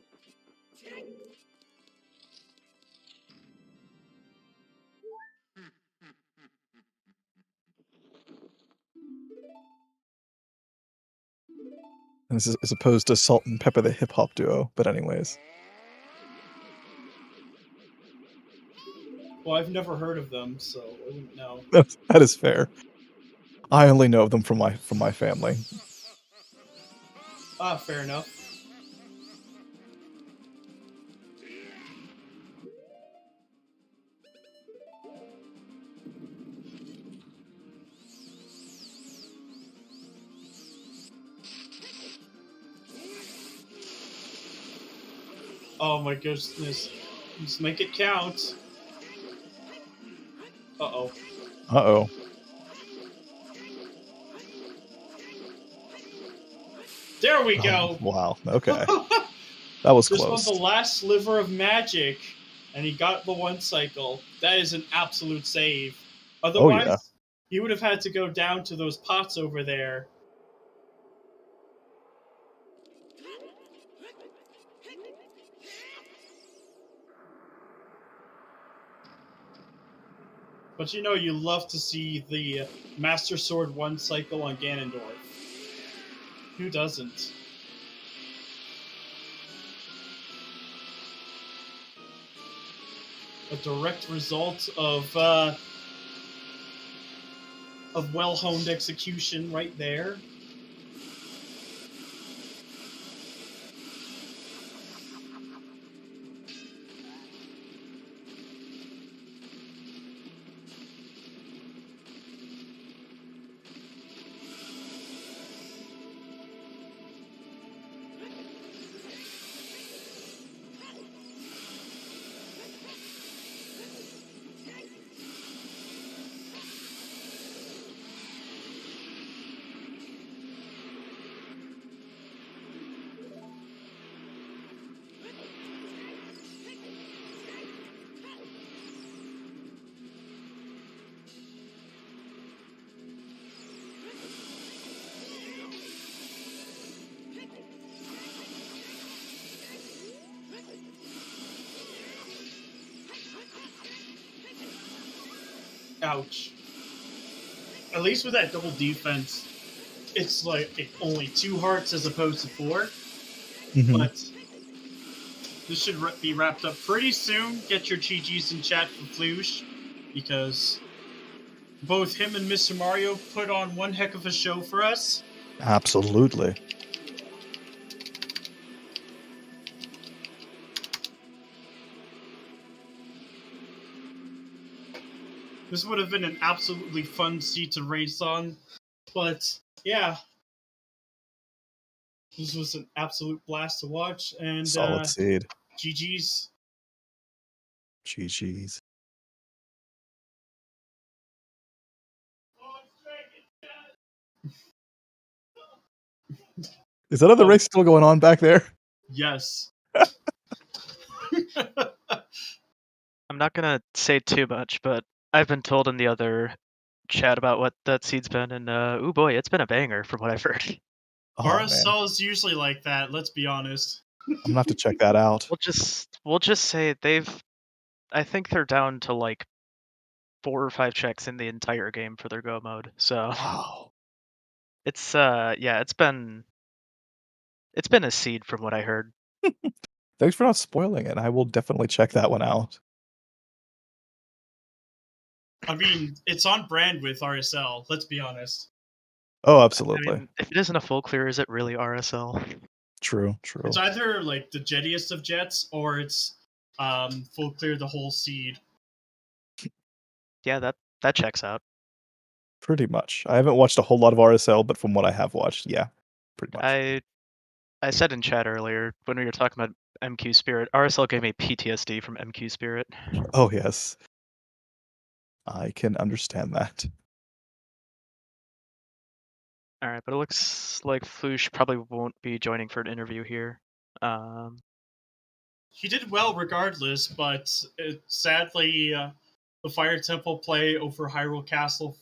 And this is as opposed to Salt and Pepper, the hip hop duo. But anyways, Well, I've never heard of them, so I wouldn't know. that is fair. I only know of them from my family. Ah, fair enough. Oh my goodness. Just make it count. Uh-oh. Uh-oh. There we go! Wow. Okay. That was This close. was the last sliver of magic, and he got the one cycle. That is an absolute save. Otherwise, yeah. he would have had to go down to those pots over there. But you know, you love to see the Master Sword one cycle on Ganondorf. Who doesn't? A direct result of well-honed execution right there. Ouch. At least with that double defense, it's like only 2 hearts as opposed to 4. Mhm. But this should be wrapped up pretty soon. Get your GGs in chat for Flouche, because both him and MrMario put on one heck of a show for us. Absolutely. This would have been an absolutely fun seat to race on, but yeah. This was an absolute blast to watch, and Solid seed. GG's. GG's. Is that other race still going on back there? Yes. I'm not gonna say too much, but I've been told in the other chat about what that seed's been, and oh boy, it's been a banger from what I've heard. Oh, man. RSL is usually like that, let's be honest. I'm gonna have to check that out. We'll just say I think they're down to like 4 or 5 checks in the entire game for their go mode. So Wow. it's it's been a seed from what I heard. Thanks for not spoiling it. I will definitely check that one out. I mean, it's on brand with RSL, let's be honest. Oh, I absolutely. mean, if it isn't a full clear, is it really RSL? True, true. It's either like the jettiest of jets, or it's full clear the whole seed. Yeah, that checks out. Pretty much. I haven't watched a whole lot of RSL, but from what I have watched, yeah, pretty much. I said in chat earlier when we were talking about MQ Spirit, RSL gave me PTSD from MQ Spirit. Oh yes, I can understand that. All right, but it looks like Flouche probably won't be joining for an interview here. He did well regardless, but sadly, the Fire Temple play over Hyrule Castle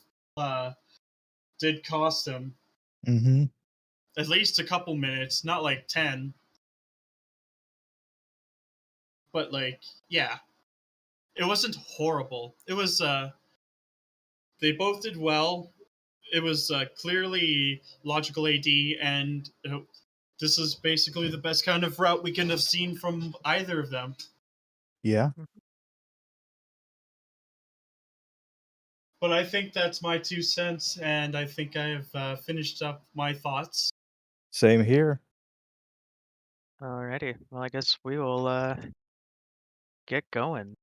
did cost him Mm-hmm. at least a couple minutes, not like 10. But like, yeah, it wasn't horrible. It was they both did well. It was clearly logical AD, and this is basically the best kind of route we can have seen from either of them. Yeah. But I think that's my 2 cents, and I think I have finished up my thoughts. Same here. Alrighty, well I guess we will get going.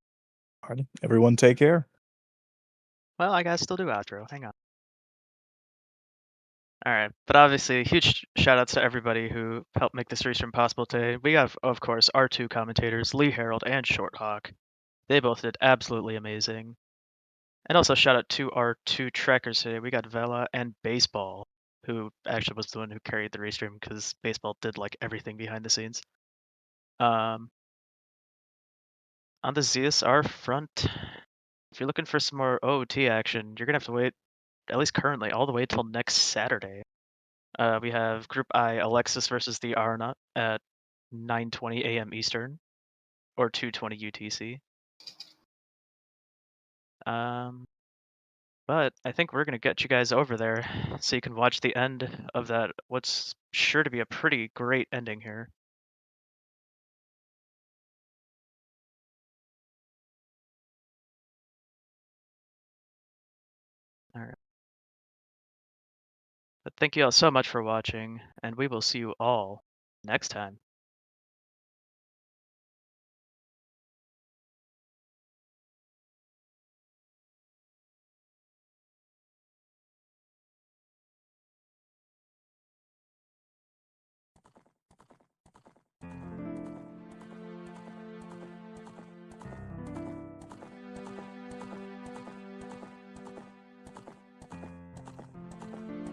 Alrighty. Everyone take care. Well, I gotta still do outro. Hang on. All right, but obviously, huge shout outs to everybody who helped make this restream possible today. We have, of course, our two commentators, Lee Harold and Shorthawk. They both did absolutely amazing. And also shout out to our two trackers today. We got Vela and Baseball, who actually was the one who carried the restream because Baseball did like everything behind the scenes. On the ZSR front, if you're looking for some more OOT action, you're gonna have to wait, at least currently, all the way till next Saturday. We have Group I Alexis versus the Arna at 9:20 a.m. Eastern, or 2:20 UTC. But I think we're gonna get you guys over there so you can watch the end of that. What's sure to be a pretty great ending here. All right. But thank you all so much for watching, and we will see you all next time.